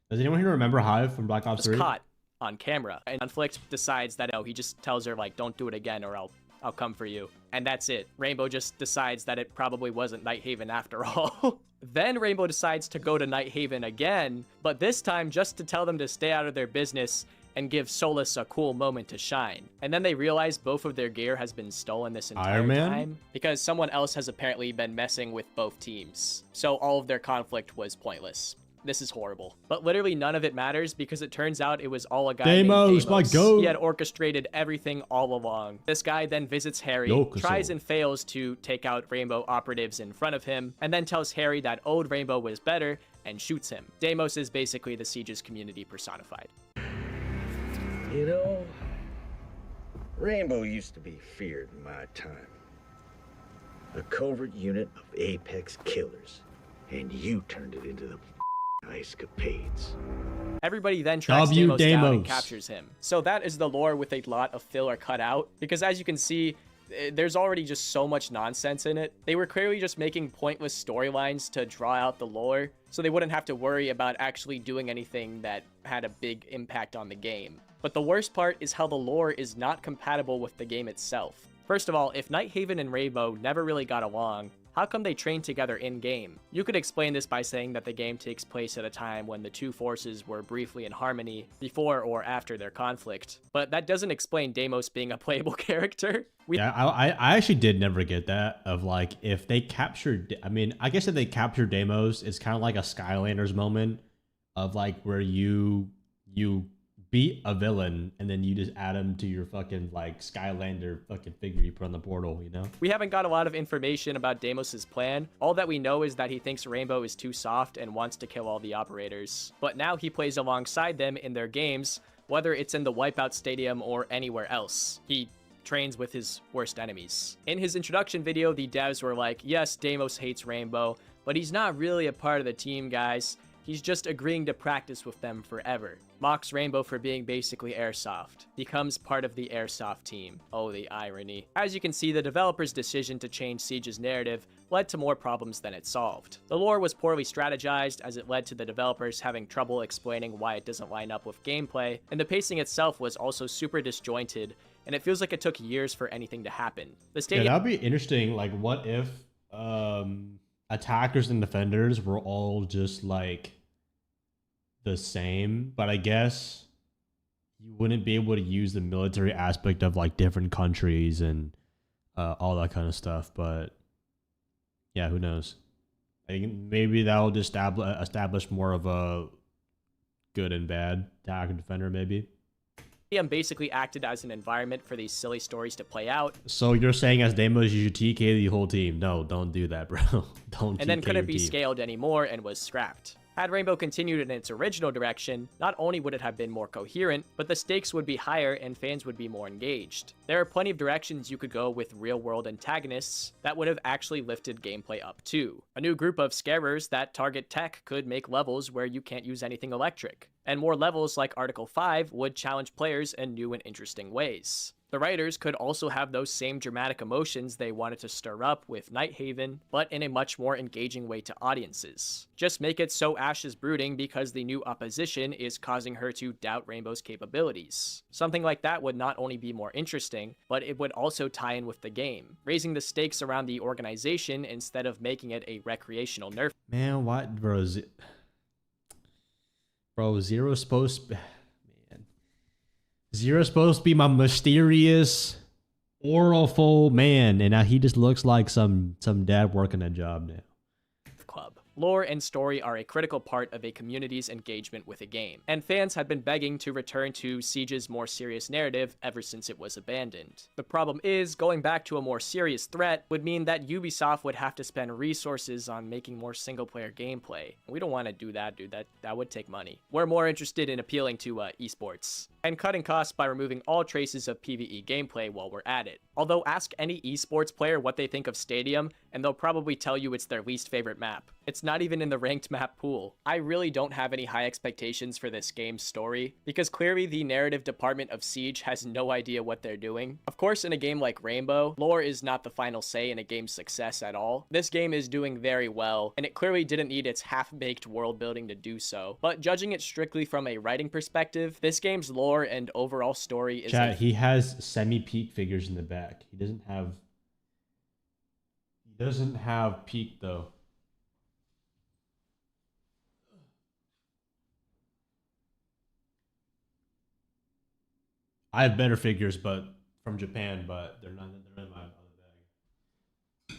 Does anyone here remember Hive from Black Ops 3? Caught on camera, and Conflict decides that, oh, he just tells her like, don't do it again or I'll come for you. And that's it. Rainbow just decides that it probably wasn't Nighthaven after all. Then Rainbow decides to go to Nighthaven again, but this time just to tell them to stay out of their business and give Solus a cool moment to shine. And then they realize both of their gear has been stolen this entire time because someone else has apparently been messing with both teams. So all of their conflict was pointless. This is horrible. But literally none of it matters because it turns out it was all a guy named Deimos. My goat. He had orchestrated everything all along. This guy then visits Harry, tries and fails to take out Rainbow operatives in front of him, and then tells Harry that old Rainbow was better and shoots him. Deimos is basically the Siege's community personified. You know, Rainbow used to be feared in my time. A covert unit of Apex killers. And you turned it into the escapades. Everybody then tracks Deimos down and captures him. So that is the lore with a lot of filler cut out, because as you can see, there's already just so much nonsense in it. They were clearly just making pointless storylines to draw out the lore, so they wouldn't have to worry about actually doing anything that had a big impact on the game. But the worst part is how the lore is not compatible with the game itself. First of all, if Nighthaven and Rainbow never really got along, how come they trained together in-game? You could explain this by saying that the game takes place at a time when the two forces were briefly in harmony, before or after their conflict. But that doesn't explain Deimos being a playable character. Yeah, I actually did never get that, of like, if they captured, I mean, I guess if they captured Deimos, it's kind of like a Skylanders moment of like where you beat a villain and then you just add him to your fucking like Skylander fucking figure you put on the portal, you know? We haven't got a lot of information about Deimos' plan. All that we know is that he thinks Rainbow is too soft and wants to kill all the operators. But now he plays alongside them in their games, whether it's in the Wipeout Stadium or anywhere else. He trains with his worst enemies. In his introduction video, the devs were like, yes, Deimos hates Rainbow, but he's not really a part of the team, guys. He's just agreeing to practice with them forever. Mocks Rainbow for being basically Airsoft. Becomes part of the Airsoft team. Oh, the irony. As you can see, the developers' decision to change Siege's narrative led to more problems than it solved. The lore was poorly strategized, as it led to the developers having trouble explaining why it doesn't line up with gameplay, and the pacing itself was also super disjointed, and it feels like it took years for anything to happen. The stadium— Yeah, that'd be interesting. Like, what if attackers and defenders were all just like the same, but I guess you wouldn't be able to use the military aspect of like different countries and all that kind of stuff. But yeah, who knows? I think maybe that'll just establish more of a good and bad attacker defender, maybe. Basically acted as an environment for these silly stories to play out. So you're saying as Deimos you should TK the whole team? No, don't do that, bro. Don't. And then couldn't be scaled anymore and was scrapped. Had Rainbow continued in its original direction, not only would it have been more coherent, but the stakes would be higher and fans would be more engaged. There are plenty of directions you could go with real-world antagonists that would have actually lifted gameplay up too. A new group of scarers that target tech could make levels where you can't use anything electric. And more levels like Article 5 would challenge players in new and interesting ways. The writers could also have those same dramatic emotions they wanted to stir up with Nighthaven, but in a much more engaging way to audiences. Just make it so Ash is brooding because the new opposition is causing her to doubt Rainbow's capabilities. Something like that would not only be more interesting, but it would also tie in with the game, raising the stakes around the organization instead of making it a recreational nerf. Man, what, bro? Bro, Zero's supposed to... Zero's supposed to be my mysterious, oralful man, and now he just looks like some dad working a job now. Club. Lore and story are a critical part of a community's engagement with a game, and fans had been begging to return to Siege's more serious narrative ever since it was abandoned. The problem is, going back to a more serious threat would mean that Ubisoft would have to spend resources on making more single-player gameplay. We don't want to do that, dude. That would take money. We're more interested in appealing to esports, and cutting costs by removing all traces of PvE gameplay while we're at it. Although ask any esports player what they think of Stadium, and they'll probably tell you it's their least favorite map. It's not even in the ranked map pool. I really don't have any high expectations for this game's story, because clearly the narrative department of Siege has no idea what they're doing. Of course, in a game like Rainbow, lore is not the final say in a game's success at all. This game is doing very well, and it clearly didn't need its half-baked world building to do so. But judging it strictly from a writing perspective, this game's lore and overall story is— Chat, he has semi-peak figures in the back. He doesn't have peak though. I have better figures, but from Japan, but they're not in my other bag.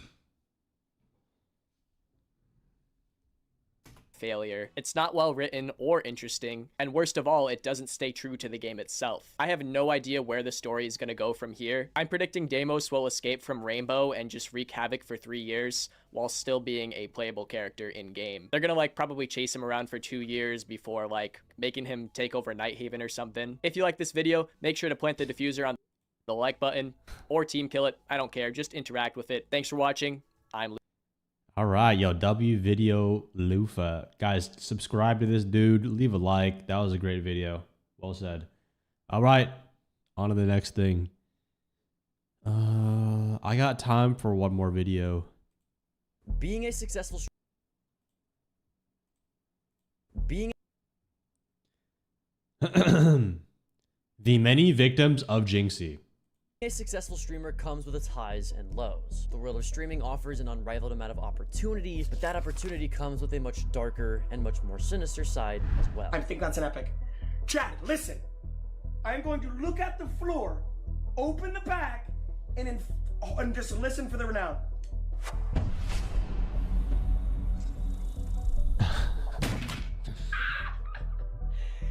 Failure. It's not well written or interesting, and worst of all, it doesn't stay true to the game itself. I have no idea where the story is going to go from here. I'm predicting Deimos will escape from Rainbow and just wreak havoc for 3 years while still being a playable character in game. They're gonna probably chase him around for 2 years before making him take over Nighthaven or something. If you like this video, make sure to plant the diffuser on the like button or team kill it. I don't care, just interact with it. Thanks for watching. I'm All right, yo, W Video Lufa. Guys, subscribe to this dude. Leave a like. That was a great video. Well said. All right, on to the next thing. I got time for one more video. Being a successful The many victims of Jinxie. a successful streamer comes with its highs and lows. The world of streaming offers an unrivaled amount of opportunity, but that opportunity comes with a much darker and much more sinister side as well. I think that's an epic. Chad, listen. I'm going to look at the floor, open the pack, and just listen for the renown.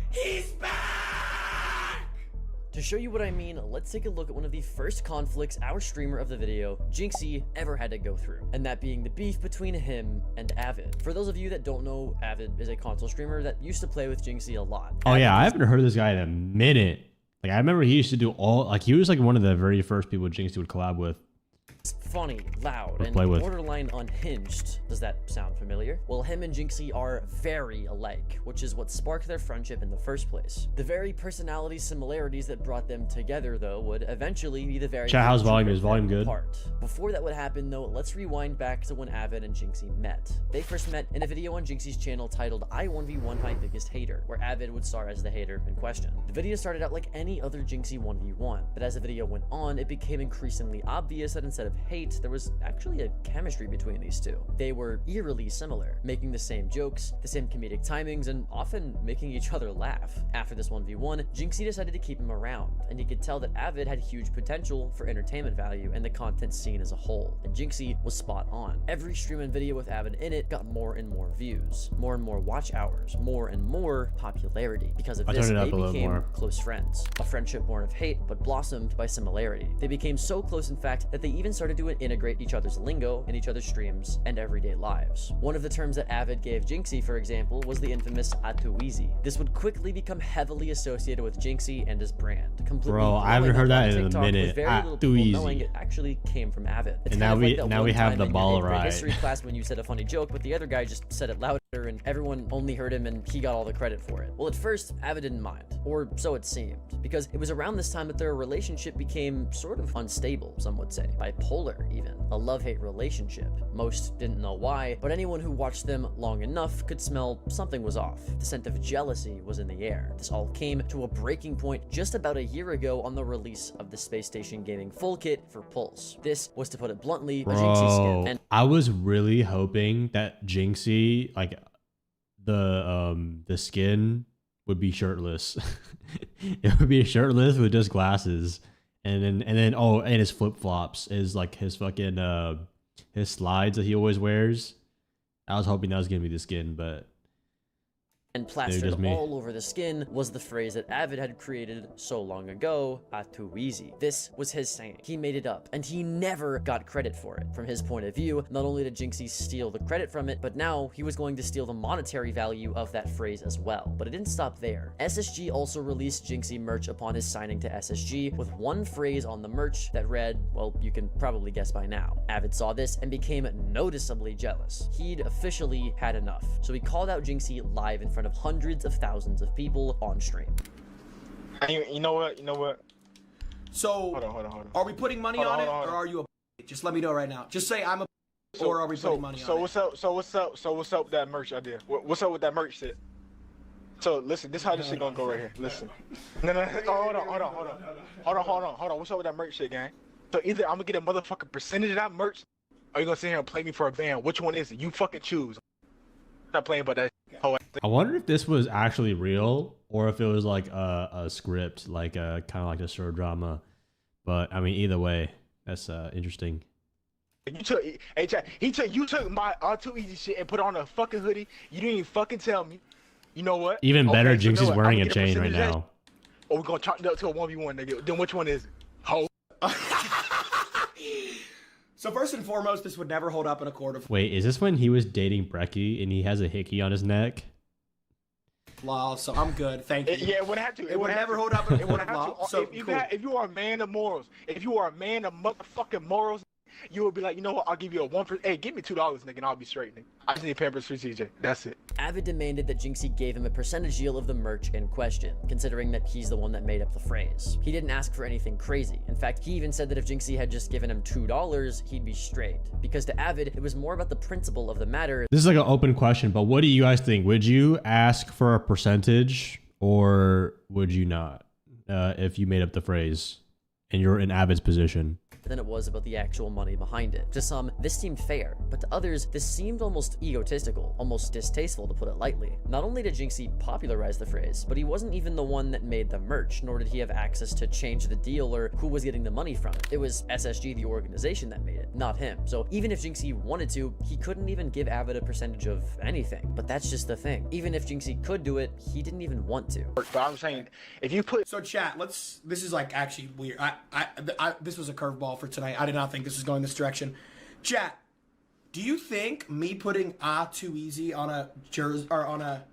He's back! To show you what I mean, let's take a look at one of the first conflicts our streamer of the video, Jinxie, ever had to go through, and that being the beef between him and Avid. For those of you that don't know, Avid is a console streamer that used to play with Jinxie a lot. Oh yeah, I haven't heard of this guy in a minute. Like I remember he used to do all, like he was like one of the very first people Jinxie would collab with. It's funny, loud, and play with. borderline unhinged. Does that sound familiar? Well, him and Jinxie are very alike, which is what sparked their friendship in the first place. The very personality similarities that brought them together, though, would eventually be the very Chat, how's volume? Is volume good? Apart. Before that would happen, though, let's rewind back to when Avid and Jinxie met. They first met in a video on Jinxie's channel titled I 1v1 My Biggest Hater, where Avid would star as the hater in question. The video started out like any other Jinxie 1v1, but as the video went on, it became increasingly obvious that instead of hate, there was actually a chemistry between these two. They were eerily similar, making the same jokes, the same comedic timings, and often making each other laugh. After this 1v1, Jinxie decided to keep him around, and you could tell that Avid had huge potential for entertainment value and the content scene as a whole, and Jinxie was spot on. Every stream and video with Avid in it got more and more views, more and more watch hours, more and more popularity. Because of this, they became close friends. A friendship born of hate, but blossomed by similarity. They became so close, in fact, that they even started to integrate each other's lingo in each other's streams and everyday lives. One of the terms that Avid gave Jinxie, for example, was the infamous Atuizi. This would quickly become heavily associated with Jinxie and his brand. Bro, I haven't heard that in a minute. Knowing it actually came from Avid. It's and now we have the ball right. History class when you said a funny joke, but the other guy just said it louder and everyone only heard him and he got all the credit for it. Well, at first, Avid didn't mind, or so it seemed, because it was around this time that their relationship became sort of unstable, some would say, bipolar even, a love-hate relationship. Most didn't know why, but anyone who watched them long enough could smell something was off. The scent of jealousy was in the air. This all came to a breaking point just about a year ago on the release of the Space Station Gaming full kit for Pulse. This was, to put it bluntly, a Jinxie skin. And I was really hoping that Jinxie, like the skin would be shirtless. It would be shirtless with just glasses, and then oh, and his flip flops is like his fucking his slides that he always wears. I was hoping that was gonna be the skin, but and plastered all over the skin was the phrase that Avid had created so long ago, Atuizi. This was his saying. He made it up, and he never got credit for it. From his point of view, not only did Jinxie steal the credit from it, but now he was going to steal the monetary value of that phrase as well. But it didn't stop there. SSG also released Jinxie merch upon his signing to SSG, with one phrase on the merch that read, well, you can probably guess by now. Avid saw this and became noticeably jealous. He'd officially had enough, so he called out Jinxie live in front of hundreds of thousands of people on stream. You know what? So, hold on. Are we putting money on it, or are you a Just let me know right now. Just say I'm a or are we putting money on it? So what's up with that merch idea? What's up with that merch shit? So listen, this is how this shit gonna go right here. Listen. No, hold on. What's up with that merch shit, gang? So either I'm gonna get a motherfucking percentage of that merch, or you gonna sit here and play me for a band. Which one is it? You fucking choose. Not playing about that. I wonder if this was actually real or if it was like a script, like kind of like a short drama. But I mean, either way, that's interesting. You took my too easy shit and put on a fucking hoodie. You didn't even fucking tell me. You know what? Even better, Jinx is wearing a chain right now. Or we're gonna chalk it up to a 1v1, nigga. Then which one is it? Ho. So first and foremost, this would never hold up in a court of. Wait, is this when he was dating Brecky and he has a hickey on his neck? Law, so I'm good. Thank you. Yeah, it would have to. It would never hold up in a court of law. So if you are a man of morals, if you are a man of motherfucking morals, you would be like, you know what? I'll give you a 1%. Hey, give me $2, nigga, and I'll be straight, nigga. I just need Pampers for CJ. That's it. Avid demanded that Jinxie gave him a percentage deal of the merch in question, considering that he's the one that made up the phrase. He didn't ask for anything crazy. In fact, he even said that if Jinxie had just given him $2, he'd be straight. Because to Avid, it was more about the principle of the matter. This is like an open question, but what do you guys think? Would you ask for a percentage or would you not if you made up the phrase and you're in Avid's position? Than it was about the actual money behind it. To some, this seemed fair, but to others, this seemed almost egotistical, almost distasteful to put it lightly. Not only did Jinxie popularize the phrase, but he wasn't even the one that made the merch, nor did he have access to change the deal or who was getting the money from it. It was SSG, the organization, that made it, not him. So even if Jinxie wanted to, he couldn't even give Avid a percentage of anything. But that's just the thing. Even if Jinxie could do it, he didn't even want to. But I'm saying, if you put... So chat, this is like actually weird. This was a curveball for tonight. I did not think this was going this direction. Chat, do you think me putting too easy on a jersey or on a...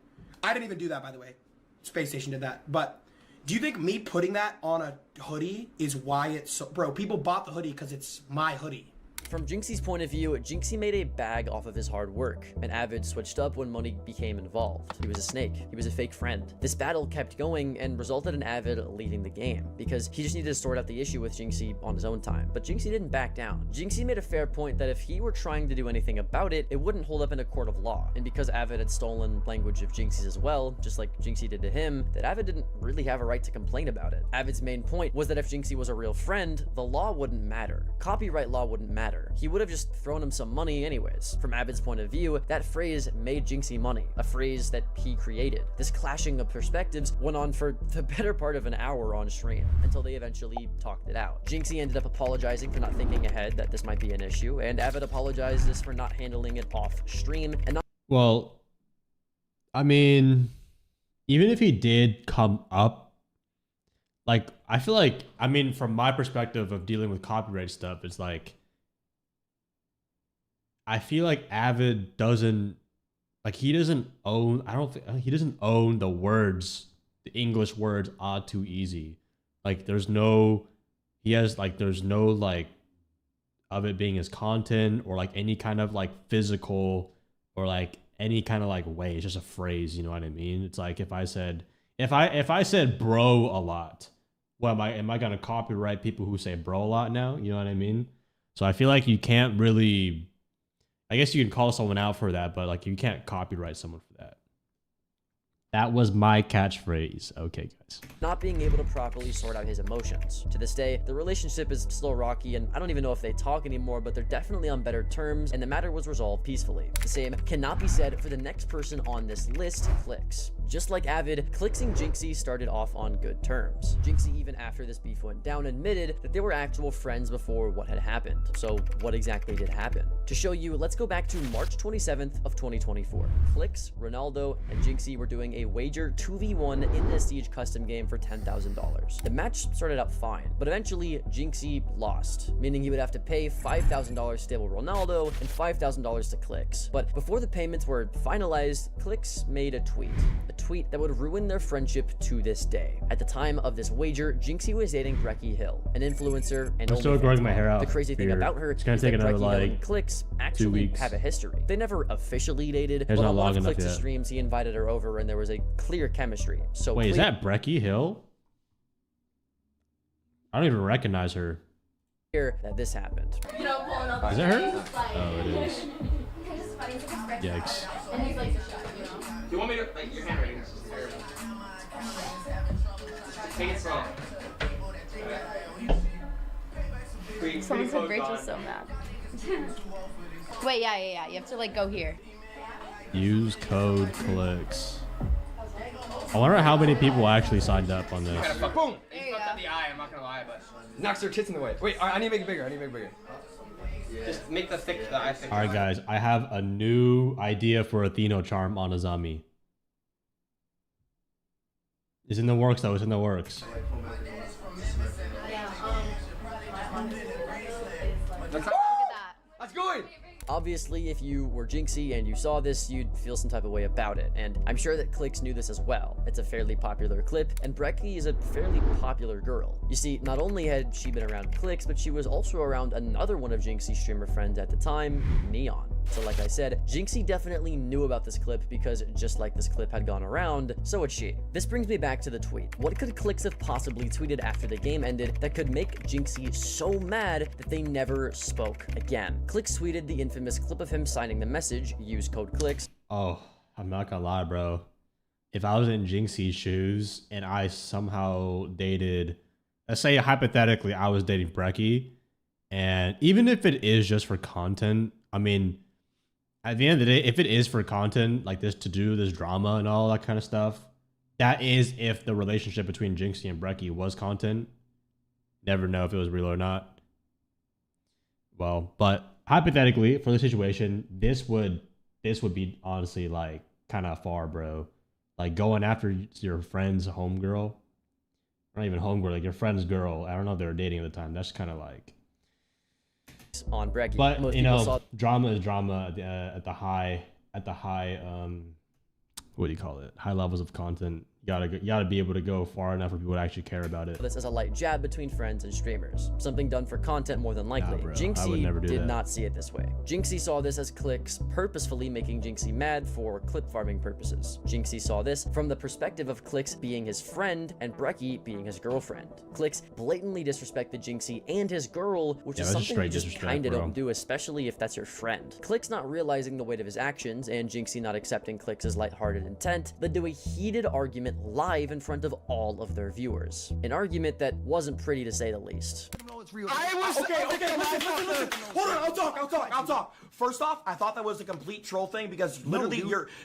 I didn't even do that, by the way. Space Station did that. But do you think me putting that on a hoodie is why it's so... Bro, people bought the hoodie because it's my hoodie. From Jinxie's point of view, Jinxie made a bag off of his hard work, and Avid switched up when money became involved. He was a snake. He was a fake friend. This battle kept going and resulted in Avid leaving the game, because he just needed to sort out the issue with Jinxie on his own time. But Jinxie didn't back down. Jinxie made a fair point that if he were trying to do anything about it, it wouldn't hold up in a court of law. And because Avid had stolen language of Jinxie's as well, just like Jinxie did to him, that Avid didn't really have a right to complain about it. Avid's main point was that if Jinxie was a real friend, the law wouldn't matter. Copyright law wouldn't matter. He would have just thrown him some money anyways. From Avid's point of view, that phrase made Jinxie money, a phrase that he created. This clashing of perspectives went on for the better part of an hour on stream, until they eventually talked it out. Jinxie ended up apologizing for not thinking ahead that this might be an issue, and Avid apologizes for not handling it off stream and not... Well, I mean, even if he did come up, like, I feel like, I mean, from my perspective of dealing with copyright stuff, it's like, I feel like Avid doesn't, like, he doesn't own, he doesn't own the words, the English words too easy. Like, there's no like of it being his content or like any kind of like physical or like any kind of like way. It's just a phrase, you know what I mean? It's like if I said bro a lot, well, am I gonna copyright people who say bro a lot now? You know what I mean? So I feel like you can't really, I guess you can call someone out for that, but like you can't copyright someone for that. That was my catchphrase. Okay, guys. Not being able to properly sort out his emotions. To this day, the relationship is still rocky, and I don't even know if they talk anymore, but they're definitely on better terms, and the matter was resolved peacefully. The same cannot be said for the next person on this list, Clicks. Just like Avid, Clicks and Jinxie started off on good terms. Jinxie, even after this beef went down, admitted that they were actual friends before what had happened. So what exactly did happen? To show you, let's go back to March 27th of 2024. Clicks, Ronaldo, and Jinxie were doing a wager 2v1 in the Siege custom game for $10,000. The match started out fine, but eventually Jinxie lost, meaning he would have to pay $5,000 to stable Ronaldo and $5,000 to Clicks. But before the payments were finalized, Clicks made a tweet that would ruin their friendship to this day. At the time of this wager, Jinxie was dating Brecky Hill, an influencer and I'm still growing my hair out. The crazy thing about her is that Brecky Hill and Clicks actually have a history. They never officially dated, but on one of Clicks' streams, he invited her over and there was a clear chemistry. So wait, is that Brecky Hill? I don't even recognize her. That this happened. Is that her? Oh, it is. Yikes. Do you want me to, like, your handwriting? Take it slow. Someone said Rachel's so mad. Wait, yeah. You have to, like, go here. Use code Clicks. I wonder how many people actually signed up on this. Boom! You fucked up the eye, I'm not gonna lie, but... Knocks their tits in the way. Wait, I need to make it bigger, Yeah. Just make the eye thick. Alright guys, I have a new idea for a Atheno charm on Azami. It's in the works though, it's in the works. That's good! Obviously, if you were Jinxie and you saw this, you'd feel some type of way about it, and I'm sure that Clix knew this as well. It's a fairly popular clip, and Brecky is a fairly popular girl. You see, not only had she been around Clix, but she was also around another one of Jinxie's streamer friends at the time, Neon. So like I said, Jinxie definitely knew about this clip because just like this clip had gone around, so had she. This brings me back to the tweet. What could Clix have possibly tweeted after the game ended that could make Jinxie so mad that they never spoke again? Clix tweeted the infamous clip of him signing the message, use code Clix. Oh, I'm not gonna lie, bro. If I was in Jinxie's shoes and I somehow dated, let's say hypothetically I was dating Brecky, and even if it is just for content, I mean, at the end of the day, if it is for content, like this, to do this drama and all that kind of stuff, that is if the relationship between Jinxie and Brecky was content. Never know if it was real or not. Well, but hypothetically, for the situation, this would be honestly like kind of far, bro. Like going after your friend's homegirl, not even homegirl, like your friend's girl. I don't know if they were dating at the time. That's kind of like on Brecky. But Most you know, saw drama is drama at the high what do you call it? High levels of content. You gotta be able to go far enough for people to actually care about it. this as a light jab between friends and streamers. Something done for content more than likely. Nah, bro, Jinxie did not see it this way. Jinxie saw this as Clix purposefully making Jinxie mad for clip farming purposes. Jinxie saw this from the perspective of Clix being his friend and Brecky being his girlfriend. Clix blatantly disrespected Jinxie and his girl, which is something you just kinda don't do, especially if that's your friend. Clix not realizing the weight of his actions and Jinxie not accepting Clix's lighthearted intent led to a heated argument live in front of all of their viewers. An argument that wasn't pretty to say the least. Okay, listen. Hold on, I'll talk. First off, I thought that was a complete troll thing because literally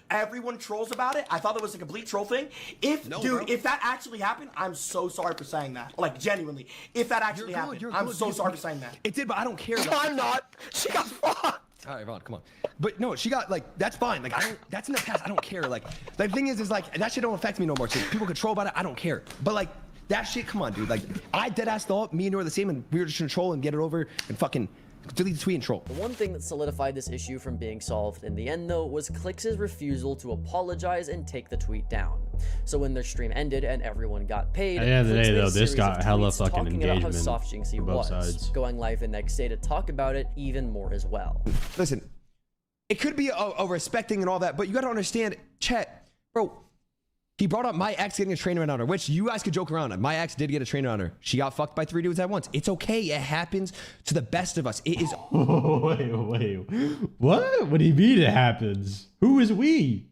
everyone trolls about it. I thought that was a complete troll thing. If that actually happened, I'm so sorry for saying that. Like, genuinely. If that actually happened, I'm so sorry for saying that. It did, but I don't care. I'm not. She got fucked. All right, Vaughn, come on. But no, she got, like, that's fine. Like, that's in the past. I don't care. Like, the thing is like, that shit don't affect me no more. So people control about it. I don't care. But, like, that shit, come on, dude. Like, I deadass thought me and you were the same, and we were just gonna troll and get it over and fucking delete the tweet and troll. The one thing that solidified this issue from being solved in the end, though, was Clix's refusal to apologize and take the tweet down. So when their stream ended and everyone got paid, at the end of the day, though, this got hella fucking engagement about how soft Jinxie was, sides. going live the next day to talk about it even more as well. Listen, it could be a respecting and all that, but you gotta understand, Chet, bro. He brought up my ex getting a trainer on her, which you guys could joke around on. My ex did get a trainer on her. She got fucked by 3 dudes at once. It's okay. It happens to the best of us. It is. Wait. What? What do you mean it happens? Who is we?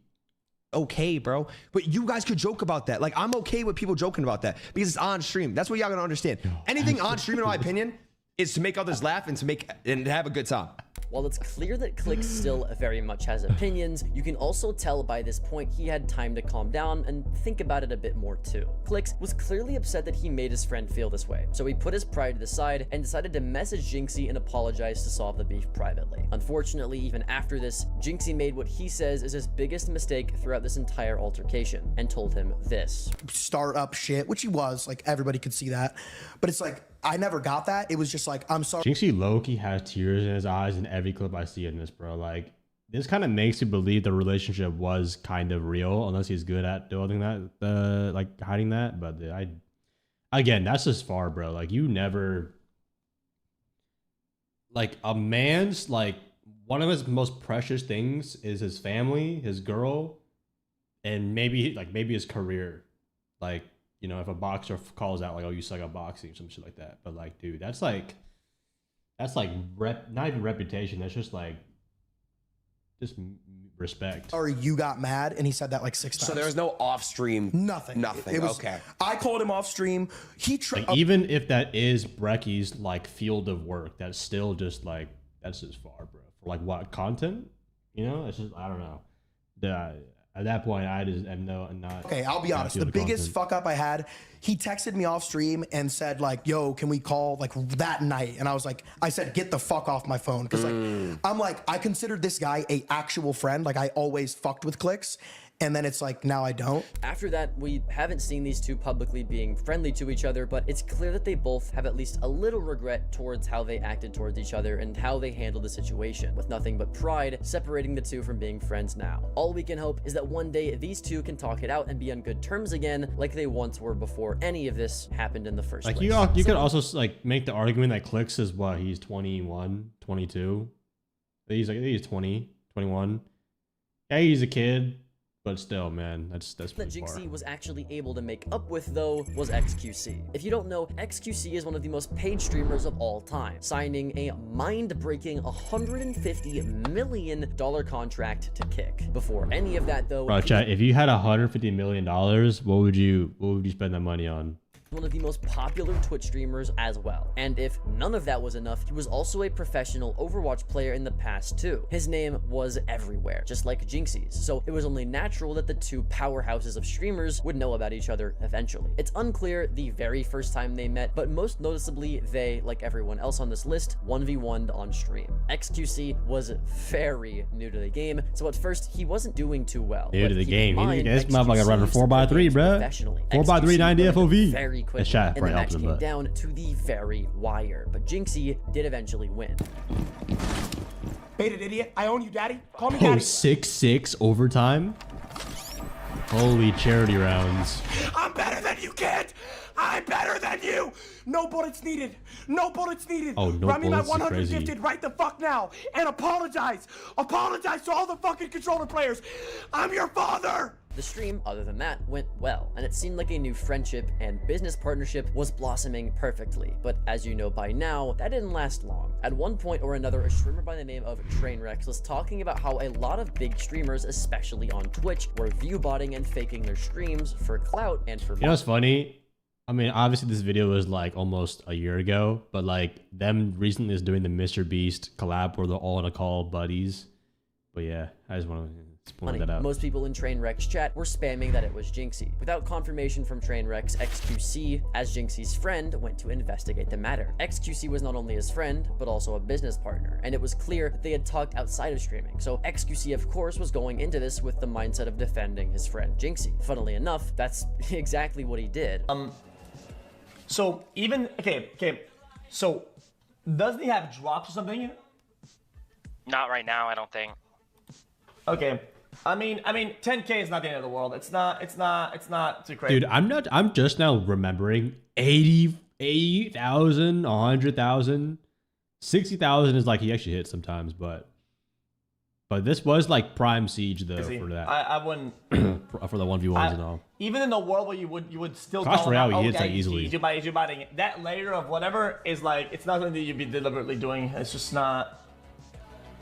Okay, bro. But you guys could joke about that. Like, I'm okay with people joking about that because it's on stream. That's what y'all gotta understand. Anything on stream, in my opinion, is to make others laugh and to have a good time. While it's clear that Clix still very much has opinions, you can also tell by this point he had time to calm down and think about it a bit more too. Clix was clearly upset that he made his friend feel this way, so he put his pride to the side and decided to message Jinxie and apologize to solve the beef privately. Unfortunately, even after this, Jinxie made what he says is his biggest mistake throughout this entire altercation and told him this. Start up shit, which he was, like, everybody could see that. But it's like, I never got that. It was just like, I'm sorry. Jinxie low-key has tears in his eyes in every clip I see in this, bro. Like, this kind of makes you believe the relationship was kind of real, unless he's good at doing that, like hiding that. But again, that's just far, bro. Like, you never, like, a man's, like, one of his most precious things is his family, his girl, and maybe his career. Like, you know, if a boxer calls out like, "Oh, you suck at boxing," or some shit like that. But like, dude, that's like not even reputation. That's just like, just respect. Or you got mad, and he said that like 6 times. So there was no off-stream. Nothing. It was, okay. I called him off-stream. He like, even if that is Brecky's like field of work, that's still just like, that's just far, bro. For like what content? You know, it's just, I don't know. At that point, I just am not. Okay, I'll be honest. The biggest fuck up I had, he texted me off stream and said like, "Yo, can we call like that night?" And I said, "Get the fuck off my phone," because like, I'm like, I considered this guy a actual friend. Like, I always fucked with Clix, and then it's like, now I don't. After that, we haven't seen these two publicly being friendly to each other, but it's clear that they both have at least a little regret towards how they acted towards each other and how they handled the situation, with nothing but pride separating the two from being friends now. All we can hope is that one day these two can talk it out and be on good terms again, like they once were before any of this happened in the first place. You could also like make the argument that Clicks is what, he's 21, 22. He's 20, 21. Yeah, he's a kid. But still, man, that's that pretty Jinxie far. was actually able to make up with, though, was XQC. If you don't know, XQC is one of the most paid streamers of all time, signing a mind-breaking $150 million contract to Kick. Before any of that, though, Bro, chat, if you had $150 million, what would you spend that money on? One of the most popular Twitch streamers as well. And if none of that was enough, he was also a professional Overwatch player in the past too. His name was everywhere, just like Jinxie's. So it was only natural that the two powerhouses of streamers would know about each other eventually. It's unclear the very first time they met, but most noticeably, they, like everyone else on this list, 1v1'd on stream. XQC was very new to the game, so at first he wasn't doing too well. New to the game. This motherfucker running 4x3, bro. 4x3 90 FOV. Very quickly, and the match came down to the very wire, but Jinxie did eventually win. Baited idiot, I own you, daddy. Call me daddy. 6-6 overtime. Holy charity rounds. I'm better than you, kid. I'm better than you. No bullets needed. No bullets needed. Oh, no Run me my bullets is 100 crazy. gifted right the fuck now and apologize. Apologize to all the fucking controller players. I'm your father. The stream, other than that, went well, and it seemed like a new friendship and business partnership was blossoming perfectly. But as you know by now, that didn't last long. At one point or another, a streamer by the name of Trainwreck was talking about how a lot of big streamers, especially on Twitch, were viewbotting and faking their streams for clout and for money. You know what's funny? I mean, obviously this video was like almost a year ago, but like them recently is doing the Mr. Beast collab where they're all in a call buddies. But yeah, I just want to point that out. Most people in Trainwreck's chat were spamming that it was Jinxie. Without confirmation from Trainwreck's, XQC, as Jinxie's friend, went to investigate the matter. XQC was not only his friend, but also a business partner, and it was clear that they had talked outside of streaming. So XQC, of course, was going into this with the mindset of defending his friend Jinxie. Funnily enough, that's exactly what he did. So even okay. So doesn't he have drops or something? Not right now, I don't think. Okay. I mean, 10K is not the end of the world. It's not too crazy. Dude, I'm just now remembering 80,000, 100,000, 60,000 is like he actually hits sometimes, but this was like prime siege though for that. I wouldn't for the 1v1s and all. Even in the world where you would still Clash call him Royale, out, he hits that easily. You're biting it. That layer of whatever is like, it's not something that you'd be deliberately doing. It's just not.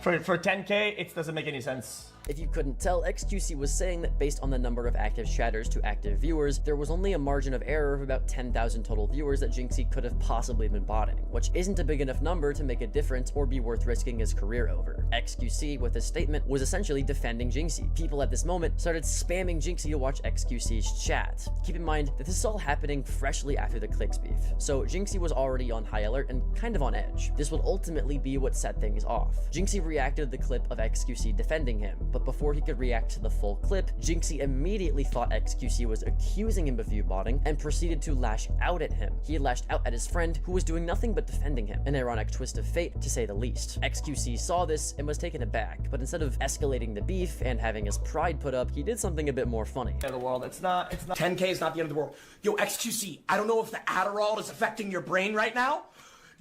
For 10K, it doesn't make any sense. If you couldn't tell, XQC was saying that based on the number of active chatters to active viewers, there was only a margin of error of about 10,000 total viewers that Jinxie could have possibly been botting, which isn't a big enough number to make a difference or be worth risking his career over. XQC, with his statement, was essentially defending Jinxie. People at this moment started spamming Jinxie to watch XQC's chat. Keep in mind that this is all happening freshly after the Clicks beef, so Jinxie was already on high alert and kind of on edge. This would ultimately be what set things off. Jinxie reacted to the clip of XQC defending him, but before he could react to the full clip, Jinxie immediately thought XQC was accusing him of viewbotting and proceeded to lash out at him. He had lashed out at his friend, who was doing nothing but defending him. An ironic twist of fate, to say the least. XQC saw this and was taken aback, but instead of escalating the beef and having his pride put up, he did something a bit more funny. The world, it's not. 10K is not the end of the world. Yo, XQC, I don't know if the Adderall is affecting your brain right now.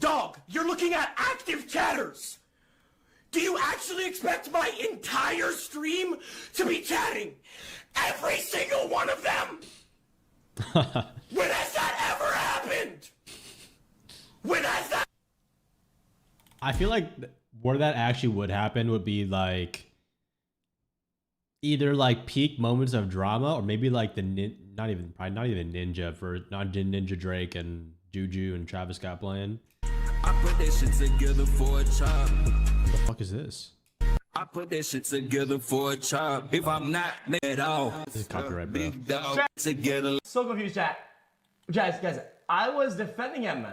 Dog, you're looking at active chatters. Do you actually expect my entire stream to be chatting? Every single one of them? When has that ever happened? When has that? I feel like where that actually would happen would be like either like peak moments of drama or maybe like the not even Ninja for not Ninja Drake and Juju and Travis Scott playing. I put that shit together for a chop. What the fuck is this? I put that shit together for a chop. If I'm not at all, This is copyright, bro. big dog together. So confused, chat. Guys, I was defending him.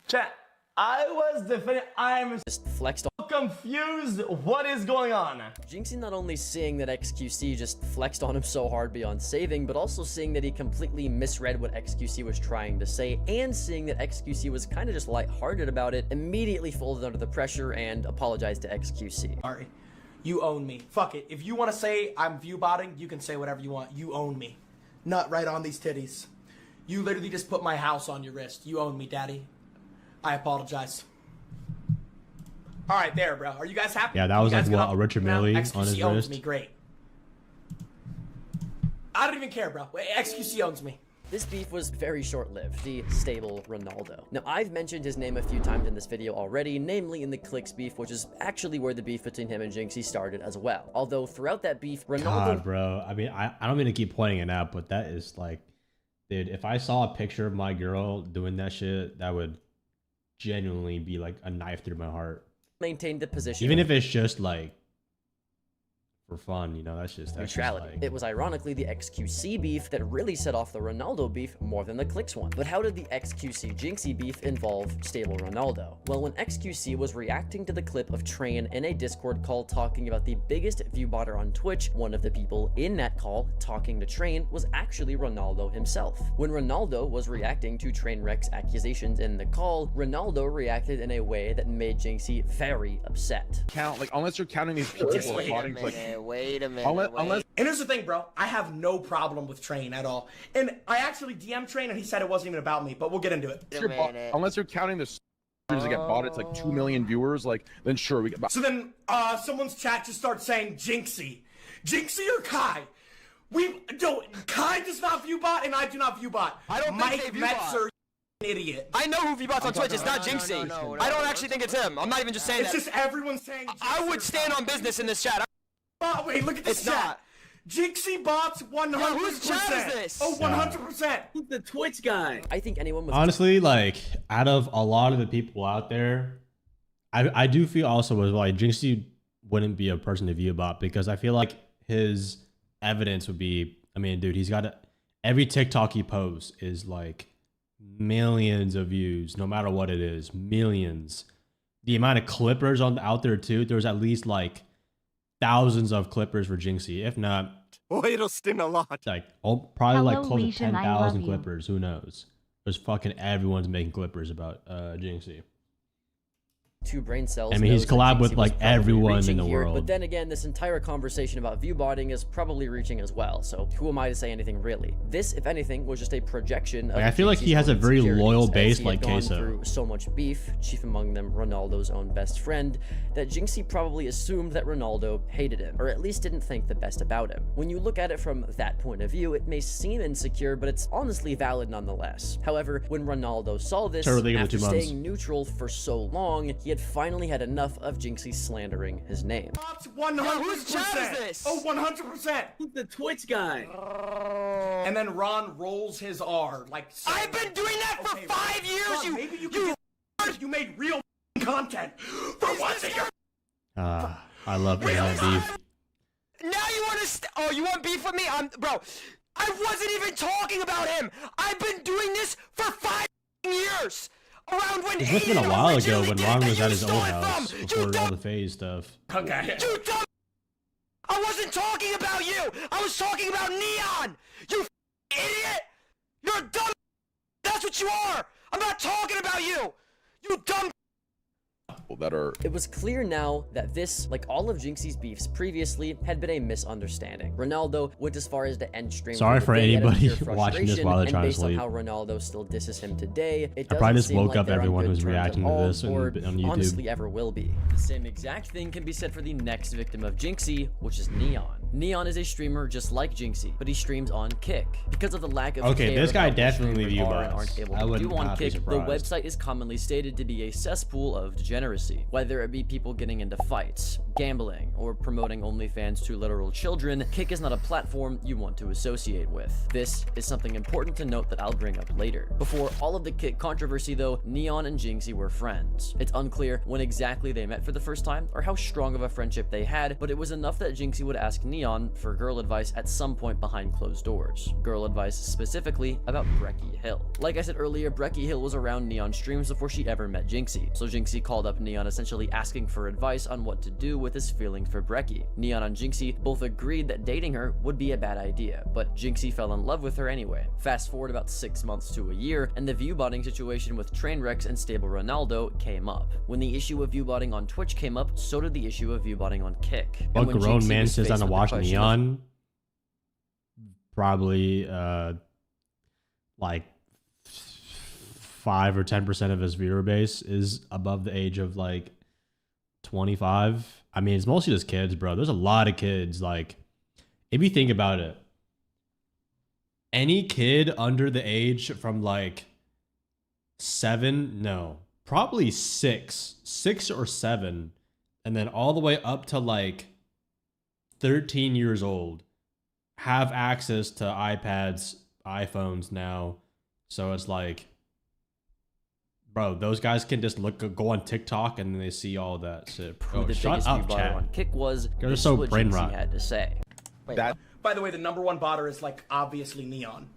Chat, I was defending. I'm just flexed on. Confused. What is going on? Jinxie not only seeing that XQC just flexed on him so hard beyond saving, but also seeing that he completely misread what XQC was trying to say, and seeing that XQC was kind of just lighthearted about it, immediately folded under the pressure and apologized to XQC. Sorry. You own me. Fuck it. If you want to say I'm viewbotting, you can say whatever you want. You own me. Nut right on these titties. You literally just put my house on your wrist. You own me, daddy. I apologize. All right, there, bro. Are you guys happy? Yeah, that was like what, a Richard Millie on his XQC owns wrist. me. Great. I don't even care, bro. XQC owns me. This beef was very short-lived, the stable Ronaldo. Now, I've mentioned his name a few times in this video already, namely in the Clicks beef, which is actually where the beef between him and Jinxie started as well. Although, throughout that beef, Ronaldo... God, bro. I mean, I don't mean to keep pointing it out, but that is like... Dude, if I saw a picture of my girl doing that shit, that would genuinely be like a knife through my heart. maintained the position. Even if it's just like for fun, you know, that's just neutrality. Just like... It was ironically the XQC beef that really set off the Ronaldo beef more than the Clicks one. But how did the XQC Jinxie beef involve stable Ronaldo? Well, when XQC was reacting to the clip of Train in a Discord call talking about the biggest viewbotter on Twitch, one of the people in that call talking to Train was actually Ronaldo himself. When Ronaldo was reacting to Trainwreck's accusations in the call, Ronaldo reacted in a way that made Jinxie very upset. Count, like, unless you're counting these people plotting, like, wait a minute. And here's the thing, bro. I have no problem with Train at all. And I actually DM'd Train and he said it wasn't even about me, but we'll get into it. Unless you're counting the that get bought, it's like 2 million viewers, like, then sure, we get. So then, someone's chat just starts saying Jinxie. Jinxie or Kai? Kai does not viewbot and I do not viewbot. I don't Mike think they viewbot. Metzer, idiot. I know who viewbots on Twitch. It's not Jinxie. No, I don't actually think it's him. I'm not even just saying it's that. It's just everyone saying Jinxie. I would stand on business in this chat. Oh, wait, look at this chat. Not. Jinxie bots 100%. Yeah, whose chat is this? Oh, 100%. Who's the Twitch guy? I think anyone with honestly, like, out of a lot of the people out there, I do feel also as well, like, Jinxie wouldn't be a person to view about because I feel like his evidence would be, I mean, dude, he's got every TikTok he posts is like millions of views, no matter what it is, millions. The amount of clippers out there too, there's at least like thousands of clippers for Jinxie, if not. Oh, it'll sting a lot. Like, probably like close to Legion, 10,000 clippers. Who knows? There's fucking everyone's making clippers about Jinxie. Two brain cells. I mean, he's collabed with like everyone in the here, world. But then again, this entire conversation about viewbotting is probably reaching as well. So who am I to say anything really? This, if anything, was just a projection of I feel like he has a very loyal base like Queso. Through so much beef, chief among them Ronaldo's own best friend, that Jinxie probably assumed that Ronaldo hated him, or at least didn't think the best about him. When you look at it from that point of view, it may seem insecure, but it's honestly valid nonetheless. However, when Ronaldo saw this, after staying neutral for so long, he had finally had enough of Jinxie slandering his name. 100%. Whose chat is this? Oh, 100%. Who's the Twitch guy? And then Ron rolls his R like. I've been doing that for 5 years. Ron, maybe you made real content for once in your. I love internet beef. Now you want to? You want beef with me? Bro. I wasn't even talking about him. I've been doing this for 5 years. Around when This must have been a while ago when Ron was at his old house before all the phase stuff. Okay. You dumb. I wasn't talking about you. I was talking about Neon. You idiot. You're dumb. That's what you are. I'm not talking about you. You dumb. That are. It was clear now that this, like all of Jinxie's beefs previously, had been a misunderstanding. Ronaldo went as far as to end stream. Sorry for anybody watching this while they're trying to sleep. Based on how Ronaldo still disses him today, it I probably just woke like up everyone who's reacting to this on YouTube. Honestly, ever will be. The same exact thing can be said for the next victim of Jinxie, which is Neon. Neon is a streamer just like Jinxie, but he streams on Kick. Because of the lack of okay, this guy definitely aren't able I to would do on not be Kick, the surprised. website is commonly stated to be a cesspool of degeneracy. controversy. Whether it be people getting into fights, gambling, or promoting OnlyFans to literal children, Kick is not a platform you want to associate with. This is something important to note that I'll bring up later. Before all of the Kick controversy though, Neon and Jinxie were friends. It's unclear when exactly they met for the first time or how strong of a friendship they had, but it was enough that Jinxie would ask Neon for girl advice at some point behind closed doors. Girl advice specifically about Brecky Hill. Like I said earlier, Brecky Hill was around Neon streams before she ever met Jinxie, so Jinxie called up Neon essentially asking for advice on what to do with his feelings for Brecky. Neon and Jinxie both agreed that dating her would be a bad idea, but Jinxie fell in love with her anyway. Fast forward about 6 months to a year, and the viewbotting situation with Trainwrecks and Stable Ronaldo came up. When the issue of viewbotting on Twitch came up, so did the issue of viewbotting on Kick. What grown man says on a watch Neon? Probably like 5 or 10% of his viewer base is above the age of like 25. I mean, it's mostly just kids, bro. There's a lot of kids. Like, if you think about it, any kid under the age from like 7, no, probably 6 or 7, and then all the way up to like 13 years old have access to iPads, iPhones now. So it's like, bro, those guys can just go on TikTok and then they see all that shit. Who the Shut biggest up, viewbotter chat. on Kick was. They're This so is what brain Jinxie rot. had to say. By the way, the #1 botter is like obviously Neon.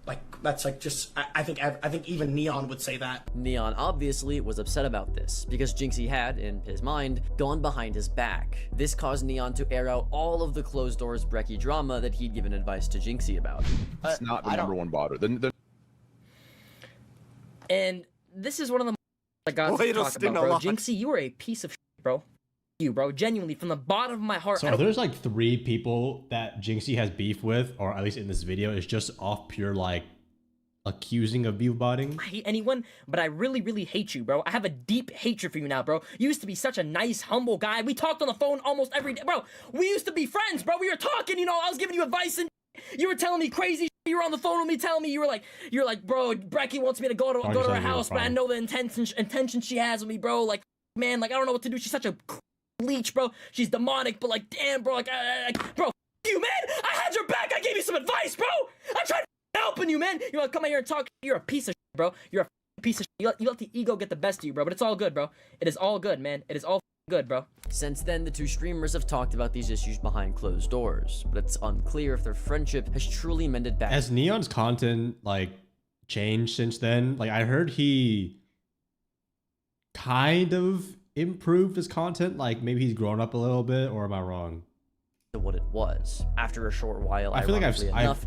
Like that's like just I think even Neon would say that. Neon obviously was upset about this because Jinxie had, in his mind, gone behind his back. This caused Neon to air out all of the closed doors Brecky drama that he'd given advice to Jinxie about. It's not the #1 botter. And this is one of the I got to talk about, bro. Jinxie, you are a piece of shit, bro. You, bro, genuinely, from the bottom of my heart. So there's like 3 people that Jinxie has beef with, or at least in this video, is just off pure like accusing of viewbotting. I hate anyone, but I really, really hate you, bro. I have a deep hatred for you now, bro. You used to be such a nice, humble guy. We talked on the phone almost every day, bro. We used to be friends, bro. We were talking, you know, I was giving you advice and you were telling me crazy shit. You were on the phone with me telling me you're like, bro, Brecky wants me to go to her house, but I know the intention she has with me, bro. Like, man, like I don't know what to do. She's such a leech, bro. She's demonic, but like, damn, bro, like, bro, you, man. I had your back. I gave you some advice, bro. I tried helping you, man. You want to come out here and talk? You're a piece of shit, bro. You're a piece of shit. You let the ego get the best of you, bro. But it's all good, bro. It is all good, man. It is all good, bro. Since then, the 2 streamers have talked about these issues behind closed doors, but it's unclear if their friendship has truly mended back. Has Neon's content like changed since then? Like I heard he kind of improved his content. Like maybe he's grown up a little bit, or am I wrong? To what it was. After a short while, I feel like I've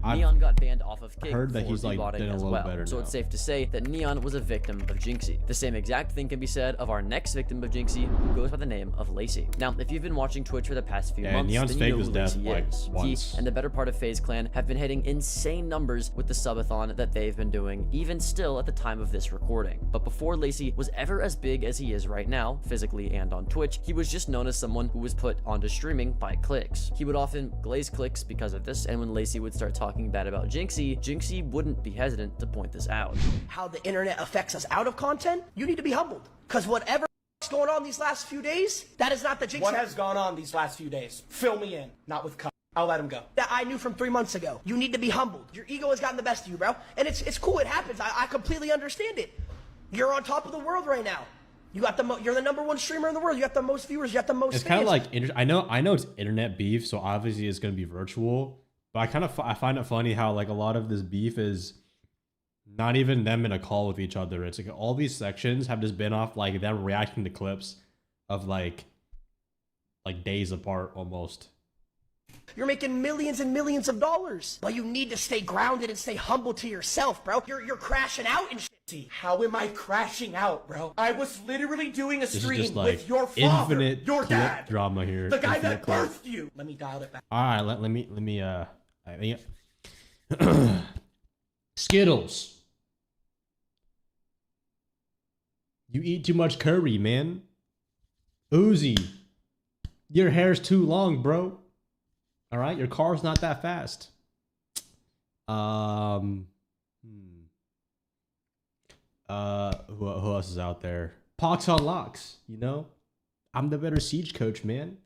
Neon got banned off of Kick heard that for he's like viewbotting doing a as little well. better So now. it's safe to say that Neon was a victim of Jinxie. The same exact thing can be said of our next victim of Jinxie, who goes by the name of Lacey. Now, if you've been watching Twitch for the past few months, Neon's then you fake know was who deaf Lacey like is. once. He and the better part of FaZe Clan have been hitting insane numbers with the subathon that they've been doing, even still at the time of this recording. But before Lacey was ever as big as he is right now, physically and on Twitch, he was just known as someone who was put onto streaming by clicks. He would often glaze clicks because of this, and when Lacey would start talking bad about Jinxie wouldn't be hesitant to point this out. How the internet affects us out of content, you need to be humbled. Because whatever is going on these last few days, that is not the Jinxie. What has gone on these last few days? Fill me in. Not with Kafe. I'll let him go. That I knew from 3 months ago. You need to be humbled. Your ego has gotten the best of you, bro. And it's cool. It happens. I completely understand it. You're on top of the world right now. You got you're the #1 streamer in the world. You got the most viewers. You got the most. It's kind of like I know it's internet beef, so obviously it's gonna be virtual. But I find it funny how like a lot of this beef is not even them in a call with each other. It's like all these sections have just been off like them reacting to clips of like days apart almost. You're making millions and millions of dollars. But you need to stay grounded and stay humble to yourself, bro. You're crashing out and shit. How am I crashing out, bro? I was literally doing a This is stream just like with your father, infinite your clip dad, drama here. the guy Infinite that clip. birthed you. Let me dial it back. All right, let me Skittles. You eat too much curry, man. Uzi, your hair's too long, bro. All right, your car's not that fast. Who else is out there? Pox on locks, you know? I'm the better siege coach, man.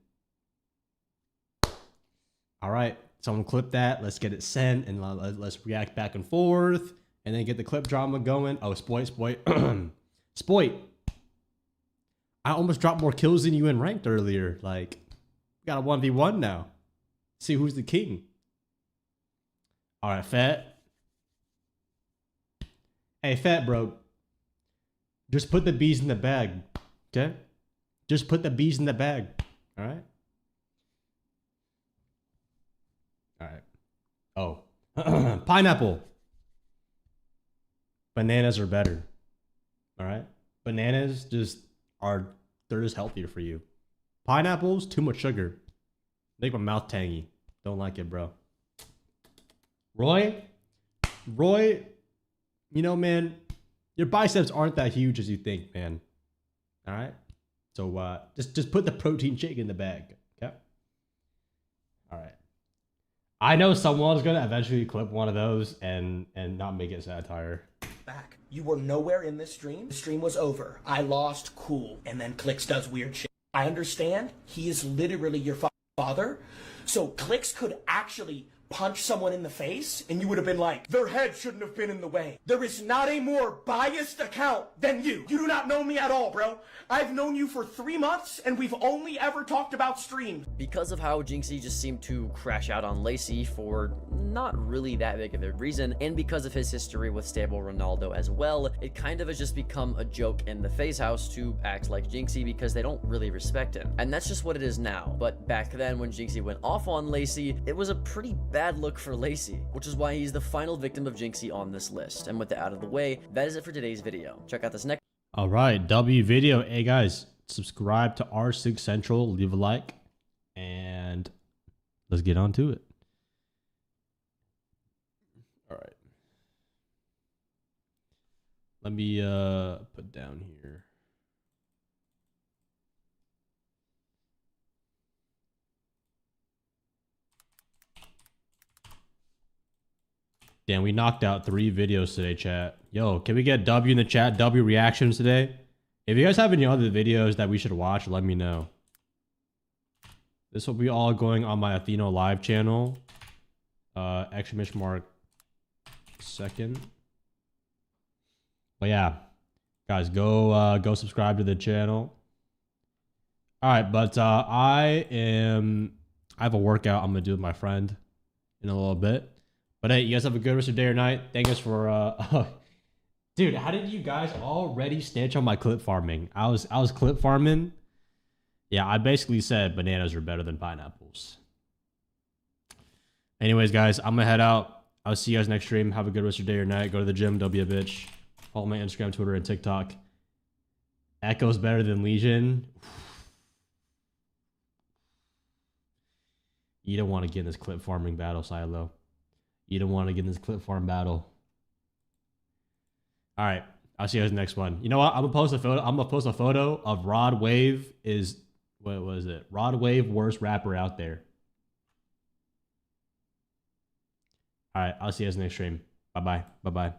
All right, someone clip that. Let's get it sent and let's react back and forth and then get the clip drama going. Oh, Spoit. Spoit. I almost dropped more kills than you in ranked earlier. Like, we got a 1v1 now. See who's the king. All right, Fat. Hey, Fat bro. Just put the bees in the bag, okay? Just put the bees in the bag, all right? All right. Oh, pineapple. Bananas are better, all right? Bananas they're just healthier for you. Pineapples, too much sugar. Make my mouth tangy. Don't like it, bro. Roy, you know, man, your biceps aren't that huge as you think, man. All right? So just put the protein shake in the bag, okay? All right. I know someone's gonna eventually clip one of those and not make it satire. Back. You were nowhere in this stream. The stream was over. I lost, cool. And then Clicks does weird shit. I understand. He is literally your father. So Clicks could actually punch someone in the face and you would have been like, their head shouldn't have been in the way. There is not a more biased account than you. You do not know me at all, bro. I've known you for 3 months and we've only ever talked about streams. Because of how Jinxie just seemed to crash out on Lacey for not really that big of a reason, and because of his history with Stable Ronaldo as well, it kind of has just become a joke in the FaZe house to act like Jinxie because they don't really respect him. And that's just what it is now. But back then when Jinxie went off on Lacey, it was a pretty bad look for Lacey, which is why he's the final victim of Jinxie on this list. And with that out of the way, that is it for today's video. Check out this next. All right, W video. Hey guys, subscribe to R6 Central, leave a like, and let's get on to it. All right. Let me put down here. Damn, we knocked out 3 videos today, chat. Yo, can we get W in the chat? W reactions today? If you guys have any other videos that we should watch, let me know. This will be all going on my Atheno live channel. Exclamation mark second. But yeah, guys, go subscribe to the channel. All right, but I have a workout I'm gonna do with my friend in a little bit. But hey, you guys have a good rest of your day or night. Thank us for dude, how did you guys already snitch on my clip farming? I was clip farming. Yeah, I basically said bananas are better than pineapples. Anyways, guys, I'm gonna head out. I'll see you guys next stream. Have a good rest of your day or night. Go to the gym, don't be a bitch. Follow my Instagram, Twitter, and TikTok. Echo's better than Legion. You don't want to get in this clip farming battle, Silo. You don't want to get in this clip farm battle. All right, I'll see you guys next one. You know what? I'm gonna post a photo of Rod Wave is what was it? Rod Wave, worst rapper out there. All right, I'll see you guys next stream. Bye bye.